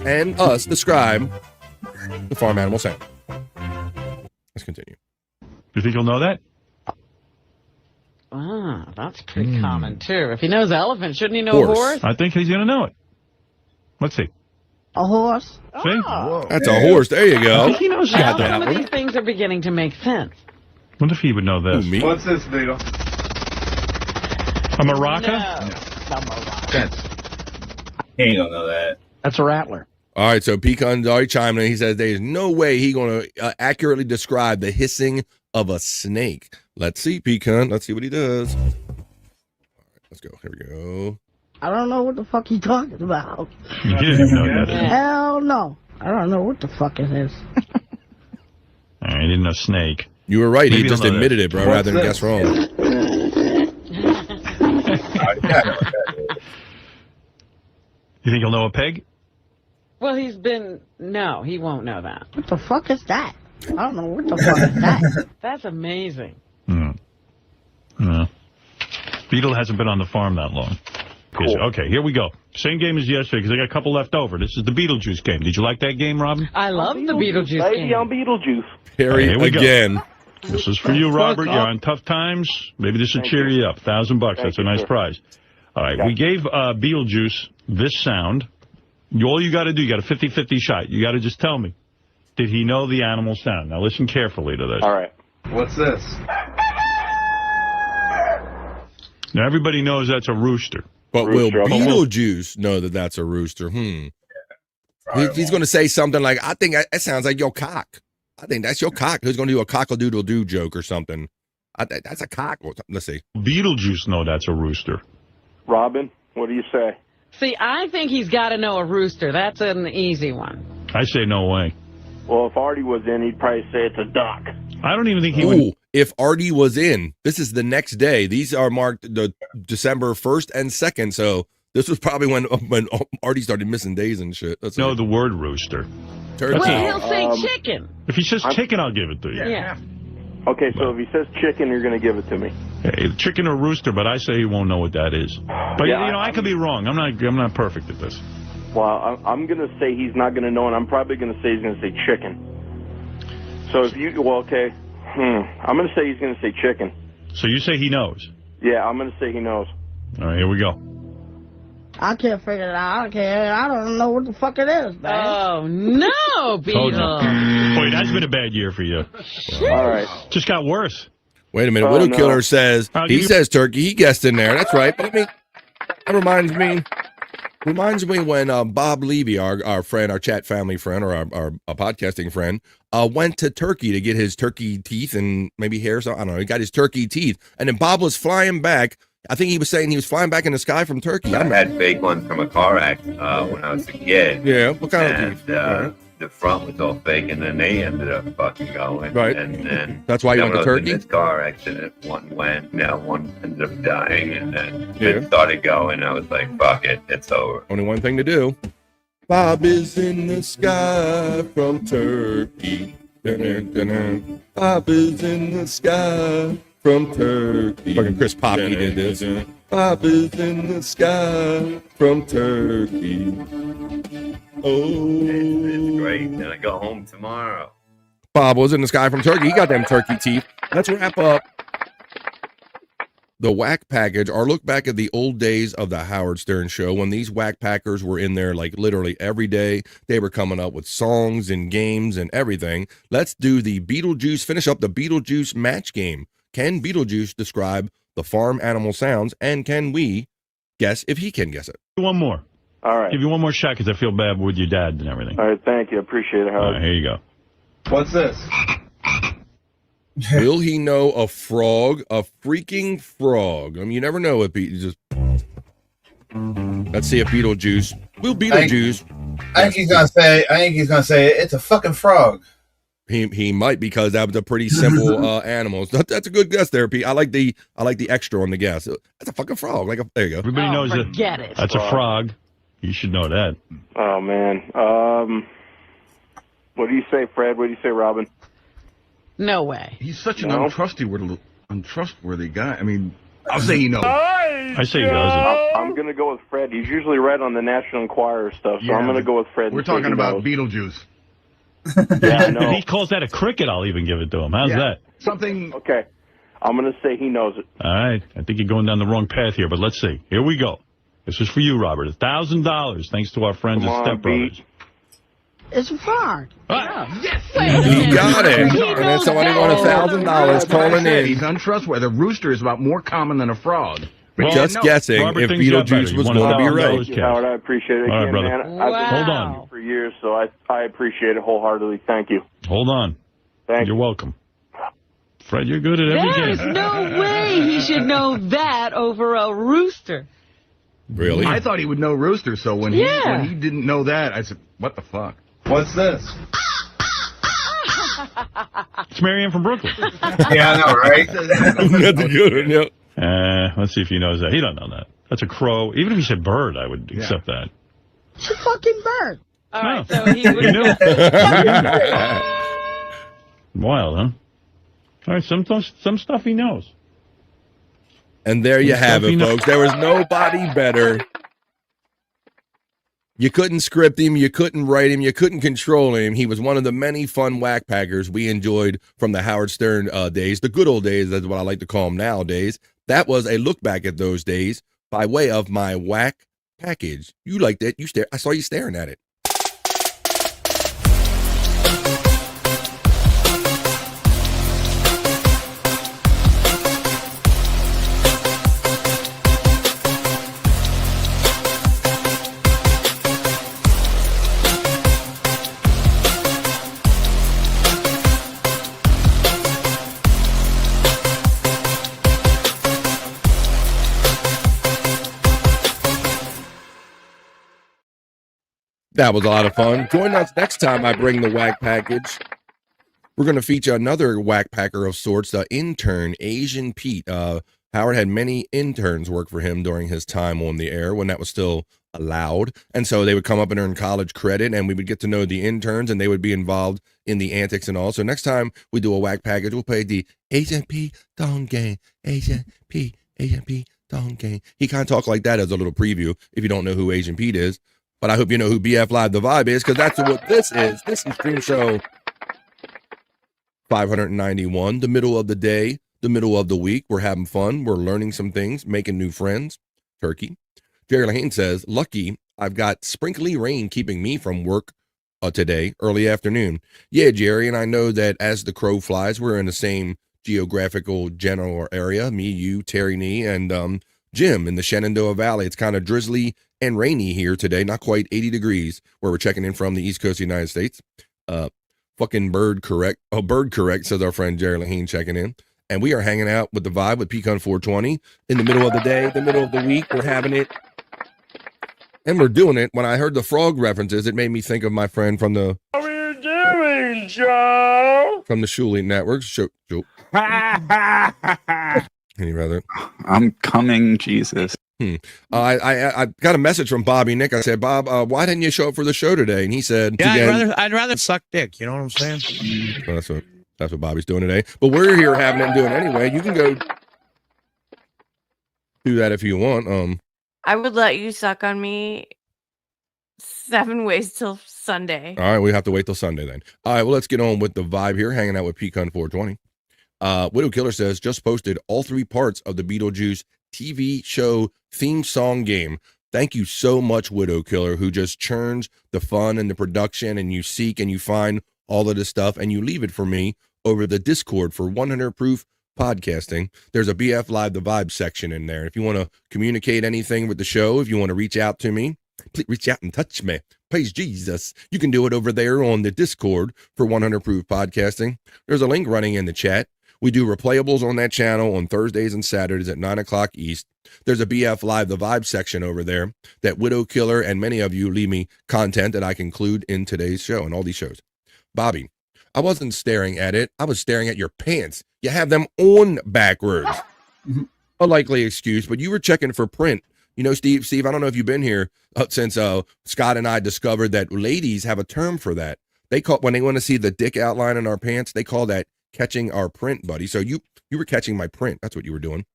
and us describe the farm animal sound? Let's continue. You think he'll know that? Ah, that's pretty common, too. If he knows elephant, shouldn't he know horse? I think he's going to know it. Let's see. A horse. See? That's a horse. There you I go. think he knows Now, that some of one. these things are beginning to make sense. Wonder if he would know this. me? What's this, Beetle? A maraca? He ain't gonna know that. That's a rattler. All right, so Pecan's already chiming in. He says there's no way he's going to accurately describe the hissing of a snake. Let's see, Pecan. Let's see what he does. All right, let's go. Here we go. I don't know what the fuck he's talking about. You didn't know that. Hell no. I don't know what the fuck it is. All right, he didn't know snake. You were right. Maybe He just he'll know admitted that. it, bro, rather than guess wrong. You think he'll know a peg? Well, no, he won't know that. What the fuck is that? I don't know what the fuck is that. That's amazing. No. Beetle hasn't been on the farm that long. Cool. Okay, here we go. Same game as yesterday because I got a couple left over. This is the Beetlejuice game. Did you like that game, Robin? I love the Beetlejuice Baby game. on Beetlejuice. Harry, Here we go. again. This is for you, Robert. You're on tough times. Maybe this will cheer you up. $1,000. That's a nice prize. All right, we gave Beetlejuice this sound. All you got to do, you got a 50-50 shot. You got to just tell me, did he know the animal sound? Now listen carefully to this. All right. What's this? Now everybody knows that's a rooster. But Rooster, will okay. Beetlejuice know that that's a rooster? He's going to say something like, I think that sounds like your cock. I think that's your cock. Who's going to do a cockle-doodle-doo joke or something? That's a cock. Let's see. Beetlejuice know that's a rooster. Robin, what do you say? See, I think he's got to know a rooster. That's an easy one. I say no way. Well, if Artie was in, he'd probably say it's a duck. I don't even think he would. Ooh, if Artie was in, this is the next day. These are marked the December 1st and 2nd, so this was probably when Artie started missing days and shit. Let's know see. the word rooster. Turkey. Well, he'll say chicken. If he says chicken, I'll give it to you. Yeah. Okay, so if he says chicken, you're going to give it to me. Hey, chicken or rooster, but I say he won't know what that is. But Yeah, you know, I could be wrong. I'm not perfect at this. Well, I'm going to say he's not going to know, and I'm probably going to say he's going to say chicken. So if you, well, okay. I'm going to say he's going to say chicken. So you say he knows? Yeah, I'm going to say he knows. All right, here we go. I can't figure it out. I don't know what the fuck it is, man. Oh, no, Told you. Beetle. Boy, that's been a bad year for you. All right. Just got worse. Wait a minute. Widow Killer says, he says turkey. He guessed in there. That's right. But that reminds me when Bob Levy, our friend, our chat family friend, or our podcasting friend, went to Turkey to get his turkey teeth and maybe hair. So I don't know. He got his turkey teeth. And then Bob was flying back. I think he was saying he was flying back in the sky from Turkey. I had fake ones from a car wreck when I was a kid. Yeah, what kind of teeth? The front was all fake, and then they ended up fucking going. Right. And then That's why you went to Turkey? In this car accident, one ended up dying, and then it started going. I was like, fuck it, it's over. Only one thing to do. Bob is in the sky from Turkey. Dun-dun-dun-dun. Bob is in the sky from Turkey. Fucking Chris Poppy did this. Bob is in the sky from Turkey. Oh. It's great. Then I go home tomorrow. Bob was in the sky from Turkey. He got them turkey teeth. Let's wrap up the whack package, our look back at the old days of the Howard Stern show when these whack packers were in there like literally every day. They were coming up with songs and games and everything. Let's do the Beetlejuice, finish up the Beetlejuice match game. Can Beetlejuice describe the farm animal sounds, and can we guess if he can guess it? One more. All right. Give you one more shot because I feel bad with your dad and everything. All right, thank you. I appreciate it, Howard. All right, here you go. What's this? Will he know a frog? A freaking frog. I mean, you never know if he just... Let's see if Beetlejuice... Will Beetlejuice... I think he's gonna say it's a fucking frog. He might, because that was a pretty simple animal. That's a good guess there, Pete. I like the extra on the guess. That's a fucking frog. There you go. Everybody knows it. That's a frog. You should know that. Oh, man. What do you say, Fred? What do you say, Robin? No way. He's such an untrustworthy guy. I mean, I'll say he knows. I say he doesn't. I'm going to go with Fred. He's usually right on the National Enquirer stuff, so I'm going to go with Fred. We're talking about Beetlejuice. Yeah, I know. If he calls that a cricket, I'll even give it to him. How's that? Something. Okay. I'm going to say he knows it. All right. I think you're going down the wrong path here, but let's see. Here we go. This is for you, Robert. $1,000, thanks to our friends at Step Brothers. It's a frog. Yes. You got it. And then somebody won $1,000 calling in. He's untrustworthy. A rooster is about more common than a frog. Well, just guessing Robert if thinks you got Beetlejuice better. was You going to won be $1,000 right. cash. Howard, I appreciate it. All right, Again, brother. man, I've been Hold on. for years, so I appreciate it wholeheartedly. Thank you. Hold on. Thank You're welcome. Fred, you're good at every There's game. no way he should know that over a rooster. Really? I thought he would know rooster, so when he didn't know that, I said, what the fuck? What's this? It's Marianne from Brooklyn. Yeah, I know, right? That's a good one, yep. Let's see if he knows that. He don't know that. That's a crow. Even if he said bird, I would accept that. It's a fucking bird. All right, so he would You knew. Wild, huh? All right, some stuff he knows. And there you have it, folks. There was nobody better. You couldn't script him. You couldn't write him. You couldn't control him. He was one of the many fun whack packers we enjoyed from the Howard Stern days, the good old days. That's what I like to call them nowadays. That was a look back at those days by way of my whack package. You liked it. You stare. I saw you staring at it. That was a lot of fun. Join us next time I bring the whack package. We're going to feature another whack packer of sorts, the intern, Asian Pete. Howard had many interns work for him during his time on the air when that was still allowed. And so they would come up and earn college credit, and we would get to know the interns, and they would be involved in the antics and all. So next time we do a whack package, we'll play the Asian Pete Dong Gang. Asian Pete Dong Gang. He kind of talked like that as a little preview if you don't know who Asian Pete is. But I hope you know who BF Live The Vibe is, because that's what this is. This is Stream Show 591, the middle of the day, the middle of the week. We're having fun. We're learning some things, making new friends. Turkey. Jerry Lahane says, lucky I've got sprinkly rain keeping me from work today, early afternoon. Yeah, Jerry, and I know that as the crow flies, we're in the same geographical general area. Me, you, Terry Nee, and Jim in the Shenandoah Valley. It's kind of drizzly and rainy here today, not quite 80 degrees where we're checking in from the East Coast of the United States. Fucking bird correct, says our friend Jerry Lahane checking in. And we are hanging out with the vibe with Pecan 420 in the middle of the day, the middle of the week. We're having it. And we're doing it. When I heard the frog references, it made me think of my friend from the... What are you doing, Joe? From the Shuley Network. Joe. Any rather? I'm coming, Jesus. I got a message from Bobby Nick. I said, Bob, why didn't you show up for the show today? And he said, yeah, I'd rather suck dick. You know what I'm saying? Well, that's what Bobby's doing today. But we're here having it and doing it anyway. You can go do that if you want. I would let you suck on me 7 ways till Sunday. All right, we have to wait till Sunday then. All right, well, let's get on with the vibe here, hanging out with Pecan 420. Widow Killer says, just posted all 3 parts of the Beetlejuice TV show theme song game. Thank you so much, Widow Killer, who just churns the fun and the production, and you seek and you find all of this stuff, and you leave it for me over the Discord for 100 Proof Podcasting. There's a BF Live The Vibe section in there. If you want to communicate anything with the show, if you want to reach out to me, please reach out and touch me. Praise Jesus. You can do it over there on the Discord for 100 Proof Podcasting. There's a link running in the chat. We do replayables on that channel on Thursdays and Saturdays at 9 o'clock East. There's a BF Live The Vibe section over there that Widow Killer and many of you leave me content that I can include in today's show and all these shows. Bobby, I wasn't staring at it. I was staring at your pants. You have them on backwards. A likely excuse, but you were checking for print. You know, Steve, I don't know if you've been here since Scott and I discovered that ladies have a term for that. They call, when they want to see the dick outline in our pants, they call that catching our print, buddy. So you were catching my print. That's what you were doing.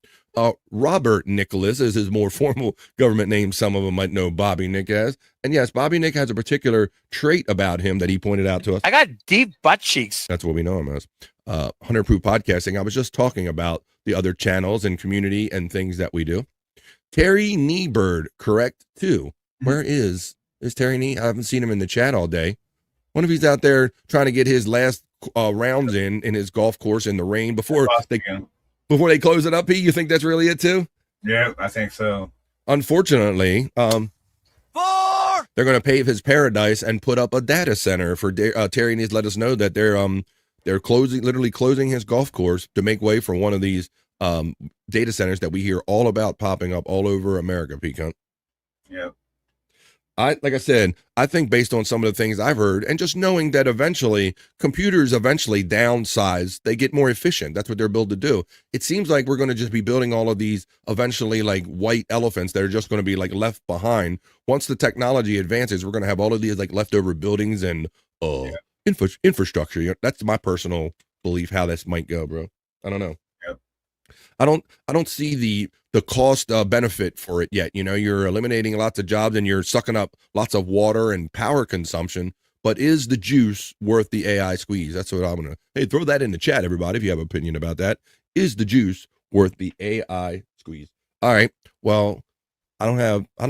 Robert Nicholas is his more formal government name. Some of them might know Bobby Nick as. And yes, Bobby Nick has a particular trait about him that he pointed out to us. I got deep butt cheeks. That's what we know him as. 100 Proof Podcasting. I was just talking about the other channels and community and things that we do. Terry Kneebird, correct too. Where is Terry Knee? I haven't seen him in the chat all day. Wonder if he's out there trying to get his last rounds in his golf course in the rain before they close it up. You think that's really it too? Yeah, I think so. Unfortunately, they're going to pave his paradise and put up a data center for Terry needs to let us know that they're literally closing his golf course to make way for one of these data centers that we hear all about popping up all over America, Pecan. Yeah. Like I said, I think based on some of the things I've heard and just knowing that computers eventually downsize, they get more efficient. That's what they're built to do. It seems like we're going to just be building all of these eventually like white elephants that are just going to be like left behind. Once the technology advances, we're going to have all of these like leftover buildings and infrastructure. That's my personal belief how this might go, bro. I don't know. I don't see the cost benefit for it yet. You know, you're eliminating lots of jobs and you're sucking up lots of water and power consumption. But is the juice worth the AI squeeze? That's what I'm gonna. Hey, throw that in the chat, everybody, if you have an opinion about that. Is the juice worth the AI squeeze? All right. Well, I don't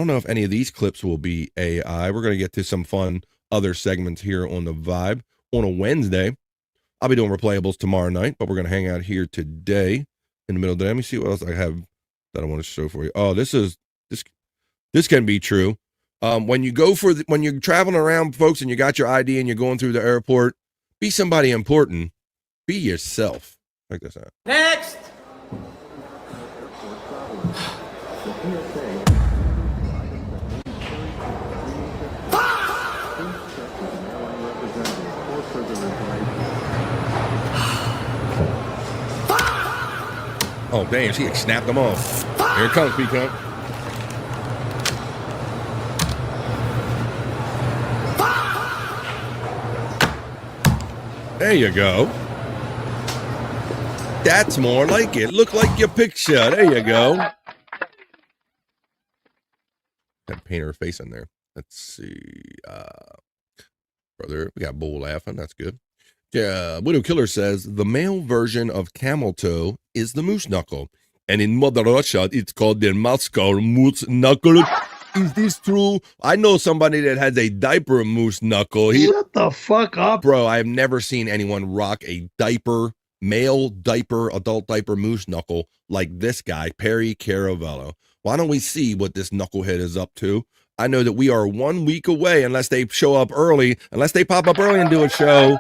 know if any of these clips will be AI. We're gonna get to some fun other segments here on the Vibe on a Wednesday. I'll be doing replayables tomorrow night, but we're gonna hang out here today. In the middle of the day. Let me see what else I have that I want to show for you. Oh, this can be true. When you're traveling around, folks, and you got your ID and you're going through the airport, be somebody important. Be yourself. Check this out. Next. Oh, damn, she snapped them off. Here it comes, Peacock. There you go. That's more like it. Look like your picture. There you go. Got to paint her face in there. Let's see. Brother, we got Bull laughing. That's good. Yeah, Widow Killer says the male version of camel toe is the moose knuckle, and in Mother Russia it's called the Moscow moose knuckle. Is this true? I know somebody that has a diaper moose knuckle. Shut the fuck up, bro. I have never seen anyone rock a male adult diaper moose knuckle like this guy, Perry Caravello. Why don't we see what this knucklehead is up to? I know that we are 1 week away, unless they pop up early and do a show.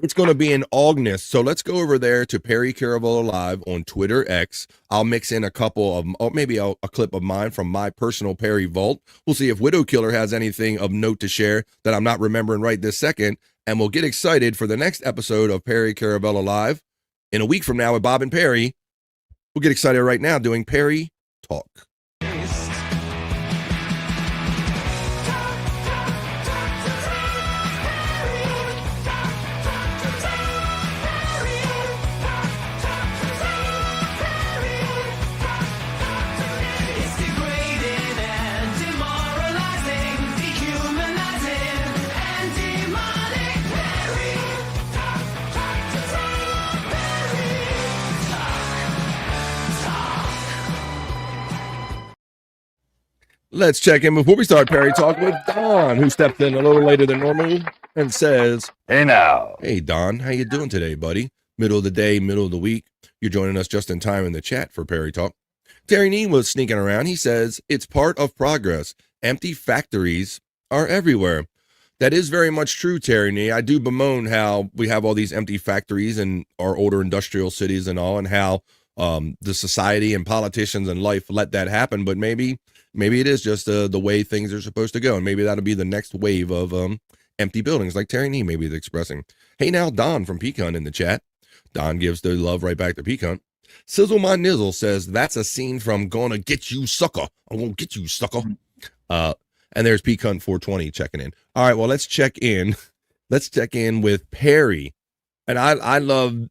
It's going to be in August. So let's go over there to Perry Caravello Live on Twitter X. I'll mix in a couple of, or maybe a clip of mine from my personal Perry vault. We'll see if Widow Killer has anything of note to share that I'm not remembering right this second. And we'll get excited for the next episode of Perry Caravello Live in a week from now with Bob and Perry. We'll get excited right now doing Perry Talk. Let's check in before we start Perry Talk with Don, who stepped in a little later than normal and says, "Hey now." Hey Don, how you doing today, buddy? Middle of the day, middle of the week. You're joining us just in time in the chat for Perry Talk. Terry Nee was sneaking around. He says, "It's part of progress. Empty factories are everywhere." That is very much true, Terry Nee. I do bemoan how we have all these empty factories in our older industrial cities and all, and how the society and politicians and life let that happen. But maybe it is just the way things are supposed to go. And maybe that'll be the next wave of empty buildings like Terry Nee maybe is expressing. Hey now, Don from Pecan in the chat. Don gives the love right back to Pecan. Sizzle My Nizzle says, "That's a scene from Gonna Get You, Sucker. I'm gonna get you, sucker." And there's Pecan 420 checking in. All right, well, let's check in. Let's check in with Perry. And I love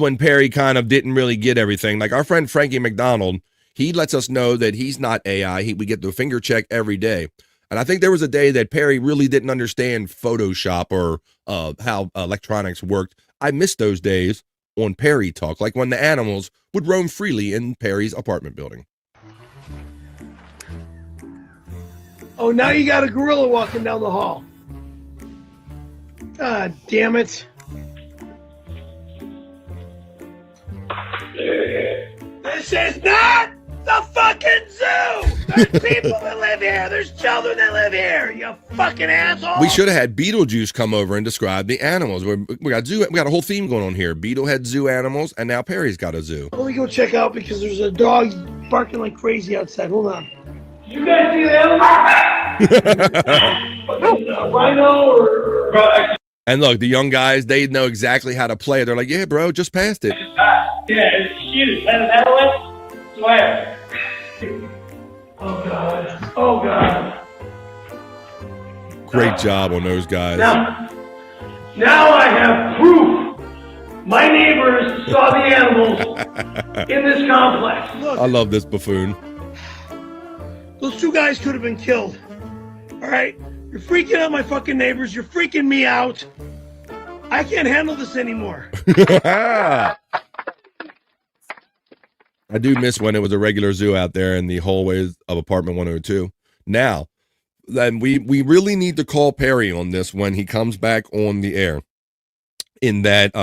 when Perry kind of didn't really get everything. Like our friend Frankie McDonald, he lets us know that he's not AI. We get the finger check every day. And I think there was a day that Perry really didn't understand Photoshop or how electronics worked. I missed those days on Perry Talk, like when the animals would roam freely in Perry's apartment building. Oh, now you got a gorilla walking down the hall. God damn it. This is not the fucking zoo! There's people that live here. There's children that live here. You fucking asshole. We should have had Beetlejuice come over and describe the animals. We got a whole theme going on here. Beetle had zoo animals, and now Perry's got a zoo. Let me go check out because there's a dog barking like crazy outside. Hold on. You guys see the animals? Rhino or... And look, the young guys, they know exactly how to play it. They're like, "Yeah, bro, just passed it." Yeah, it's huge. That one? Swear. Oh, God. Oh, God. Great job on those guys. Now I have proof. My neighbors saw the animals in this complex. Look, I love this buffoon. those two guys could have been killed. All right? You're freaking out my fucking neighbors. You're freaking me out. I can't handle this anymore. I do miss when it was a regular zoo out there in the hallways of apartment 102. Now, then we really need to call Perry on this when he comes back on the air. In that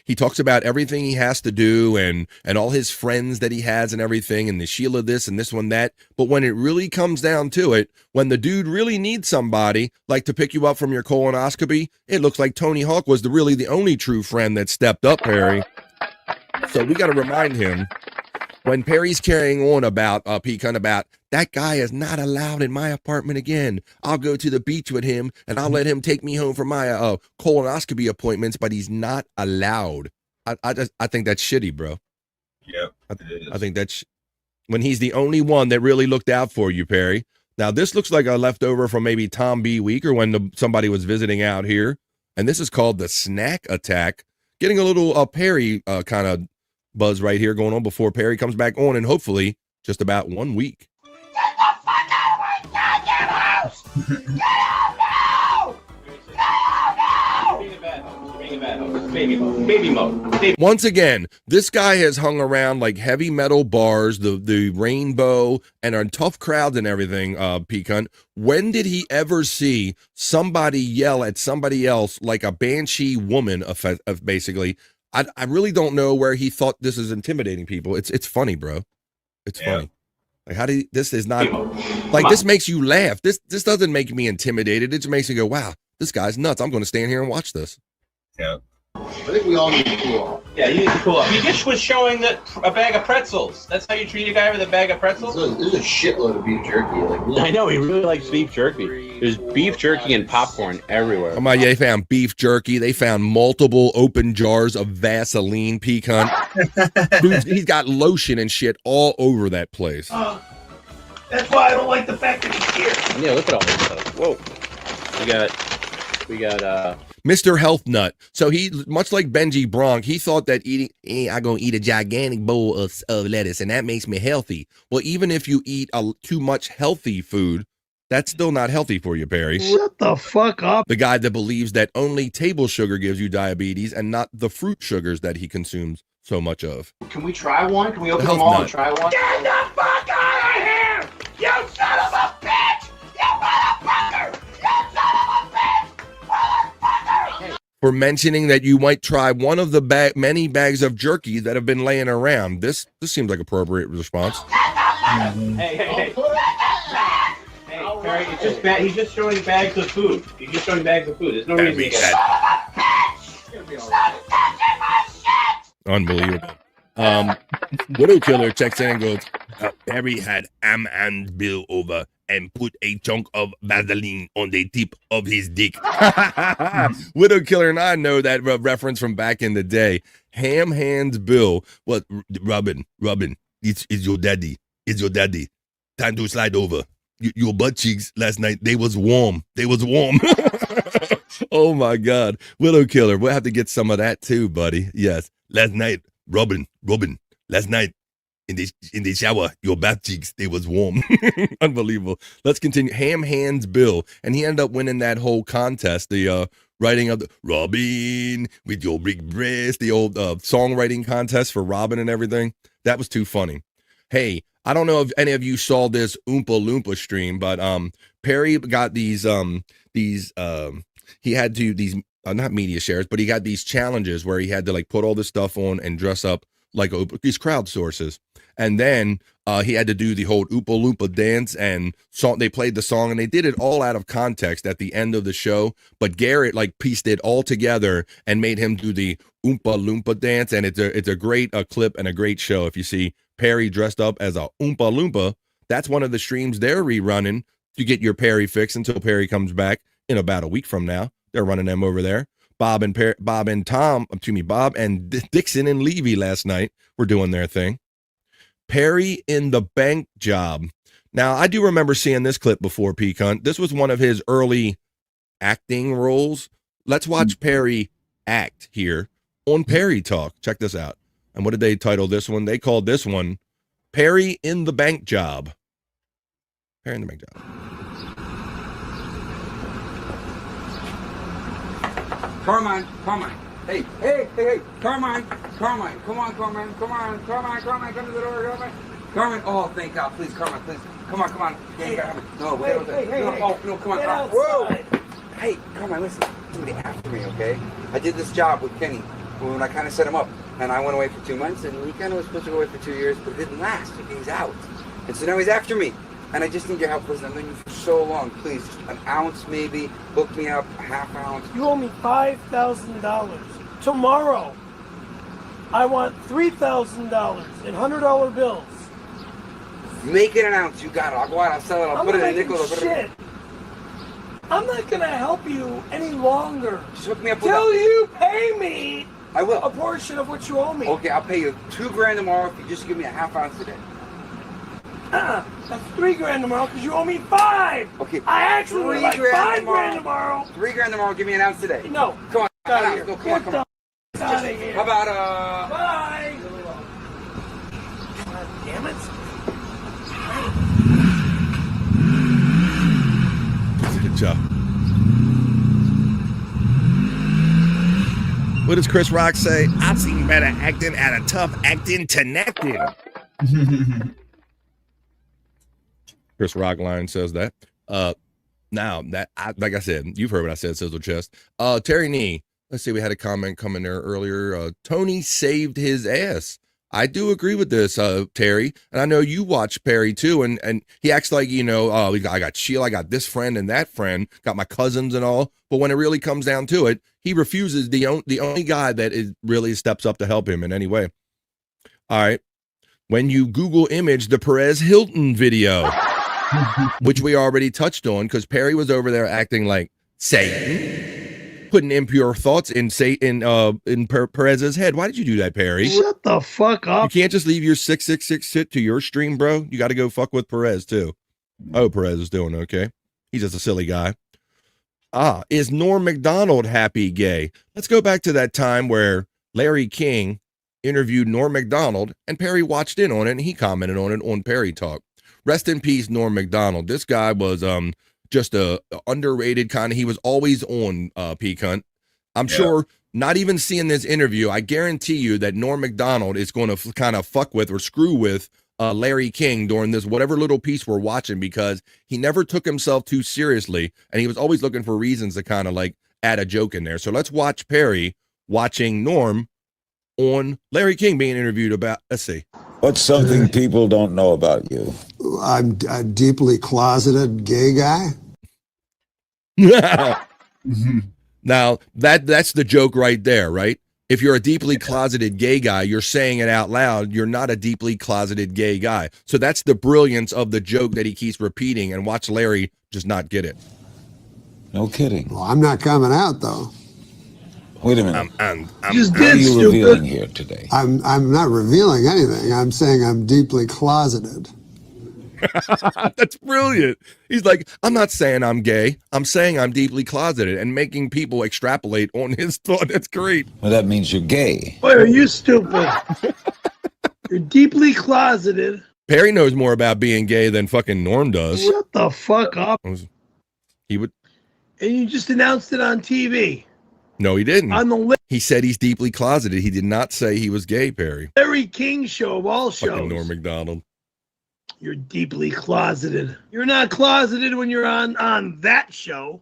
he talks about everything he has to do and all his friends that he has and everything, and the Sheila this and this one that. But when it really comes down to it, when the dude really needs somebody like to pick you up from your colonoscopy, it looks like Tony Hawk was really the only true friend that stepped up, Perry. So we got to remind him when Perry's carrying on about Pecan about that guy is not allowed in my apartment again. I'll go to the beach with him and I'll let him take me home for my colonoscopy appointments, but he's not allowed. I think that's shitty, bro. Yep, I think that's when he's the only one that really looked out for you, Perry. Now this looks like a leftover from maybe Tom B week or when somebody was visiting out here, and this is called the snack attack. Getting a little Perry kind of buzz right here going on before Perry comes back on in hopefully just about 1 week. Get the fuck out of my goddamn house! Get out now! Get out now! Baby mode. Once again, this guy has hung around like heavy metal bars, the rainbow, and on tough crowds and everything, Pecan. When did he ever see somebody yell at somebody else like a banshee woman, basically? I really don't know where he thought this is intimidating people. It's funny, bro. It's funny. Like, how do you, this is not like this makes you laugh. This doesn't make me intimidated. It just makes you go, wow, this guy's nuts. I'm going to stand here and watch this. Yeah. I think we all need to cool off. Yeah, you need to cool off. Your dish was showing that a bag of pretzels. That's how you treat a guy with a bag of pretzels? There's a shitload of beef jerky. I know, he really likes beef jerky. There's beef jerky and popcorn everywhere. Oh my, yeah, they found beef jerky. They found multiple open jars of Vaseline, Pecan. He's got lotion and shit all over that place. That's why I don't like the fact that he's here. Yeah, look at all this stuff. Whoa. We got Mr. Health Nut. So he, much like Benji Bronk, he thought that I'm going to eat a gigantic bowl of lettuce and that makes me healthy. Well, even if you eat too much healthy food, that's still not healthy for you, Perry. Shut the fuck up. The guy that believes that only table sugar gives you diabetes and not the fruit sugars that he consumes so much of. Can we try one? Can we open them all and try one? Get the fuck out of here! You son of a bitch! for mentioning that you might try one of the many bags of jerky that have been laying around. This seems like appropriate response. Hey, Karry, it's just he's just showing bags of food. He's just showing bags of food. There's no reason to get Unbelievable. Widow Killer checks in and goes, Perry had Am and Bill over and put a chunk of Vaseline on the tip of his dick. Widow Killer and I know that reference from back in the day. Ham Hands Bill. What? Robin, it's your daddy. It's your daddy. Time to slide over. Your butt cheeks last night, they was warm. Oh, my God. Widow Killer, we'll have to get some of that too, buddy. Yes. Last night, Robin, last night, in the shower, your butt cheeks, they was warm. Unbelievable. Let's continue. Ham Hands Bill. And he ended up winning that whole contest, the writing of the Robin with your big breast, the old songwriting contest for Robin and everything. That was too funny. Hey, I don't know if any of you saw this Oompa Loompa stream, but Perry got these he had to these not media shares, but he got these challenges where he had to like put all this stuff on and dress up like these crowdsources. And then he had to do the whole Oompa Loompa dance and song. They played the song and they did it all out of context at the end of the show. But Garrett like pieced it all together and made him do the Oompa Loompa dance. And it's a great clip and a great show. If you see Perry dressed up as a Oompa Loompa, that's one of the streams they're rerunning to get your Perry fix until Perry comes back in about a week from now. They're running them over there. Bob and Dixon and Levy last night were doing their thing. Perry in the bank job. Now, I do remember seeing this clip before, P-Cunt. This was one of his early acting roles. Let's watch Perry act here on Perry Talk. Check this out. And what did they title this one? They called this one Perry in the bank job. Perry in the bank job. Carmine. Hey, Carmine, come on, come to the door, Carmine, oh, thank God, please, Carmine, please, come on, yeah, no, wait, no, come on, whoa, hey, Carmine, listen, somebody after me, okay, I did this job with Kenny, when I kind of set him up, and I went away for 2 months, and he kind of was supposed to go away for 2 years, but it didn't last, he's out, and so now he's after me. And I just need your help. Listen, I've known you for so long. Please, just an ounce maybe. Hook me up, a half ounce. You owe me $5,000. Tomorrow, I want $3,000 in $100 bills. Make it an ounce. You got it. I'll go out. I'll sell it. I'll put it in a nickel. Shit. I'm not going to help you any longer. Just hook me up. Till you pay me. I will. A portion of what you owe me. Okay, I'll pay you $2,000 tomorrow if you just give me a half ounce today. That's $3,000 tomorrow because you owe me $5. Okay. I actually would like $5,000 tomorrow. $3,000 tomorrow. Give me an ounce today. No. Come on. Out of here. No, come on. Out of here. How about Bye. God damn it. Good job. What does Chris Rock say? I've seen better acting at a tough acting to acting. Chris Rockline says that. Now that like I said, you've heard what I said, Sizzle Chest. Terry Nee, let's see, we had a comment coming there earlier. Tony saved his ass. I do agree with this, Terry, and I know you watch Perry too, and he acts like, you know, I got Sheila, I got this friend and that friend, got my cousins and all, but when it really comes down to it, he refuses the only guy that really steps up to help him in any way. All right, when you Google image the Perez Hilton video, which we already touched on, because Perry was over there acting like Satan, putting impure thoughts in Perez's head. Why did you do that, Perry? Shut the fuck up. You can't just leave your 666 sit to your stream, bro. You got to go fuck with Perez too. Oh, Perez is doing okay. He's just a silly guy. Is Norm Macdonald happy gay? Let's go back to that time where Larry King interviewed Norm Macdonald and Perry watched in on it and he commented on it on Perry Talk. Rest in peace, Norm Macdonald. This guy was just a underrated kind of, he was always on P-Cunt. I'm sure not even seeing this interview, I guarantee you that Norm Macdonald is going to kind of fuck with or screw with Larry King during this whatever little piece we're watching, because he never took himself too seriously and he was always looking for reasons to kind of like add a joke in there. So let's watch Perry watching Norm on Larry King being interviewed about, let's see. What's something people don't know about you? I'm a deeply closeted gay guy. Now, that's the joke right there, right? If you're a deeply closeted gay guy, you're saying it out loud. You're not a deeply closeted gay guy. So that's the brilliance of the joke that he keeps repeating, and watch Larry just not get it. No kidding. Well, I'm not coming out, though. Wait a minute. Just What are did, you stupid. revealing here today? I'm not revealing anything. I'm saying I'm deeply closeted. That's brilliant. He's like, I'm not saying I'm gay. I'm saying I'm deeply closeted, and making people extrapolate on his thought. That's great. Well, that means you're gay. Boy, are you stupid? You're deeply closeted. Perry knows more about being gay than fucking Norm does. Shut the fuck up. He would. And you just announced it on TV. No, he didn't. On the He said he's deeply closeted. He did not say he was gay, Perry. Larry King show of all shows. Fucking Norm Macdonald. You're deeply closeted. You're not closeted when you're on that show.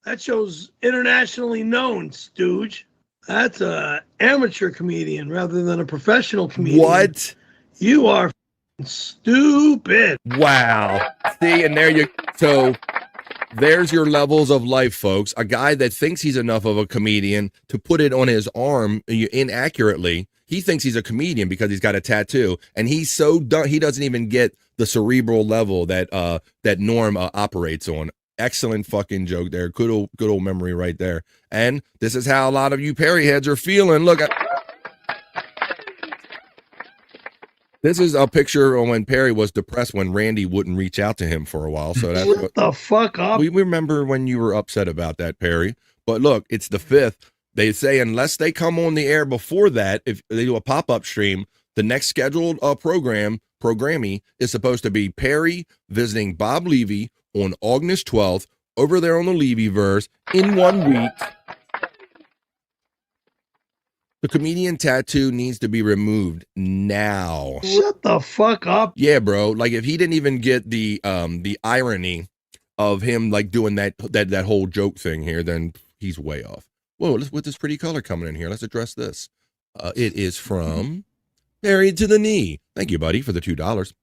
That show's internationally known, stooge. That's a amateur comedian rather than a professional comedian. What? You are stupid. Wow. See, and there you. So there's your levels of life, folks. A guy that thinks he's enough of a comedian to put it on his arm inaccurately. He thinks he's a comedian because he's got a tattoo, and he's so done. He doesn't even get the cerebral level that that Norm operates on. Excellent fucking joke there. Good old memory right there. And this is how a lot of you Perry heads are feeling. Look at. This is a picture of when Perry was depressed when Randy wouldn't reach out to him for a while. So that's Shut the fuck up. We remember when you were upset about that, Perry. But look, it's the 5th. They say unless they come on the air before that, if they do a pop-up stream, the next scheduled programming is supposed to be Perry visiting Bob Levy on August 12th over there on the Levy-verse in 1 week. The comedian tattoo needs to be removed now. Shut the fuck up. Yeah, bro. Like if he didn't even get the irony of him like doing that whole joke thing here, then he's way off. Whoa, let's with this pretty color coming in here. Let's address this. It is from Married to the Knee. Thank you, buddy, for the $2.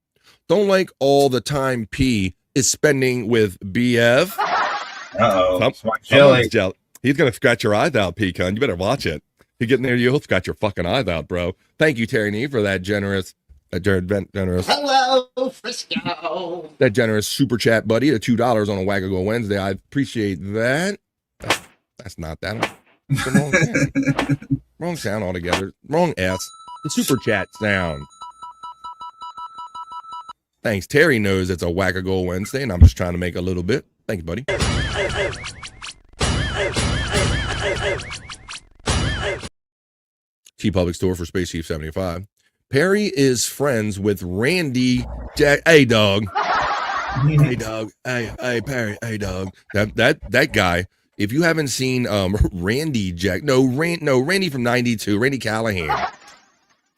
Don't like all the time P is spending with BF. Someone's jealous. He's gonna scratch your eyes out, Pecan. You better watch it. You get in there, you'll scratch your fucking eyes out, bro. Thank you, Terry Nee, for that generous. Hello, Frisco. That generous super chat, buddy. The $2 on a Wagago Wednesday. I appreciate that. That's not that. It's the wrong sound. Wrong sound altogether. Wrong S. The super chat sound. Thanks. Terry knows it's a Wagago Wednesday, and I'm just trying to make a little bit. Thank you, buddy. T Public Store for Space Chief 75. Perry is friends with Randy Jack. Hey, dog. Hey, dog. Hey, Perry. Hey, dog. That guy. If you haven't seen Randy Jack, Randy from '92, Randy Callahan.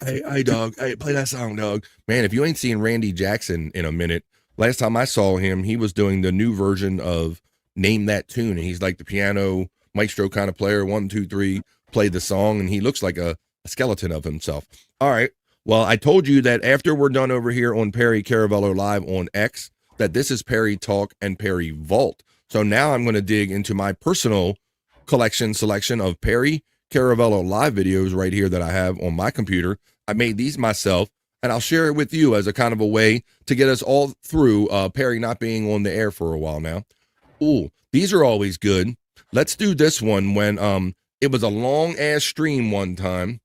Hey, dog. Hey, play that song, dog. Man, if you ain't seen Randy Jackson in a minute, last time I saw him, he was doing the new version of Name That Tune, and he's like the piano maestro kind of player. 1, 2, 3, played the song, and he looks like a skeleton of himself. All right. Well, I told you that after we're done over here on Perry Caravello Live on X, that this is Perry Talk and Perry Vault. So now I'm going to dig into my personal selection of Perry Caravello Live videos right here that I have on my computer. I made these myself, and I'll share it with you as a kind of a way to get us all through Perry not being on the air for a while now. Ooh, these are always good. Let's do this one when it was a long-ass stream one time,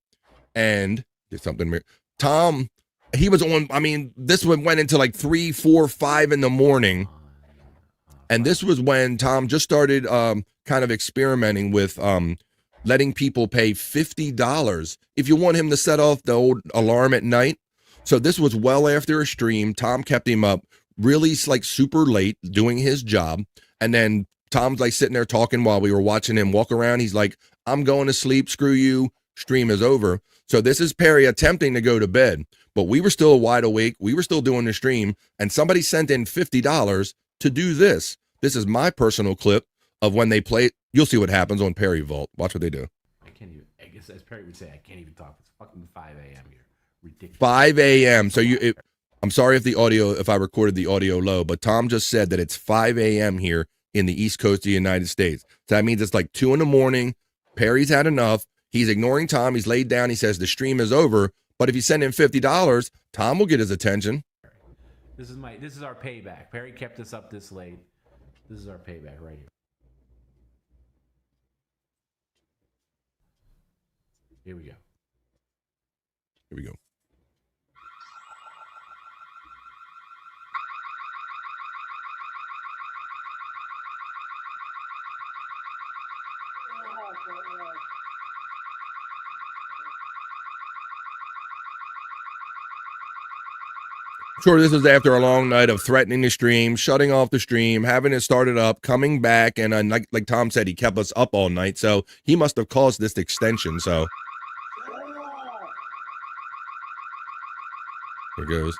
and did something. Tom, he was on, I mean, this one went into like 3, 4, 5 in the morning. And this was when Tom just started kind of experimenting with letting people pay $50 if you want him to set off the old alarm at night. So this was well after a stream. Tom kept him up really like super late doing his job. And then Tom's like sitting there talking while we were watching him walk around. He's like, I'm going to sleep. Screw you. Stream is over. So this is Perry attempting to go to bed, but we were still wide awake. We were still doing the stream, and somebody sent in $50 to do this. This is my personal clip of when they played. You'll see what happens on Perry Vault. Watch what they do. I can't even. I guess as Perry would say, I can't even talk. It's fucking 5 a.m. here. Ridiculous. 5 a.m. So I'm sorry if I recorded the audio low, but Tom just said that it's 5 a.m. here in the East Coast of the United States. So that means it's like 2 in the morning. Perry's had enough. He's ignoring Tom. He's laid down. He says the stream is over. But if you send him $50, Tom will get his attention. This is our payback. Perry kept us up this late. This is our payback right here. Here we go. Here we go. Sure, this is after a long night of threatening the stream, shutting off the stream, having it started up, coming back, and like Tom said, he kept us up all night, so he must have caused this extension, so. Here goes.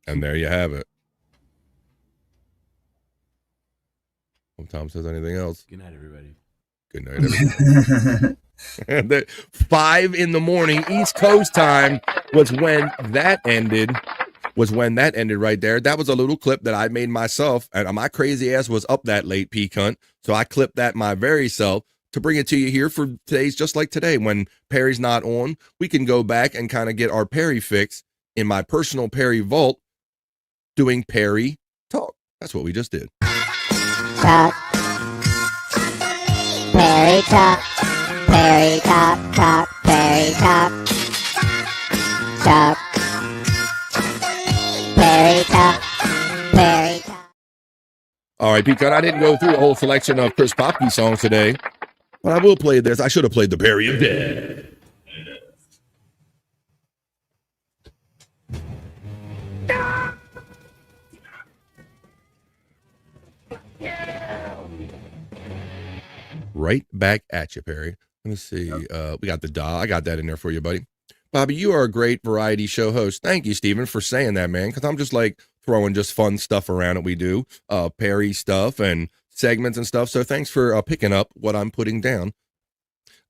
And there you have it. Hope Tom says anything else. Good night, everybody. Good night, everybody. 5 in the morning, East Coast time was when that ended. Right there. That was a little clip that I made myself, and my crazy ass was up that late, P-Cunt. So I clipped that my very self to bring it to you here for today's Just Like Today. When Perry's not on, we can go back and kind of get our Perry fix in my personal Perry vault, doing Perry talk. That's what we just did. Talk. Perry talk. Perry talk. Talk. Perry talk. Talk. Perry talk. Perry talk. All right, Pete, I didn't go through a whole selection of Chris Popke songs today, but I will play this. I should have played the Perry of Dead. Right back at you, Perry. Let me see. We got the DA. I got that in there for you, buddy. Bobby, you are a great variety show host. Thank you, Steven, for saying that, man, because I'm just like throwing just fun stuff around that we do, Perry stuff and segments and stuff. So thanks for picking up what I'm putting down.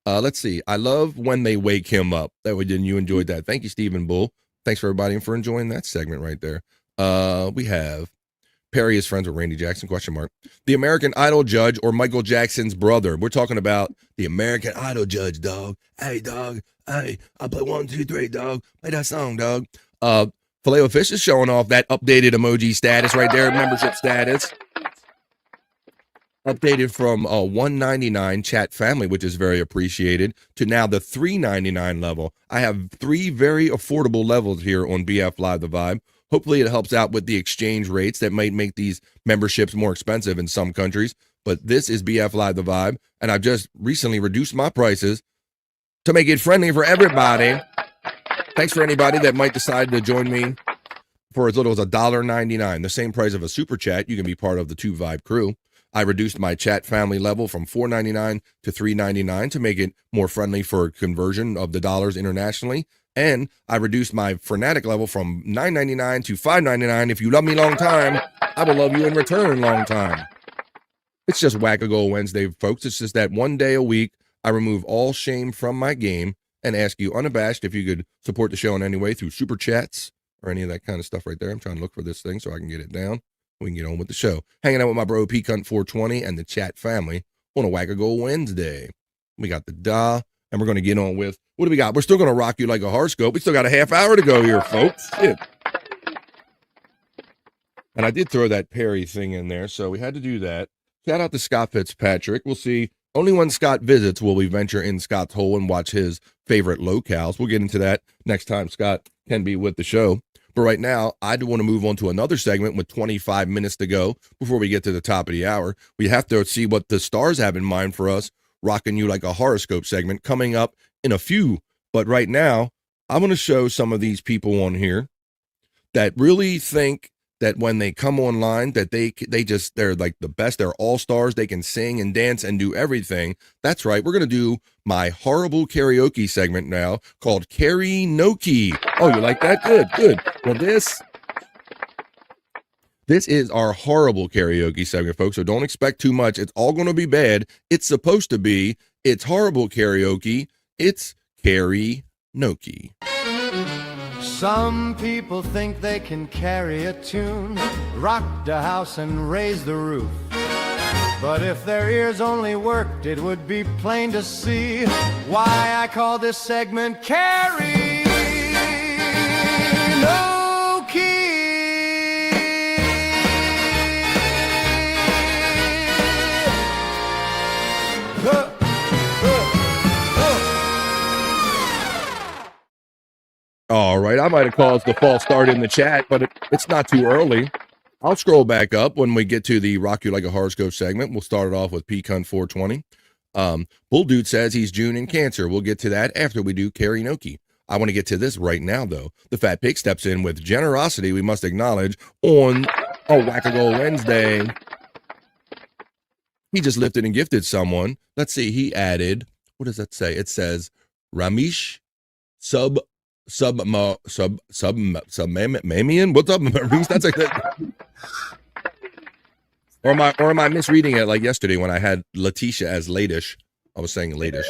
Let's see. I love when they wake him up. You enjoyed that. Thank you, Stephen Bull. Thanks for everybody for enjoying that segment right there. We have Perry is friends with Randy Jackson, ? The American Idol judge or Michael Jackson's brother. We're talking about the American Idol judge, dog. Hey, dog. Hey, I'll play 1, 2, 3, dog. Play that song, dog. Filet-O-Fish is showing off that updated emoji status right there, membership status. Updated from $1.99 chat family, which is very appreciated, to now the $3.99 level. I have 3 very affordable levels here on BF Live The Vibe. Hopefully it helps out with the exchange rates that might make these memberships more expensive in some countries. But this is BF Live The Vibe, and I've just recently reduced my prices to make it friendly for everybody. Thanks for anybody that might decide to join me for as little as $1.99, the same price of a super chat. You can be part of the 2 Vibe crew. I reduced my chat family level from $4.99 to $3.99 to make it more friendly for conversion of the dollars internationally. And I reduced my Fanatic level from $9.99 to $5.99. If you love me long time, I will love you in return long time. It's just Wackago Wednesday, folks. It's just that one day a week I remove all shame from my game and ask you unabashed if you could support the show in any way through super chats or any of that kind of stuff right there. I'm trying to look for this thing so I can get it down. We can get on with the show. Hanging out with my bro P-Cunt420 and the chat family on a Wackago Wednesday. We got the DA, and we're going to get on with, what do we got? We're still going to rock you like a horoscope. We still got a half hour to go here, folks. Shit. And I did throw that Perry thing in there, so we had to do that. Shout out to Scott Fitzpatrick. We'll see. Only when Scott visits will we venture in Scott's hole and watch his favorite locales. We'll get into that next time Scott can be with the show. But right now, I do want to move on to another segment with 25 minutes to go before we get to the top of the hour. We have to see what the stars have in mind for us, rocking you like a horoscope segment coming up in a few. But right now, I'm going to show some of these people on here that really think that when they come online, that they're like the best. They're all stars. They can sing and dance and do everything. That's right. We're going to do my horrible karaoke segment now called Karry-No-Key. Oh, you like that? Good, good. Well, this is our horrible karaoke segment, folks. So don't expect too much. It's all going to be bad. It's supposed to be. It's horrible karaoke. It's Karry-No-Key. Some people think they can carry a tune, rock the house and raise the roof. But if their ears only worked, it would be plain to see why I call this segment Karry-No-Key. All right, I might have caused the false start in the chat, but it's not too early. I'll scroll back up when we get to the Rock You Like a Horoscope segment. We'll start it off with Pecan 420. Bull Dude says he's June in Cancer. We'll get to that after we do Karry-No-Key. I want to get to this right now, though. The Fat Pig steps in with generosity we must acknowledge on a Wackago Wednesday. He just lifted and gifted someone. Let's see, he added, what does that say? It says, Ramesh Submamian. What's up, Maurice? That's like that. Or am I misreading it like yesterday when I had Letitia as Ladish? I was saying Ladish.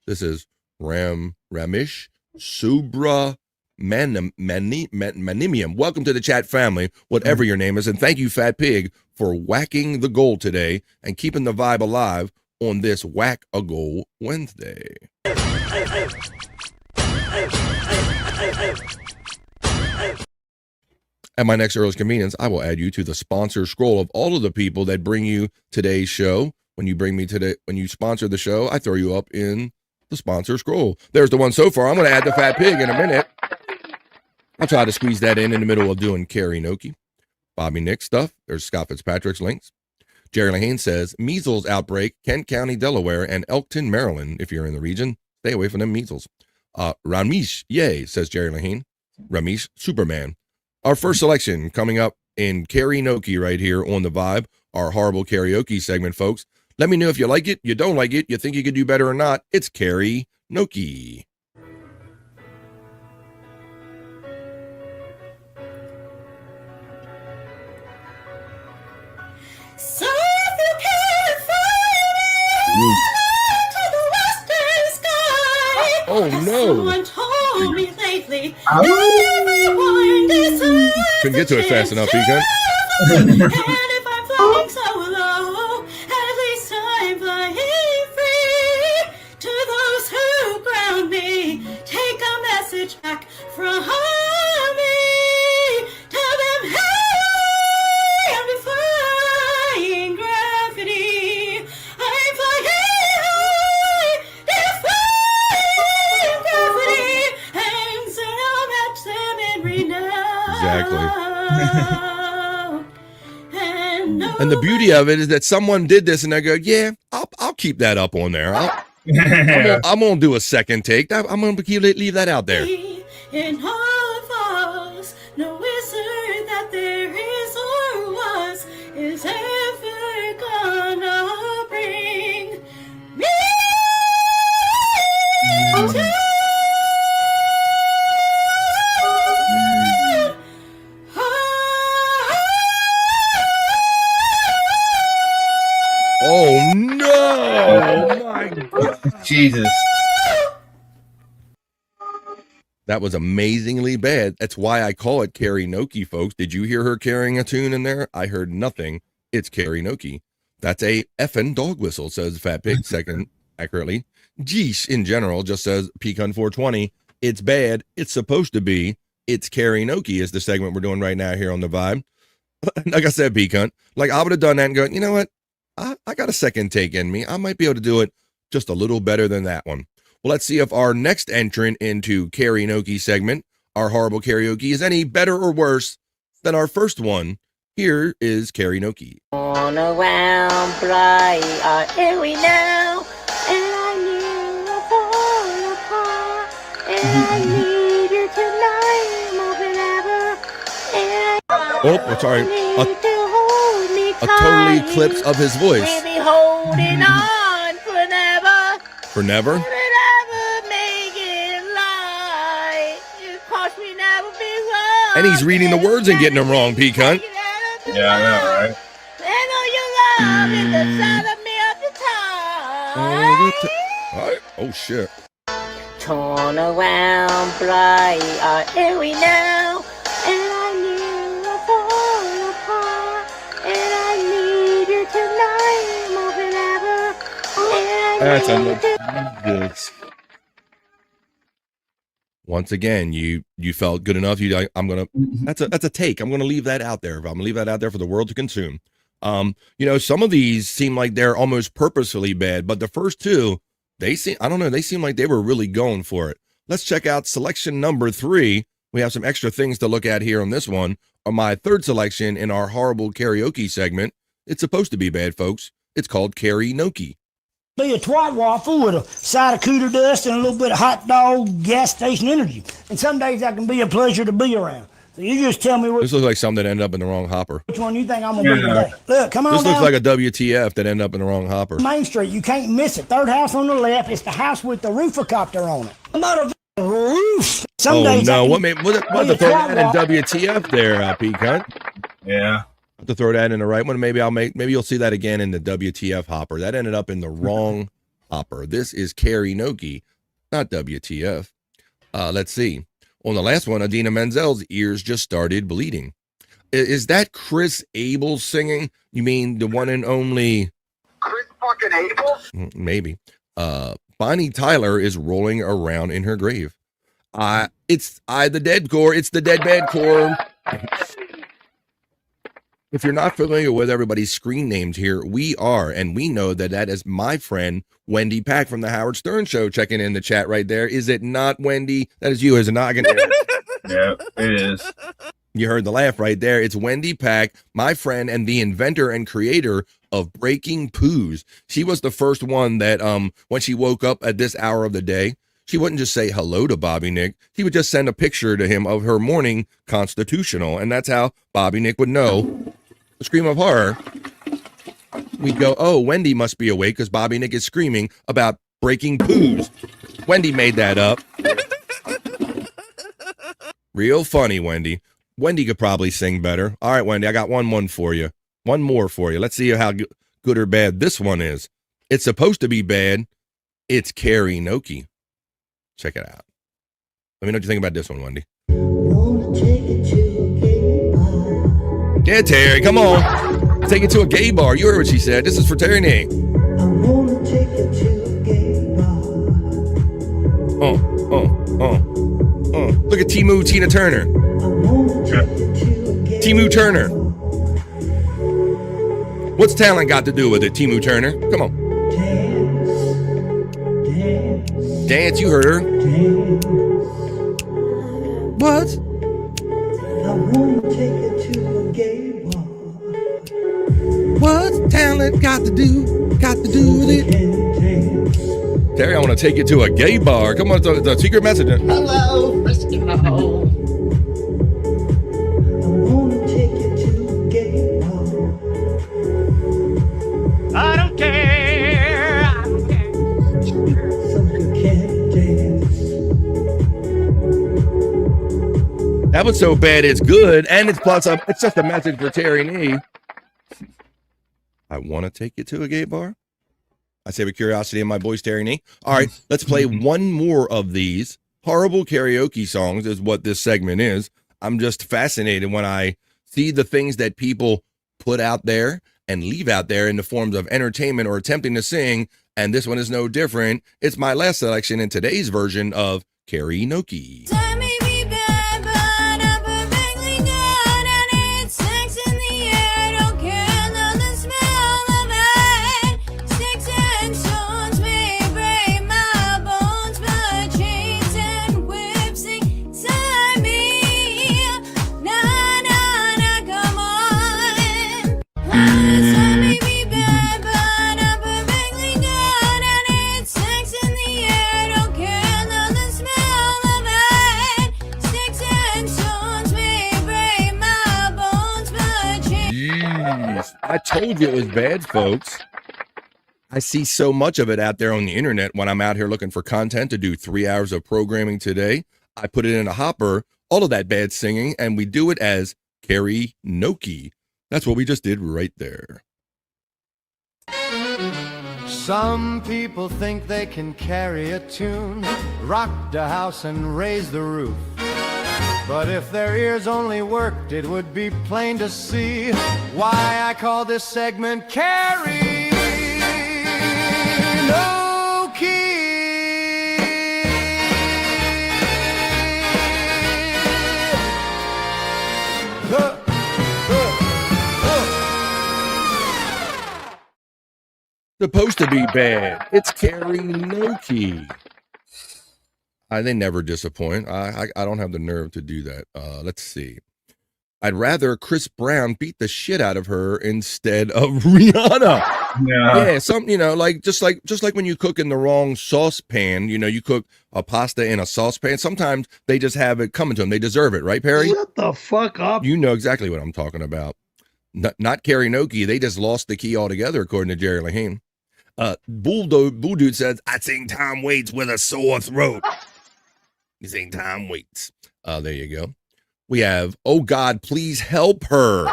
This is Ramesh Subramaniam. Welcome to the chat family, whatever your name is, and thank you, Fat Pig, for whacking the goal today and keeping the vibe alive on this Whack a Goal Wednesday. At my next earliest convenience, I will add you to the sponsor scroll of all of the people that bring you today's show. When you sponsor the show, I throw you up in the sponsor scroll. There's the one so far. I'm going to add the Fat Pig in a minute. I'll try to squeeze that in the middle of doing Karry-No-Key. Bobby Nick stuff. There's Scott Fitzpatrick's links. Jerry Lahane says, measles outbreak, Kent County, Delaware, and Elkton, Maryland. If you're in the region, stay away from them measles. Ramesh, yay, says Jerry Lahane. Ramesh, Superman. Our first selection coming up in Karry-No-Key right here on The Vibe, our horrible karaoke segment, folks. Let me know if you like it, you don't like it, you think you could do better or not. It's Karry-No-Key. So if you can't find me to the western sky, oh no! Someone told me lately that everyone deserves couldn't get to it fast enough, Pecan. And if I'm flying so low, at least I'm flying free. To those who ground me, take a message back from me. Tell them, hey, I'm defying gravity. I'm flying high, defying gravity, and soon I'll match them in renown. Exactly. And the beauty of it is that someone did this and they go, yeah, I'll keep that up on there. I'm gonna do a second take. I'm gonna leave that out there. In all of us, no wizard that there is or was is ever gonna bring me to oh no! Oh my God. Jesus. That was amazingly bad. That's why I call it Karry-No-Key, folks. Did you hear her carrying a tune in there? I heard nothing. It's Karry-No-Key. That's a effing dog whistle, says Fat Pig, second accurately. Geesh, in general, just says Pecan 420. It's bad. It's supposed to be. It's Karry-No-Key is the segment we're doing right now here on The Vibe. Like I said, Pecan, like I would have done that and go, you know what? I got a second take in me. I might be able to do it just a little better than that one. Well, let's see if our next entrant into Karry-No-Key segment, our horrible karaoke, is any better or worse than our first one. Here is Karry-No-Key. On around bright airy now, and I knew I fall apart, and I need you tonight more than ever. Oh, sorry. A total eclipse of his voice. Maybe holding on forever. For never? And he's reading the words and getting them wrong, P-Cunt. Yeah, I know, right? Oh, shit. Turn around, bright, are we now? And I knew I fall apart. And I need you tonight more than ever. That's enough. Once again, you felt good enough. You like, I'm gonna. That's a take. I'm gonna leave that out there. I'm gonna leave that out there for the world to consume. Some of these seem like they're almost purposefully bad, but the first two, they seem like they were really going for it. Let's check out selection number 3. We have some extra things to look at here on this one. My third selection in our horrible karaoke segment. It's supposed to be bad, folks. It's called Karry-No-Key. Be a twat waffle with a side of cooter dust and a little bit of hot dog gas station energy. And some days that can be a pleasure to be around. So you just tell me This looks like something that ended up in the wrong hopper. which one you think I'm going to be today. Look, come on This looks down like a WTF that ended up in the wrong hopper. Main Street. You can't miss it. Third house on the left. It's the house with the roofercopter on it. Not a roof. Some days no. What to throw that in WTF there, P-Cunt? Yeah. I have to throw that in the right one. Maybe you'll see that again in the WTF hopper. That ended up in the wrong hopper. This is Karry-No-Key, not WTF. Let's see. On the last one, Idina Menzel's ears just started bleeding. Is that Chris Abel singing? You mean the one and only Chris fucking Abel? Maybe. Bonnie Tyler is rolling around in her grave. It's the dead core. It's the dead bad core. If you're not familiar with everybody's screen names here, we are, and we know that is my friend Wendy Pack from the Howard Stern Show checking in the chat right there. Is it not, Wendy? That is you, is it not? Yeah, it is. You heard the laugh right there. It's Wendy Pack, my friend and the inventor and creator of Breaking Poos. She was the first one that when she woke up at this hour of the day, she wouldn't just say hello to Bobby Nick. She would just send a picture to him of her morning constitutional. And that's how Bobby Nick would know the scream of horror. We'd go, oh, Wendy must be awake because Bobby Nick is screaming about breaking poos. Wendy made that up. Real funny, Wendy. Wendy could probably sing better. All right, Wendy, I got one for you. One more for you. Let's see how good or bad this one is. It's supposed to be bad. It's Karry-No-Key. Check it out. Let me know what you think about this one, Wendy. Yeah, Terry, come on. Take it to a gay bar. You heard what she said. This is for Terry Nate. Look at Timu Tina Turner. Timu Turner. What's talent got to do with it, Timu Turner? Come on. Dance, you heard her. What? What's talent got to do with it? Terry, I want to take you to a gay bar. Come on, it's a secret message. Hello, Frisco. I don't care. I don't care. That was so bad it's good, and it's it's just a message for Terry Nee. I want to take you to a gay bar. I say with curiosity in my voice, Terry Nee. All right, let's play one more of these. Horrible karaoke songs is what this segment is. I'm just fascinated when I see the things that people put out there and leave out there in the forms of entertainment or attempting to sing, and this one is no different. It's my last selection in today's version of Karry-No-Key. I told you it was bad, folks. I see so much of it out there on the internet when I'm out here looking for content to do 3 hours of programming today. I put it in a hopper, all of that bad singing, and we do it as Karry-No-Key. That's what we just did right there. Some people think they can carry a tune, rock the house and raise the roof. But if their ears only worked, it would be plain to see why I call this segment Karry-No-Key. Supposed to be bad. It's Karry-No-Key. They never disappoint. I don't have the nerve to do that. Let's see. I'd rather Chris Brown beat the shit out of her instead of Rihanna. Yeah, just like when you cook in the wrong saucepan, you cook a pasta in a saucepan. Sometimes they just have it coming to them. They deserve it, right, Perry? Shut the fuck up. You know exactly what I'm talking about. Not Karry-No-Key. They just lost the key altogether, according to Jerry Lahane. Bull Dude says, I sing Tom Waits with a sore throat. You sing Tom Waits. There you go. We have, oh God, please help her.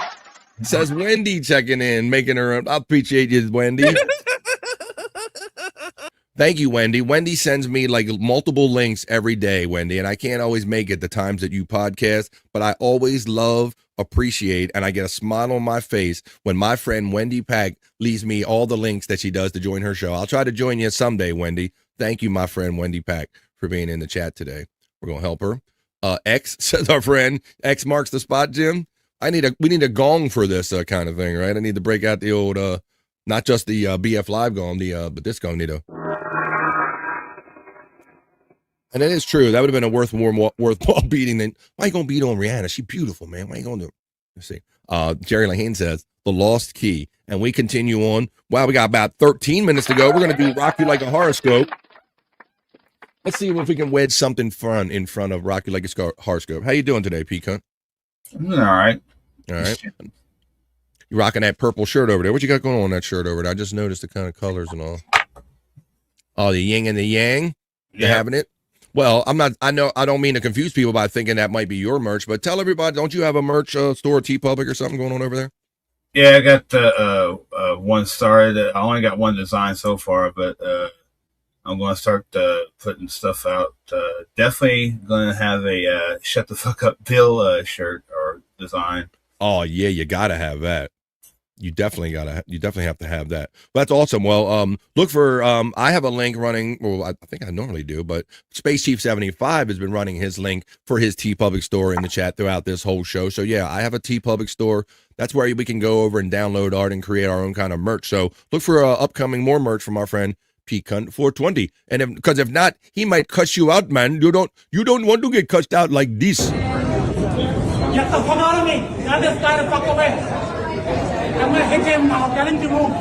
Says Wendy checking in, making her up. I appreciate you, Wendy. Thank you, Wendy. Wendy sends me like multiple links every day, Wendy, and I can't always make it the times that you podcast, but I always love, appreciate, and I get a smile on my face when my friend Wendy Pack leaves me all the links that she does to join her show. I'll try to join you someday, Wendy. Thank you, my friend Wendy Pack, for being in the chat today. We're going to help her. X, says our friend. X marks the spot, Jim. We need a gong for this kind of thing, right? I need to break out the old, not just the BF Live gong, but this gong need a... And it is true. That would have been a worthwhile beating. Then why you gonna beat on Rihanna? She's beautiful, man. Why you gonna do it? Let's see. Jerry Lahane says the lost key, and we continue on. Wow, we got about 13 minutes to go. We're gonna do Rock You Like a Horoscope. Let's see if we can wedge something fun in front of Rock You Like a Horoscope. How you doing today, Peacunt? I'm doing all right. All right. You rocking that purple shirt over there? What you got going on that shirt over there? I just noticed the kind of colors and all. Oh, the yin and the yang. You having it? Well, I don't mean to confuse people by thinking that might be your merch, but tell everybody, don't you have a merch store, TeePublic or something going on over there? Yeah, I got one started. I only got one design so far, but I'm going to start putting stuff out. Definitely going to have a Shut the Fuck Up Bill shirt or design. Oh, yeah, you got to have that. You definitely have to have that. That's awesome. Well, look for, I have a link running. Well, I think I normally do, but Space Chief 75 has been running his link for his TeePublic store in the chat throughout this whole show. So yeah, I have a TeePublic store. That's where we can go over and download art and create our own kind of merch. So look for upcoming more merch from our friend Peacunt 420. And because if not, he might cuss you out, man. You don't want to get cussed out like this. Get the fuck out of me! Tell this guy to fuck away! I'm gonna hit him now. Tell him to move.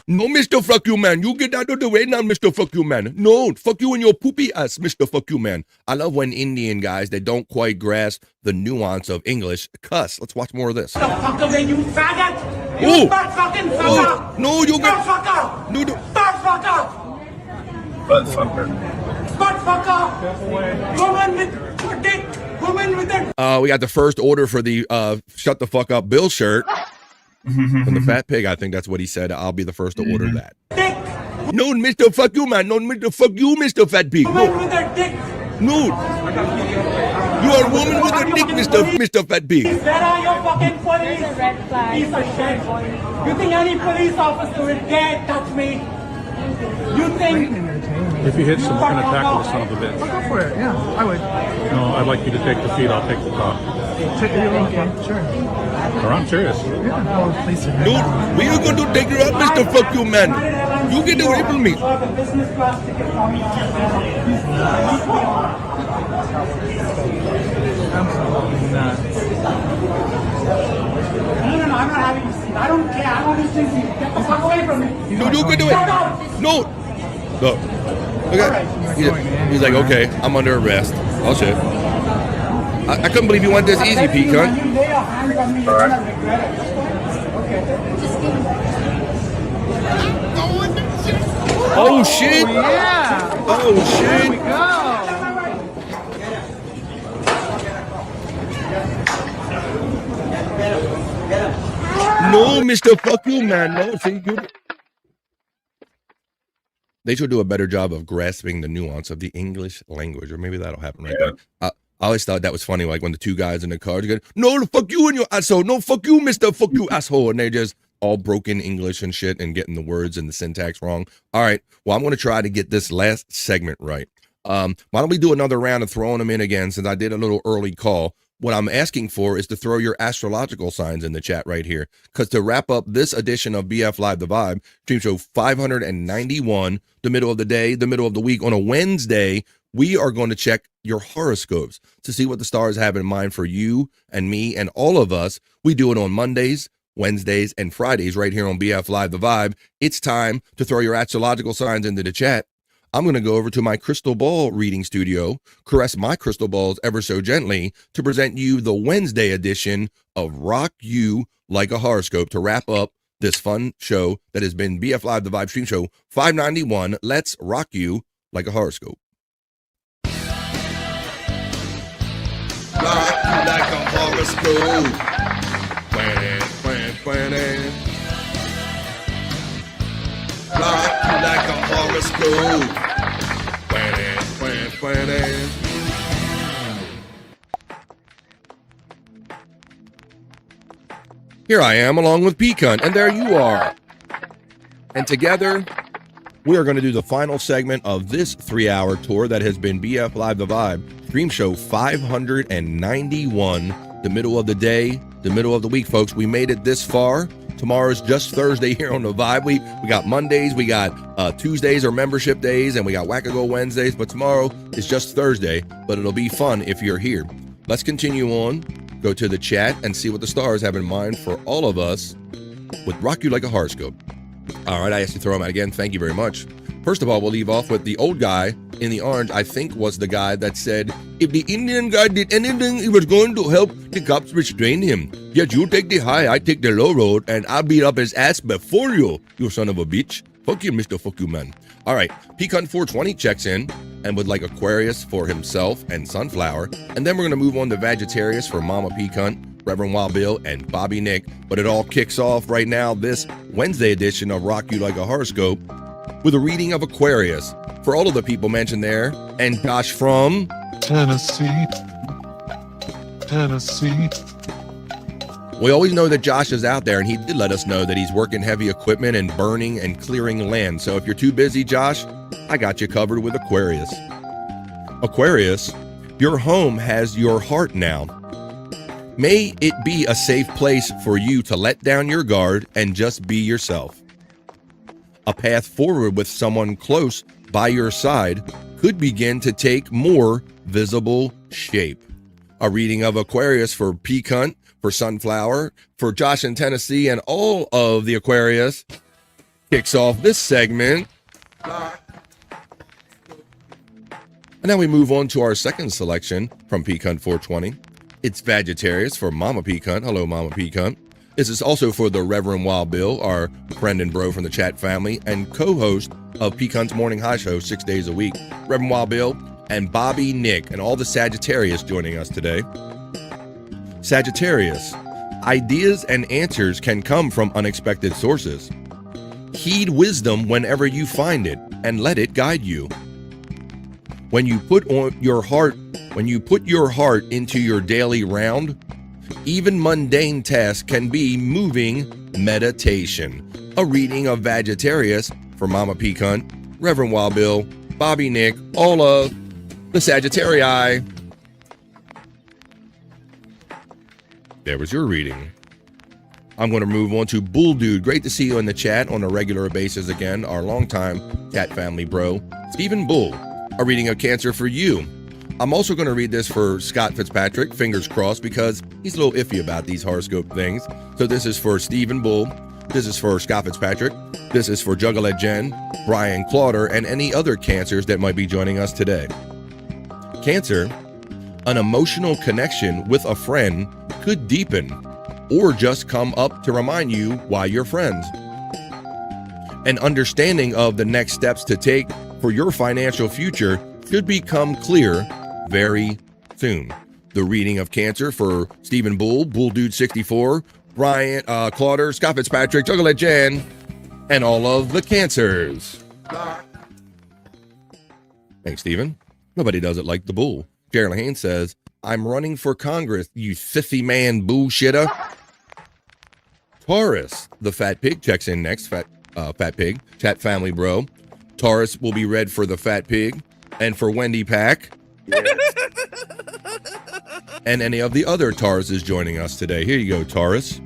No, Mr. Fuck You Man. You get out of the way now, Mr. Fuck You Man. No, fuck you in your poopy ass, Mr. Fuck You Man. I love when Indian guys, they don't quite grasp the nuance of English cuss. Let's watch more of this. Get the fuck away, you faggot! You Oh. butt fucking fucker! No, you butt fucker! No. Butt fucker! Butt fucker. Butt fucker! Woman with your dick! Woman with their... We got the first order for the Shut the Fuck Up Bill shirt. From the Fat Pig, I think that's what he said. I'll be the first to order that. Dick! No, Mr. Fuck You Man. No, Mr. Fuck You, Mr. Fat Pig. Woman with their dick! No. You are a woman with a dick, Mr. Fat Pig. Where are your fucking police? Piece of shit. You think any police officer will dare touch me? You think... If he hits him, we're going to tackle the son of a bitch. Go for it, yeah, I would. No, I'd like you to take the feet, I'll take the top. Okay, sure. Or I'm serious. Yeah, no, please. No, we are going to take you out, Mr. Fuck You Man. You get away from me. Business class ticket for me. Absolutely not. No, I'm not having you see. I don't care. I want to see you. Get the fuck away from me. No, you get away. No. Look. Okay. He's like, okay, I'm under arrest. Oh shit. I couldn't believe you went this easy, Peacunt. You lay your hands on me, you're gonna regret it. Okay. Oh shit! Yeah. Oh shit! There we go. No, Mr. Fuck You, man. No, see, you. They should do a better job of grasping the nuance of the English language, or maybe that'll happen right there. I always thought that was funny, like when the two guys in the car go, "No, the fuck you and your asshole. No, fuck you, Mr. Fuck You, asshole," and they just all broken English and shit and getting the words and the syntax wrong. All right, well, I'm going to try to get this last segment right. Why don't we do another round of throwing them in again, since I did a little early call. What I'm asking for is to throw your astrological signs in the chat right here, because to wrap up this edition of BF Live The Vibe, Stream Show 591, the middle of the day, the middle of the week, on a Wednesday, we are going to check your horoscopes to see what the stars have in mind for you and me and all of us. We do it on Mondays, Wednesdays, and Fridays right here on BF Live The Vibe. It's time to throw your astrological signs into the chat. I'm going to go over to my crystal ball reading studio, caress my crystal balls ever so gently to present you the Wednesday edition of Rock You Like a Horoscope to wrap up this fun show that has been BF Live The Vibe Stream Show 591. Let's rock you like a horoscope. Rock you like a horoscope. Rock you like a horoscope. Here I am along with Pecan, and there you are. And together, we are going to do the final segment of this 3-hour tour that has been BF Live The Vibe, Stream Show 591, the middle of the day, the middle of the week, folks. We made it this far. Tomorrow's just Thursday here on The Vibe. We got Mondays, we got Tuesdays or membership days, and we got Wackago Wednesdays, but tomorrow is just Thursday, but it'll be fun if you're here. Let's continue on, go to the chat, and see what the stars have in mind for all of us with Rock You Like a Horoscope. All right, I asked you to throw them out again. Thank you very much. First of all, we'll leave off with the old guy in the orange. I think was the guy that said, if the Indian guy did anything, he was going to help the cops restrain him. Yes, you take the high, I take the low road, and I'll beat up his ass before you, you son of a bitch. Fuck you, Mr. Fuck You Man. All right, Pecan 420 checks in and would like Aquarius for himself and Sunflower. And then we're going to move on to Sagittarius for Mama Pecan, Reverend Wild Bill, and Bobby Nick. But it all kicks off right now, this Wednesday edition of Rock You Like a Horoscope, with a reading of Aquarius for all of the people mentioned there, and Josh from Tennessee. We always know that Josh is out there, and he did let us know that he's working heavy equipment and burning and clearing land. So if you're too busy, Josh, I got you covered with Aquarius. Aquarius, your home has your heart now. May it be a safe place for you to let down your guard and just be yourself. A path forward with someone close by your side could begin to take more visible shape. A reading of Aquarius for Pecan, for Sunflower, for Josh in Tennessee, and all of the Aquarius kicks off this segment. And now we move on to our second selection from Pecan 420. It's Sagittarius for Mama Pecan. Hello, Mama Pecan. This is also for the Reverend Wild Bill, our friend and bro from the chat family, and co-host of Pecan's Morning High Show 6 days a week. Reverend Wild Bill and Bobby Nick, and all the Sagittarius joining us today. Sagittarius, ideas and answers can come from unexpected sources. Heed wisdom whenever you find it, and let it guide you. When you put your heart into your daily round, even mundane tasks can be moving meditation. A reading of Sagittarius for Mama Pecan, Reverend Wild Bill, Bobby Nick, all of the Sagittarii. There was your reading. I'm going to move on to Bull Dude. Great to see you in the chat on a regular basis again. Our longtime cat family bro, Stephen Bull. A reading of Cancer for you. I'm also going to read this for Scott Fitzpatrick, fingers crossed, because he's a little iffy about these horoscope things. So this is for Stephen Bull. This is for Scott Fitzpatrick. This is for Juggalette Jen, Brian Clauder, and any other Cancers that might be joining us today. Cancer, an emotional connection with a friend could deepen or just come up to remind you why you're friends. An understanding of the next steps to take for your financial future should become clear very soon. The reading of Cancer for Stephen Bull, Bull Dude 64, Brian Clauder, Scott Fitzpatrick, Chocolate Jan, and all of the Cancers. Thanks, Stephen. Nobody does it like the Bull. Gerald Haynes says, I'm running for Congress, you sissy man bullshitter. Taurus, the Fat Pig, checks in next. Fat Pig, chat family bro. Taurus will be read for the Fat Pig and for Wendy Pack. And any of the other Tauruses joining us today. Here you go, Taurus.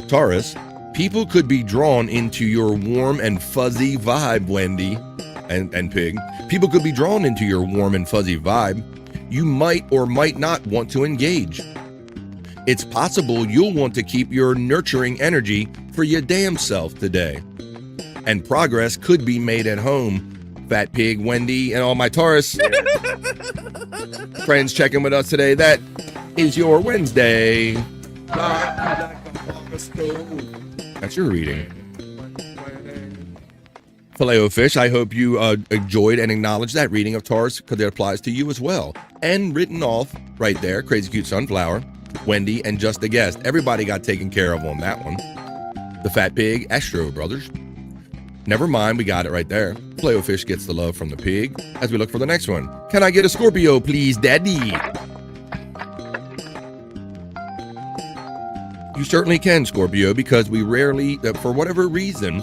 Taurus, people could be drawn into your warm and fuzzy vibe, Wendy and Pig. People could be drawn into your warm and fuzzy vibe. You might or might not want to engage. It's possible you'll want to keep your nurturing energy for your damn self today. And progress could be made at home. Fat Pig, Wendy, and all my Taurus friends checking with us today. That is your Wednesday. That's your reading. Filet-O-Fish, I hope you enjoyed and acknowledged that reading of Taurus because it applies to you as well. And written off right there, Crazy Cute Sunflower, Wendy, and Just a Guest. Everybody got taken care of on that one. The Fat Pig, Astro Brothers. Never mind, we got it right there. Filet-O-Fish gets the love from the pig as we look for the next one. Can I get a Scorpio, please, Daddy? You certainly can, Scorpio, because we rarely, for whatever reason,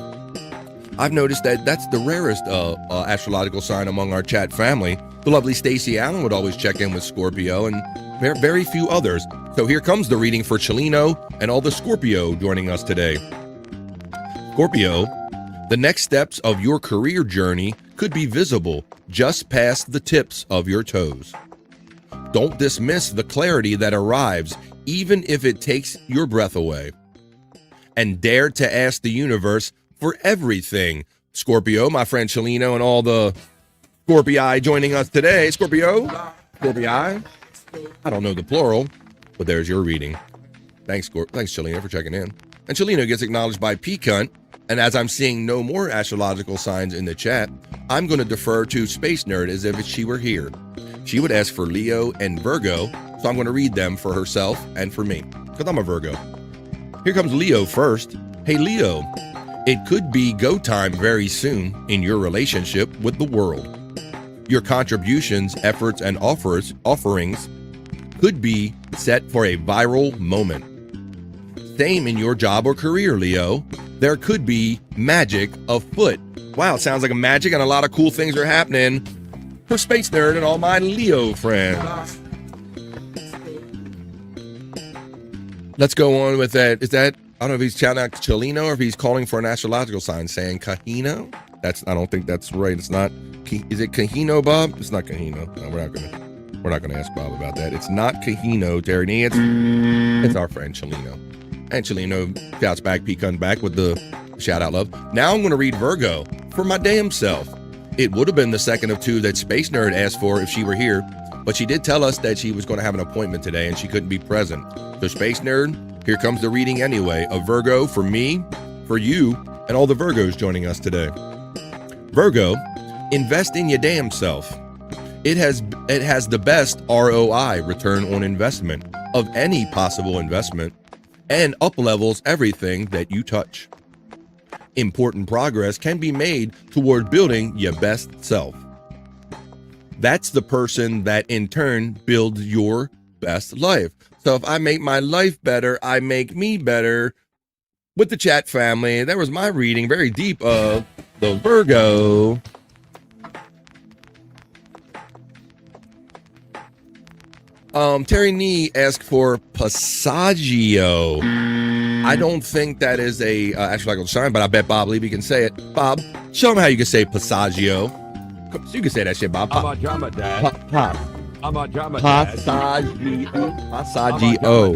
I've noticed that that's the rarest astrological sign among our chat family. The lovely Stacey Allen would always check in with Scorpio and very few others. So here comes the reading for Chelino and all the Scorpio joining us today. Scorpio, the next steps of your career journey could be visible just past the tips of your toes. Don't dismiss the clarity that arrives, even if it takes your breath away. And dare to ask the universe for everything. Scorpio, my friend Chelino, and all the Scorpii joining us today. Scorpio? Scorpii? I don't know the plural, but there's your reading. Thanks, Chelino, for checking in. And Chelino gets acknowledged by P-Cunt. And as I'm seeing no more astrological signs in the chat, I'm going to defer to Space Nerd as if she were here. She would ask for Leo and Virgo, so I'm going to read them for herself and for me, because I'm a Virgo. Here comes Leo first. Hey, Leo, it could be go time very soon in your relationship with the world. Your contributions, efforts, and offerings could be set for a viral moment. Same in your job or career, Leo. There could be magic afoot. Wow, it sounds like a magic and a lot of cool things are happening for Space Nerd and all my Leo friends. Let's go on with that. Is that, I don't know if he's shouting out Chelino or if he's calling for an astrological sign saying Kahino? I don't think that's right. It's not, is it Kahino, Bob? It's not Kahino. No, we're not gonna ask Bob about that. It's not Kahino, Terry Nee. It's our friend Chelino. And Chelino shouts back, P-Cunt back with the shout out love. Now I'm going to read Virgo for my damn self. It would have been the second of two that Space Nerd asked for if she were here, but she did tell us that she was going to have an appointment today and she couldn't be present. So Space Nerd, here comes the reading anyway of Virgo for me, for you, and all the Virgos joining us today. Virgo, invest in your damn self. It has the best ROI, return on investment, of any possible investment, and up-levels everything that you touch. Important progress can be made toward building your best self. That's the person that in turn builds your best life. So if I make my life better, I make me better. With the chat family, that was my reading, very deep of the Virgo. Terry Nee asked for Passaggio. I don't think that is a astrological sign, but I bet Bob Levy can say it. Bob, show him how you can say Passaggio. So you can say that shit, Bob. I'm a drama dad. Pop. I'm a drama dad. Passaggio.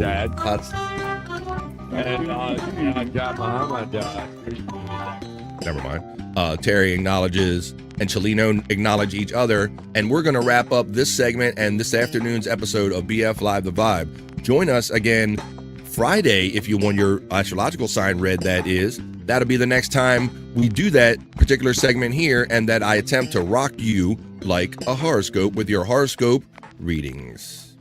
Never mind. Terry acknowledges and Chelino acknowledge each other, and we're going to wrap up this segment and this afternoon's episode of BF Live The Vibe. Join us again Friday if you want your astrological sign read, that is, That'll be the next time we do that particular segment here, and that I attempt to rock you like a horoscope with your horoscope readings.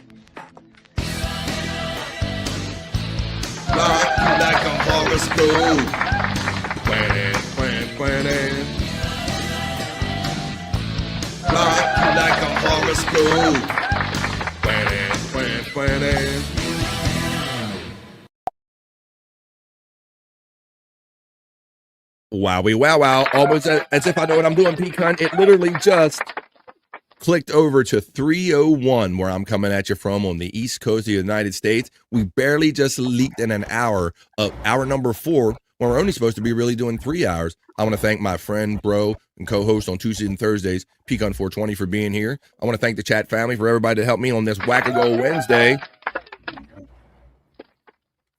Rock you like a horoscope. Planning. Rock you like a horoscope. Planning. Wowie, wow. Almost as if I know what I'm doing, Pecan. It literally just clicked over to 3:01 where I'm coming at you from on the East Coast of the United States. We barely just leaked in an hour of hour number 4 when we're only supposed to be really doing 3 hours. I want to thank my friend, bro, and co-host on Tuesdays and Thursdays, Pecan 420, for being here. I want to thank the chat family for everybody to help me on this Wackago Wednesday.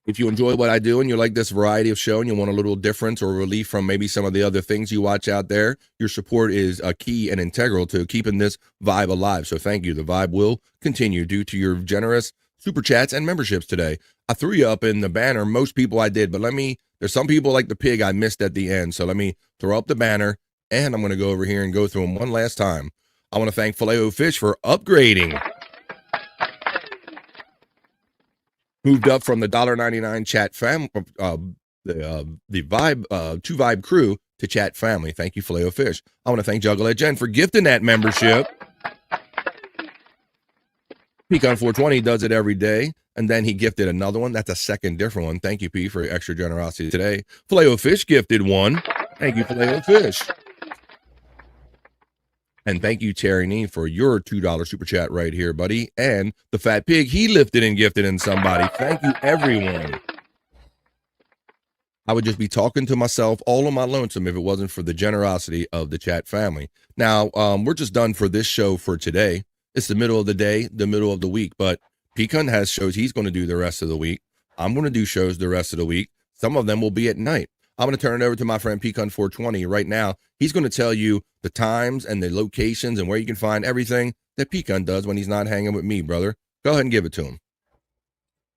If you enjoy what I do and you like this variety of show and you want a little difference or relief from maybe some of the other things you watch out there, your support is a key and integral to keeping this vibe alive. So thank you. The vibe will continue due to your generous super chats and memberships today. I threw you up in the banner. Most people I did, but there's some people like the pig I missed at the end. So let me throw up the banner, and I'm going to go over here and go through them one last time. I want to thank Filet-O-Fish for upgrading. Moved up from the $1.99 chat fam, the Vibe, 2 Vibe crew to chat family. Thank you, Filet-O-Fish. I want to thank Juggalette Jen for gifting that membership. Pecan 420 does it every day, and then he gifted another one. That's a second different one. Thank you, P, for your extra generosity today. Filet-O-Fish gifted one. Thank you, Filet-O-Fish. And thank you, Terry Nee, for your $2 super chat right here, buddy. And the Fat Pig, he lifted and gifted in somebody. Thank you, everyone. I would just be talking to myself all on my lonesome if it wasn't for the generosity of the chat family. Now, we're just done for this show for today. It's the middle of the day, the middle of the week, but Pecan has shows he's going to do the rest of the week. I'm going to do shows the rest of the week. Some of them will be at night. I'm going to turn it over to my friend Pecan 420 right now. He's going to tell you the times and the locations and where you can find everything that Pecan does when he's not hanging with me, brother. Go ahead and give it to him.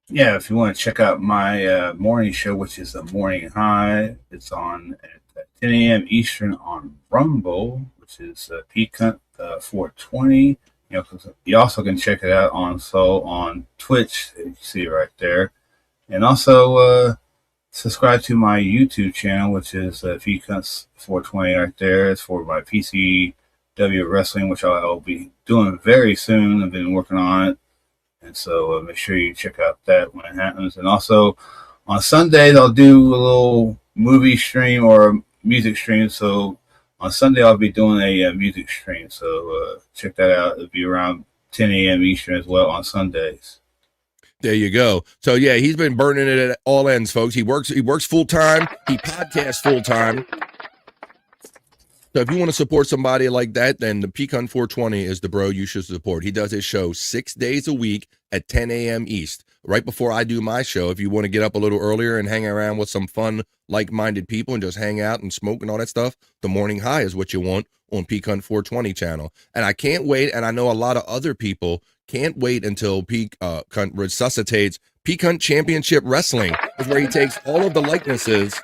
Yeah, if you want to check out my morning show, which is the Morning High, it's on at 10 a.m. Eastern on Rumble, which is Pecan 420. You also can check it out on Twitch. You can see it right there. And also subscribe to my YouTube channel, which is Pecan 420 right there. It's for my PCW wrestling, which I'll be doing very soon. I've been working on it. And so make sure you check out that when it happens. And also on Sunday, they'll do a little movie stream or music stream. So on Sunday, I'll be doing a music stream. So check that out. It'll be around 10 a.m. Eastern as well on Sundays. There you go. So yeah, he's been burning it at all ends, folks. He works full time. He podcasts full time. So if you want to support somebody like that, then the Pecan 420 is the bro you should support. He does his show 6 days a week at 10 a.m. East, right before I do my show. If you want to get up a little earlier and hang around with some fun, like-minded people and just hang out and smoke and all that stuff, the Morning High is what you want on Pecan 420 channel. And I can't wait, and I know a lot of other people can't wait until Pecan resuscitates Pecan Championship Wrestling, is where he takes all of the likenesses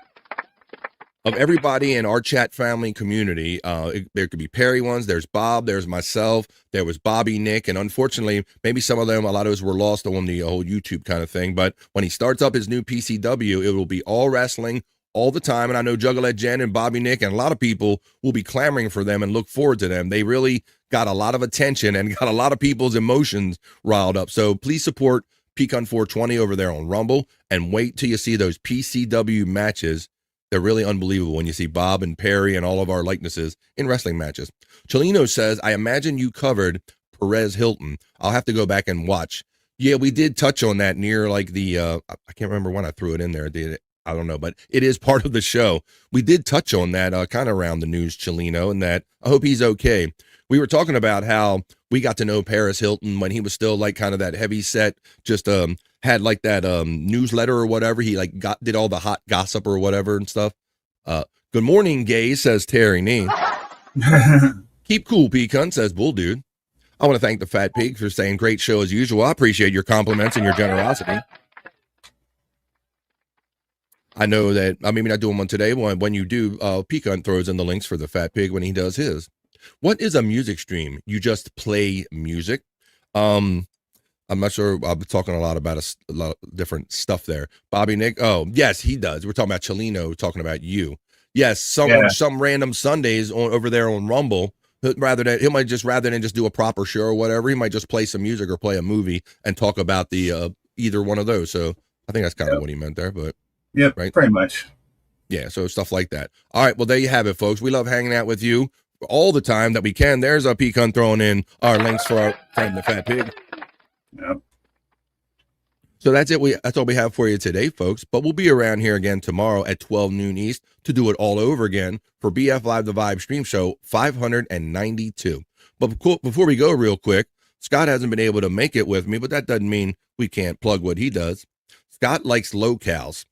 of everybody in our chat family community. There could be Perry ones, there's Bob, there's myself, there was Bobby, Nick, and unfortunately, maybe some of them, a lot of those were lost on the whole YouTube kind of thing, but when he starts up his new PCW, it will be all wrestling all the time, and I know Juggalette Jen and Bobby Nick and a lot of people will be clamoring for them and look forward to them. They really got a lot of attention and got a lot of people's emotions riled up, so please support Pecan 420 over there on Rumble, and wait till you see those PCW matches. They're really unbelievable when you see Bob and Perry and all of our likenesses in wrestling matches. Cholino says, I imagine you covered Perez Hilton. I'll have to go back and watch. Yeah, we did touch on that near like the, I can't remember when I threw it in there. I don't know, but it is part of the show. We did touch on that kind of around the news, Cholino, and that I hope he's okay. We were talking about how we got to know Perez Hilton when he was still like kind of that heavy set, just had like that newsletter or whatever. He like did all the hot gossip or whatever and stuff. Good morning, gay, says Terry Nee. Keep cool, Pecan, says Bull Dude. I want to thank the Fat Pig for saying great show as usual. I appreciate your compliments and your generosity. I know that I may not do one today. When you do, Pecan throws in the links for the Fat Pig when he does his. What is a music stream? You just play music. I'm not sure. I'll be talking a lot about a lot of different stuff there. Bobby Nick. Oh, yes, he does. We're talking about Chelino talking about you. Yes, some random Sundays over there on Rumble. Rather than just do a proper show or whatever, he might just play some music or play a movie and talk about the either one of those. So I think that's kind of what he meant there. But right, pretty much. Yeah, so stuff like that. All right, well there you have it, folks. We love hanging out with you all the time that we can. There's a Pecan throwing in our links for our friend the Fat Pig. Yep. So that's it. That's all we have for you today, folks. But we'll be around here again tomorrow at 12 noon East to do it all over again for BF Live The Vibe Stream Show 592. But before we go real quick, Scott hasn't been able to make it with me, but that doesn't mean we can't plug what he does. Scott likes locales,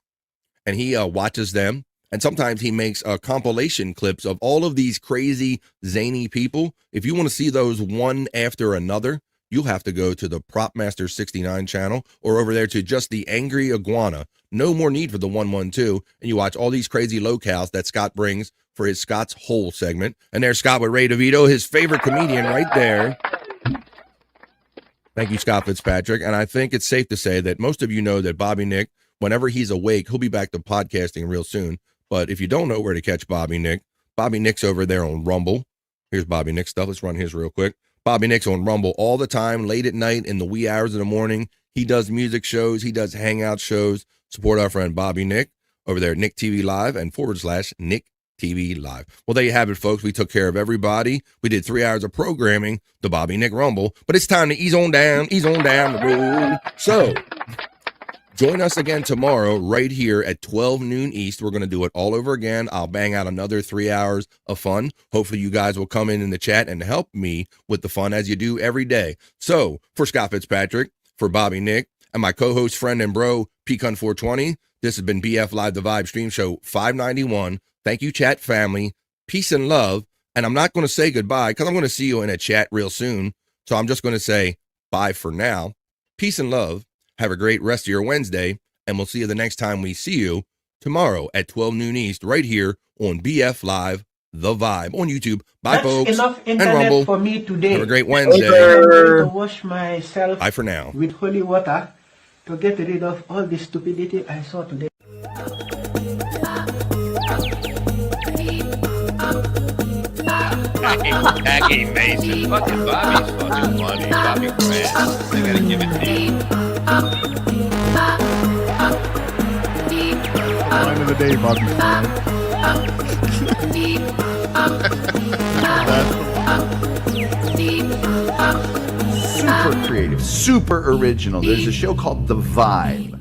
and he watches them. And sometimes he makes compilation clips of all of these crazy, zany people. If you want to see those one after another, you'll have to go to the Propmaster 69 channel or over there to just the Angry Iguana. No more need for the 112. And you watch all these crazy locales that Scott brings for his Scott's Hole segment. And there's Scott with Ray DeVito, his favorite comedian right there. Thank you, Scott Fitzpatrick. And I think it's safe to say that most of you know that Bobby Nick, whenever he's awake, he'll be back to podcasting real soon. But if you don't know where to catch Bobby Nick's over there on Rumble. Here's Bobby Nick's stuff. Let's run his real quick. Bobby Nick's on Rumble all the time, late at night, in the wee hours of the morning. He does music shows. He does hangout shows. Support our friend Bobby Nick over there at Nick TV Live and / Nick TV Live. Well, there you have it, folks. We took care of everybody. We did 3 hours of programming, the Bobby Nick Rumble. But it's time to ease on down the road. So join us again tomorrow right here at 12 noon East. We're going to do it all over again. I'll bang out another 3 hours of fun. Hopefully you guys will come in the chat and help me with the fun as you do every day. So for Scott Fitzpatrick, for Bobby Nick, and my co-host, friend, and bro, Pecan 420, this has been BF Live The Vibe Stream Show 591. Thank you, chat family. Peace and love. And I'm not going to say goodbye because I'm going to see you in a chat real soon. So I'm just going to say bye for now. Peace and love. Have a great rest of your Wednesday, and we'll see you the next time we see you tomorrow at 12 noon East, right here on BF Live, The Vibe, on YouTube. Bye, That's folks. Enough and internet Rumble. For me today. Have a great Wednesday. I'm going to wash myself Bye for now. with holy water to get rid of all the stupidity I saw today. Jackie Mason. Fucking Bobby's fucking funny. Bobby Grant. I gotta give it to you. Line of the day, Bobby. Super creative, super original. There's a show called The Vibe.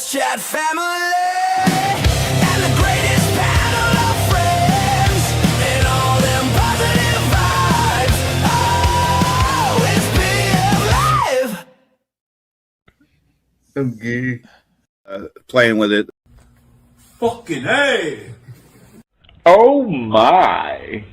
Chat family and the greatest panel of friends and all them positive vibes. Oh, it's BF Live. Okay. Playing with it. Fucking hey! Oh my.